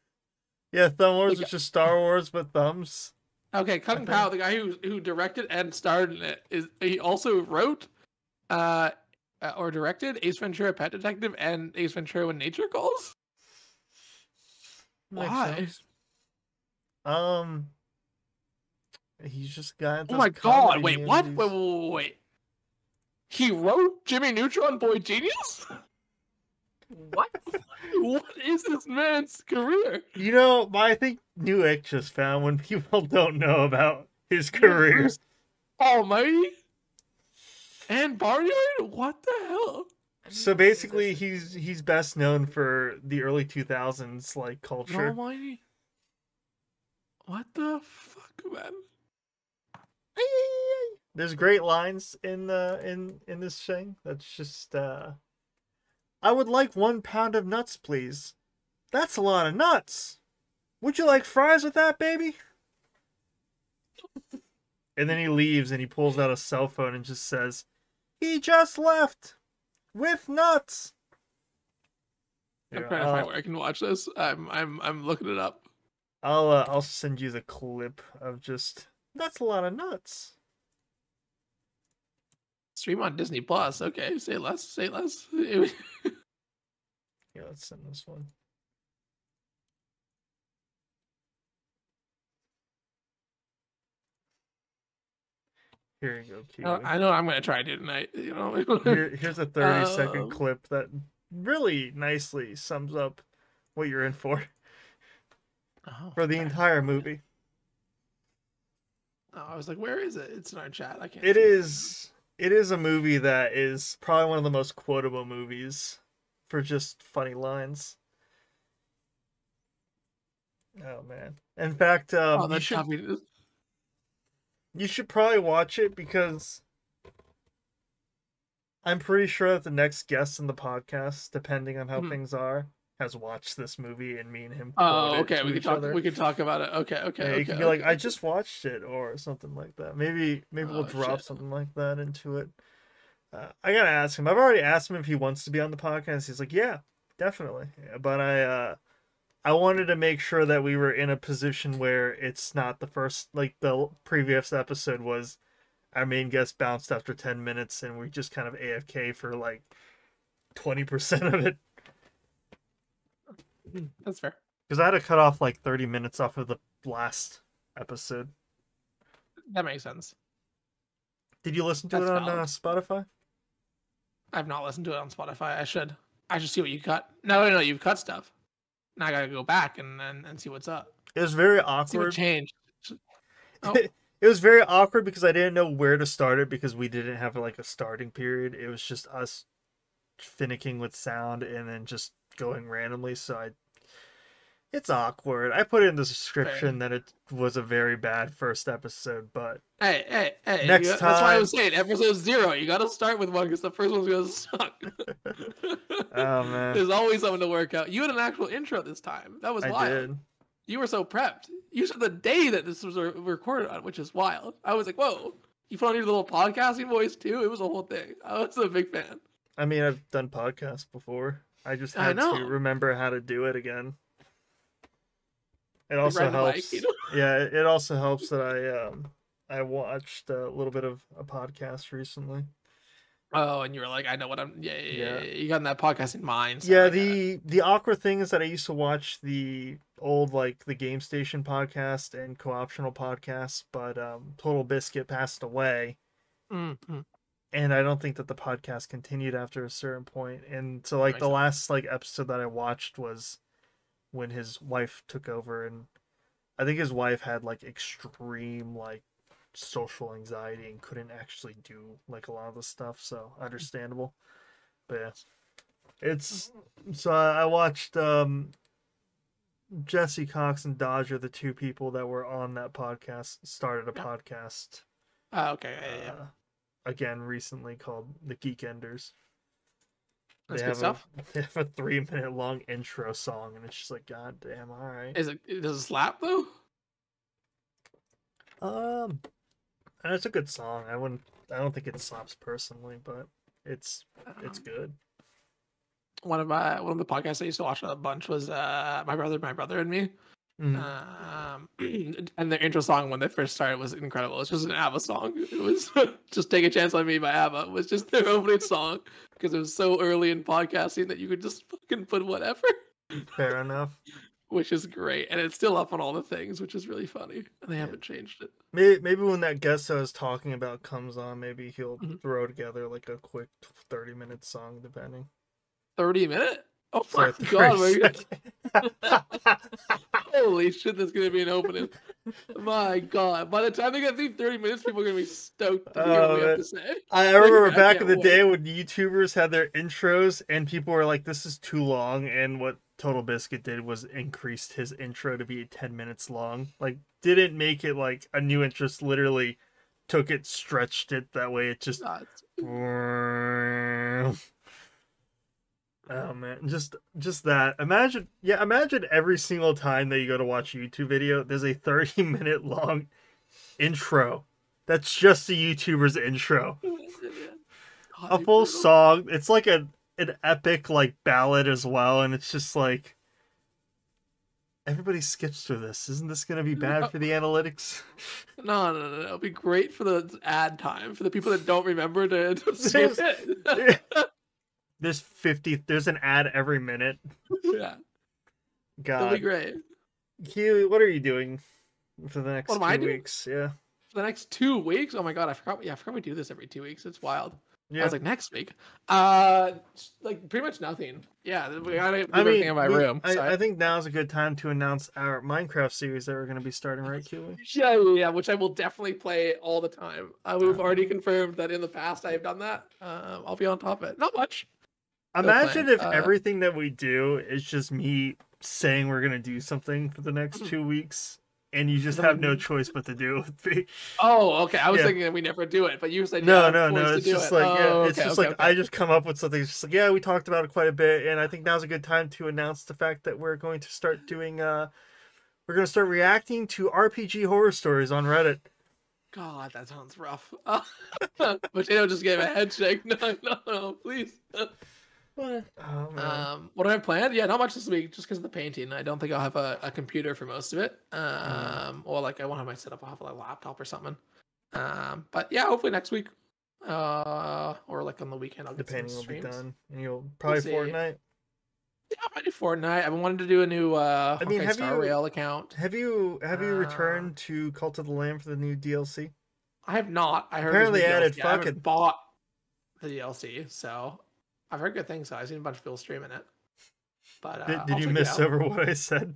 Yeah, Thumb Wars is just Star Wars with thumbs. Okay, Kung Pao, the guy who directed and starred in it, he also wrote, or directed Ace Ventura: Pet Detective and Ace Ventura: When Nature Calls. Makes Why? sense. He's just a guy. That Oh does my comedy god! Wait, what? movies. Wait. He wrote Jimmy Neutron Boy Genius? What? What is this man's career? You know, I think Newegg just found when people don't know about his career. Almighty and Barnyard? What the hell? So basically, he's best known for the early 2000s like culture. Almighty. What the fuck, man? There's great lines in this thing. That's just I would like 1 pound of nuts, please. That's a lot of nuts. Would you like fries with that, baby? And then he leaves and he pulls out a cell phone and just says, "He just left with nuts." I'm trying to find where I can watch this. I'm looking it up. I'll send you the clip of just, that's a lot of nuts. Stream on Disney Plus. Okay, say less. Say less. Yeah, let's send this one. Here you go, Kiwi. I know I'm gonna try to tonight. You know. Here's a 30-second clip that really nicely sums up what you're in for for the entire movie. Oh, I was like, where is it? It's in our chat. I can't. It is a movie that is probably one of the most quotable movies for just funny lines. Oh man! In fact, you should probably watch it, because I'm pretty sure that the next guest in the podcast, depending on how things are, has watched this movie, and me and him. Oh, okay. We can talk about it. Okay. Yeah, you can be like, I just watched it, or something like that. Maybe we'll drop something like that into it. I gotta ask him. I've already asked him if he wants to be on the podcast. He's like, yeah, definitely. Yeah, but I wanted to make sure that we were in a position where it's not the first, like the previous episode was, our main guest bounced after 10 minutes and we just kind of AFK for like 20% of it. That's fair. Because I had to cut off like 30 minutes off of the last episode. That makes sense. Did you listen to it on Spotify? I've not listened to it on Spotify. I should see what you cut. No, you've cut stuff. Now I gotta go back and see what's up. It was very awkward. See what changed. Oh. It was very awkward because I didn't know where to start it, because we didn't have like a starting period. It was just us finicking with sound and then just going randomly. So it's awkward. I put in the description that it was a very bad first episode, but hey, next time. That's why I was saying episode 0. You gotta start with one, because the first one's gonna suck. Oh man, there's always something to work out. You had an actual intro this time. That was wild. I did. You were so prepped. You said the day that this was recorded on, which is wild. I was like, whoa. You put on your little podcasting voice too? It was a whole thing. I was a big fan. I mean, I've done podcasts before. I just had to remember how to do it again. It also helps. Yeah, it also helps that I watched a little bit of a podcast recently. Oh, and you were like, I know what I'm. Yeah, Yeah. you got in that podcasting mind. So Yeah, I got it. the awkward thing is that I used to watch the old like the Game Station podcast and co-optional podcasts, but Total Biscuit passed away, Mm-hmm. and I don't think that the podcast continued after a certain point. And so That like makes the sense. last like episode that I watched was when his wife took over, and I think his wife had like extreme like social anxiety and couldn't actually do like a lot of the stuff, so understandable. But yeah. It's so I watched Jesse Cox and Dodger, the two people that were on that podcast, started a Yeah. podcast Okay. Yeah. again recently called The Geek Enders. That's good stuff. They have a 3 minute long intro song, and it's just like, God damn, all right. Does it slap though? And it's a good song. I don't think it slaps personally, but it's good. One of the podcasts I used to watch a bunch was my brother and me. And their intro song when they first started was incredible. It's just an ABBA song. It was just "Take a Chance on Me" by ABBA. It was just their opening song because it was so early in podcasting that you could just fucking put whatever. Fair enough. Which is great, and it's still up on all the things, which is really funny. And they haven't changed it. Maybe when that guest I was talking about comes on, maybe he'll throw together like a quick 30-minute song, depending. 30-minute? Oh Sorry, my god! Holy shit! That's gonna be an opening. My god! By the time they get through 30 minutes, people are gonna be stoked to hear what we have to say. I remember back in the day when YouTubers had their intros and people were like, "This is too long," and what Total Biscuit did was increased his intro to be 10 minutes long. Like, didn't make it like a new interest. Literally, took it, stretched it that way. It just. Oh man, just that. Imagine every single time that you go to watch a YouTube video, there's a 30-minute long intro. That's just a YouTuber's intro. A full song. It's like an epic like ballad as well, and it's just like everybody skips through this. Isn't this gonna be bad for the analytics? No. It'll be great for the ad time for the people that don't remember to skip it. There's an ad every minute. Yeah. God. That'll be great. Hugh, what are you doing for the next 2 weeks? Yeah. For the next 2 weeks? Oh my god, I forgot we do this every 2 weeks. It's wild. Yeah. I was like, next week? Like pretty much nothing. Yeah, we gotta do everything in my room. I think now's a good time to announce our Minecraft series that we're gonna be starting, right, Huey? Yeah, which I will definitely play all the time. We've already confirmed that in the past I have done that. I'll be on top of it. Not much. Imagine if everything that we do is just me saying we're gonna do something for the next 2 weeks, and you just have no choice but to do it with me. Oh, okay. I was thinking that we never do it, but you said no. It's just like I just come up with something. It's just like, yeah, we talked about it quite a bit, and I think now's a good time to announce the fact that we're going to start doing. We're gonna start reacting to RPG horror stories on Reddit. God, that sounds rough. Potato just gave a head shake. No, please. What? Oh, what do I have planned? Yeah, not much this week, just because of the painting. I don't think I'll have a computer for most of it. Or like I won't have my setup. I'll have a laptop or something. But yeah, hopefully next week. Or like on the weekend, I'll get some streams. Will be done. And you'll probably Fortnite. Yeah, I might do Fortnite. I've been wanting to do a new Star Rail account. Have you returned to Cult of the Lamb for the new DLC? I have not. I heard apparently added I haven't bought the DLC, so I've heard good things. So I've seen a bunch of people streaming it. But did you miss over what I said?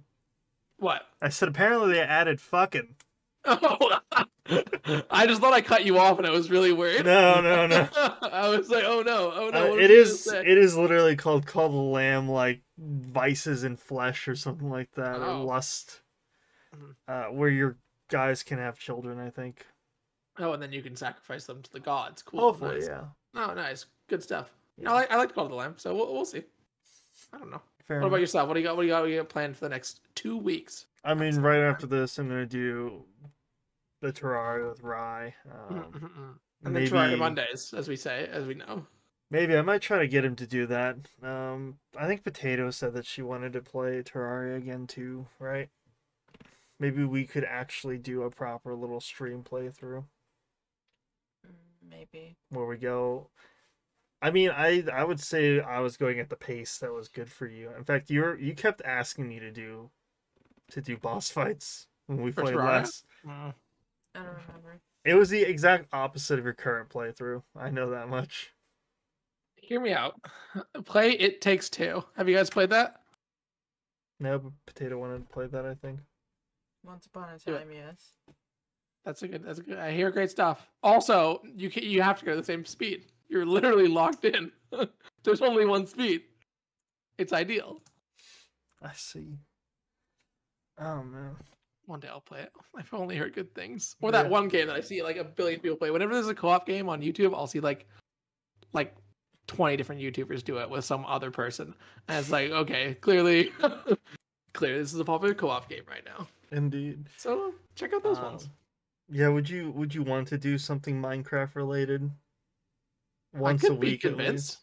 What? I said apparently they added fucking. Oh, I just thought I cut you off, and it was really weird. No. I was like, oh no. It is literally called Call the Lamb, like Vices in Flesh or something like that, or Lust, where your guys can have children, I think. Oh, and then you can sacrifice them to the gods. Cool. Hopefully, nice. Yeah. Oh, nice. Good stuff. Yeah. I like Call of the Lamb, so we'll see. I don't know. Fair enough. About yourself? What do you got planned for the next 2 weeks? I mean, right after this, I'm gonna do the Terraria with Rye. And then Terraria Mondays, as we know. Maybe I might try to get him to do that. I think Potato said that she wanted to play Terraria again too, right? Maybe we could actually do a proper little stream playthrough. Maybe. Where we go. I mean, I would say I was going at the pace that was good for you. In fact, you kept asking me to do boss fights when we For played Terraria? last. I don't remember. It was the exact opposite of your current playthrough. I know that much. Hear me out. Play It Takes Two. Have you guys played that? No, but Potato wanted to play that, I think. Once upon a Do it. time, yes. That's a good. I hear great stuff. Also, you have to go the same speed. You're literally locked in. There's only one speed. It's ideal. I see. Oh man. One day I'll play it. I've only heard good things. Or that one game that I see like a billion people play. Whenever there's a co-op game on YouTube, I'll see like 20 different YouTubers do it with some other person. And it's like, okay, clearly this is a popular co-op game right now. Indeed. So check out those ones. Yeah, would you want to do something Minecraft related? Once I could a week be at convinced. least.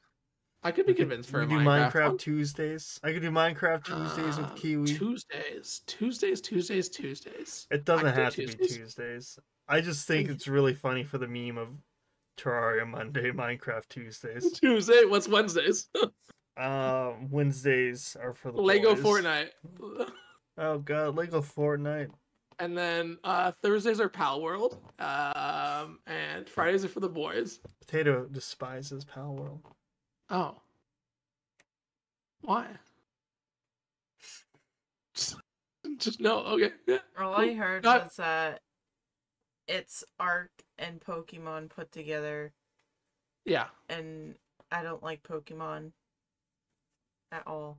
I could be convinced for a We do Minecraft Minecraft one. Tuesdays. I could do Minecraft Tuesdays with Kiwi. Tuesdays. It I doesn't could do have to be Tuesdays. I just think it's really funny for the meme of Terraria Monday, Minecraft Tuesdays. Tuesday. What's Wednesdays? Wednesdays are for the Lego boys. Fortnite. Oh god, Lego Fortnite. And then Thursdays are Pal World. And Fridays are for the boys. Potato despises Pal World. Oh. Why? Just no. Okay. Yeah. All cool. I heard was that it's Ark and Pokemon put together, Yeah. and I don't like Pokemon at all.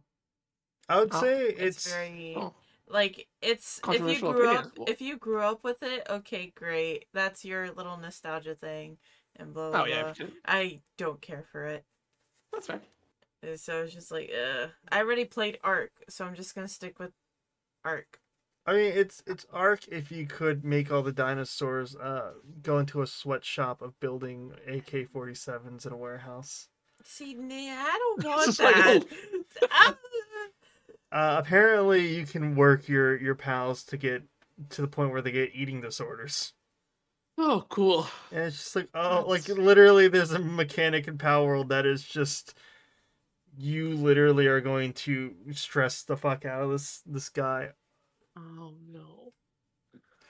I would Oh, say It's very Oh. like it's Controversial opinions. if you grew up with it, okay, great. That's your little nostalgia thing, and blah blah. Oh yeah. blah. I don't care for it. That's fair. And so it's just like, I already played Ark, so I'm just gonna stick with Ark. I mean, it's Ark if you could make all the dinosaurs go into a sweatshop of building AK-47s in a warehouse. See, nah, I don't want Just that. like, Apparently, you can work your pals to get to the point where they get eating disorders. oh, cool. And it's just like, oh, like literally, there's a mechanic in Power World that is just, you literally are going to stress the fuck out of this guy. Oh no.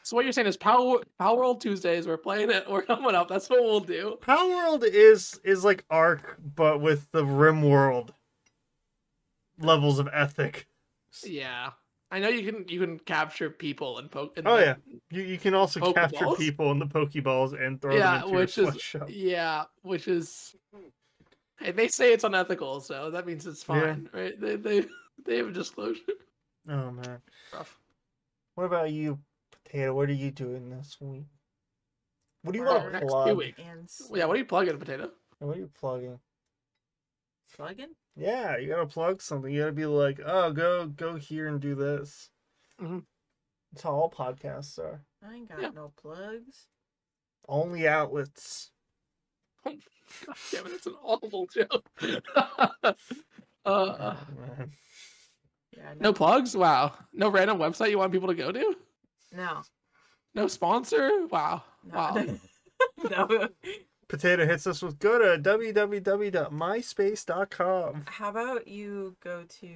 So what you're saying is Power World Tuesdays, we're playing it, we're coming up, that's what we'll do. Power World is like Ark, but with the Rim World levels of ethic. Yeah. I know you can capture people and poke. Oh yeah, you can also Pokeballs? capture people in the Pokeballs and throw them into your sweatshop. Which is hey, they say it's unethical, so that means it's fine, right? They have a disclosure. Oh man. Rough. What about you, Potato? What are you doing this week? What do you For want to next 2 plug? weeks. And Yeah, what are you plugging, Potato? What are you plugging? plugging? Yeah, you gotta plug something. You gotta be like, oh, go here and do this. Mm-hmm. That's how all podcasts are. I ain't got no plugs. Only outlets. God damn it, it's an awful joke. Oh, man. Yeah, No plugs? Wow. No random website you want people to go to? No. No sponsor? Wow. No. Wow. No. Potato hits us with go to www.myspace.com. How about you go to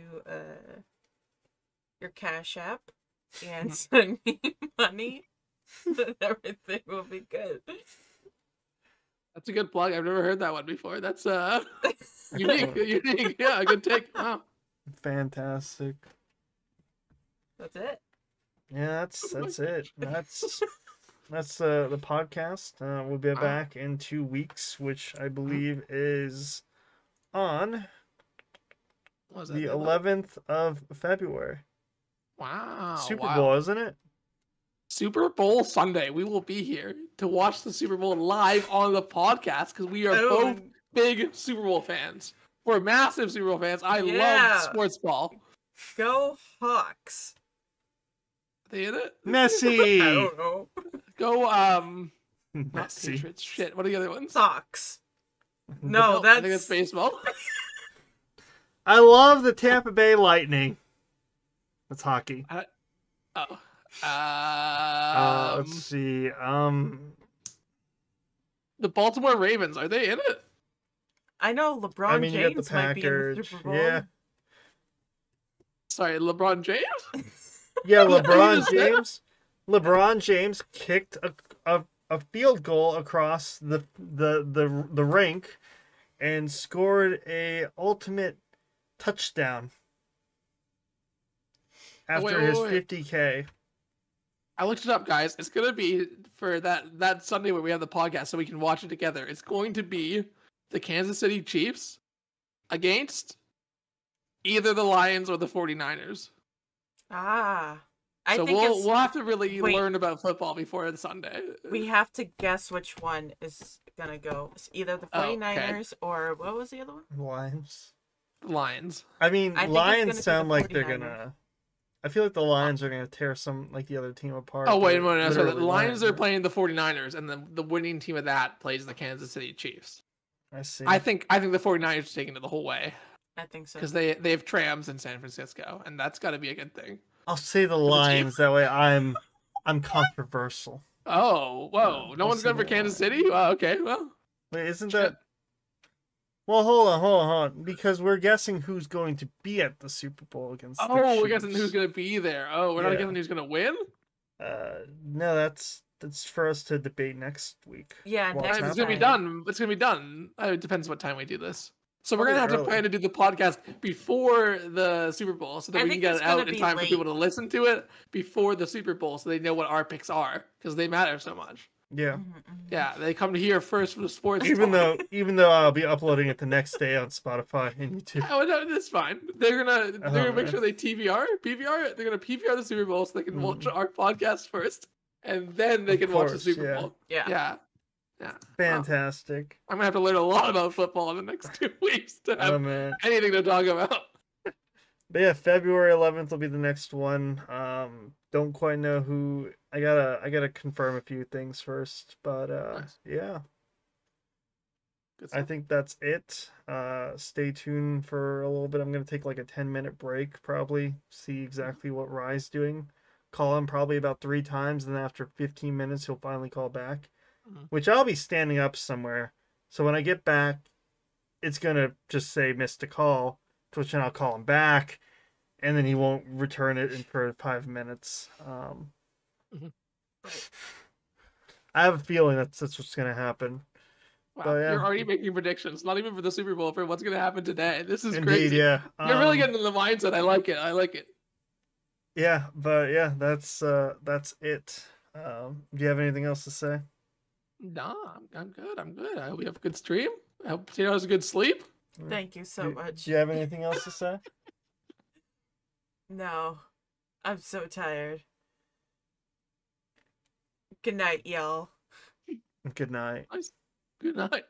your Cash App and send me money? Everything will be good. That's a good plug. I've never heard that one before. That's unique. Yeah, good take. Wow. Fantastic. That's it. Yeah, that's it. That's the podcast. We'll be back in 2 weeks, which I believe is on the 11th of February. Wow. Super Bowl, isn't it? Super Bowl Sunday. We will be here to watch the Super Bowl live on the podcast because we are both big Super Bowl fans. We're massive Super Bowl fans. I love sports ball. Go Hawks. Are they in it? Messi. I don't know. Go not Messi. Patriots. Shit. What are the other ones? Sox. No, I think it's baseball. I love the Tampa Bay Lightning. That's hockey. Let's see. The Baltimore Ravens. Are they in it? I know LeBron you got the James might be in the Packers. Super Bowl. Yeah. Sorry, LeBron James? Yeah, What you LeBron just said? James. LeBron James kicked a field goal across the rink and scored a ultimate touchdown after his 50K. I looked it up, guys. It's gonna be for that Sunday when we have the podcast, so we can watch it together. It's going to be the Kansas City Chiefs against either the Lions or the 49ers. Ah. I So think we'll have to really Wait. learn about football before the Sunday. we have to guess which one is gonna go. It's either the Oh, okay. 49ers or what was the other one? Lions. Lions. I mean, I think it's Lions gonna be sound the like they're 49ers. gonna. I feel like the Lions are gonna tear the other team apart. Oh, wait a They're minute. So the literally Lions are Lions. playing the 49ers, and the winning team of that plays the Kansas City Chiefs. I see. I think the 49ers are taking it the whole way I think so. because they have trams in San Francisco, and that's got to be a good thing. I'll say the the team. Lions. That way, I'm controversial. Oh, whoa! No I'll one's say going for the Kansas Lions. City. Wow. Okay. Well. Wait, isn't Shit. that? Well, hold on. Because we're guessing who's going to be at the Super Bowl against. the Oh, we're guessing Chiefs. who's going to be there. Oh, we're not Yeah. guessing who's going to win. No, that's for us to debate next week. Yeah, Well, next It's it's going to be time. done. It's going to be done. It depends what time we do this. So we're Probably gonna have to early. plan to do the podcast before the Super Bowl, so that I we can think get it's it out gonna in be time for people late. to listen to it before the Super Bowl, so they know what our picks are because they matter so much. Yeah. Mhm, mhm. Yeah, they come to hear first for the sports. Even talk. though I'll be uploading it the next day on Spotify and YouTube. Oh, no, that's fine. They're gonna make man. sure they PVR. They're gonna PVR the Super Bowl so they can watch our podcast first, and then they Of can watch the course, Super yeah. Bowl. Yeah. Yeah. Wow. Fantastic. I'm gonna have to learn a lot about football in the next 2 weeks to have Oh man. anything to talk about. But yeah, February 11th will be the next one. Don't quite know who. I gotta confirm a few things first. But Nice. yeah, Good I stuff. think that's it. Stay tuned for a little bit. I'm gonna take like a 10-minute break, probably see exactly what Rye's doing. Call him probably about 3 times, and then after 15 minutes, he'll finally call back. Mhm. Which I'll be standing up somewhere. So when I get back, it's gonna just say missed a call, to which then I'll call him back, and then he won't return it in for 5 minutes. Mhm. I have a feeling that's what's gonna happen. Wow, But, yeah. you're already making predictions, not even for the Super Bowl, for what's gonna happen today. This is Indeed, crazy. yeah. You're really getting in the mindset. I like it. I like it. Yeah, but yeah, that's it. Do you have anything else to say? Nah, I'm good. I'm good. I hope you have a good stream. I hope Tino has a good sleep. Thank you so much. Do you have anything else to say? No, I'm so tired. Good night, y'all. Good night. Nice. Good night.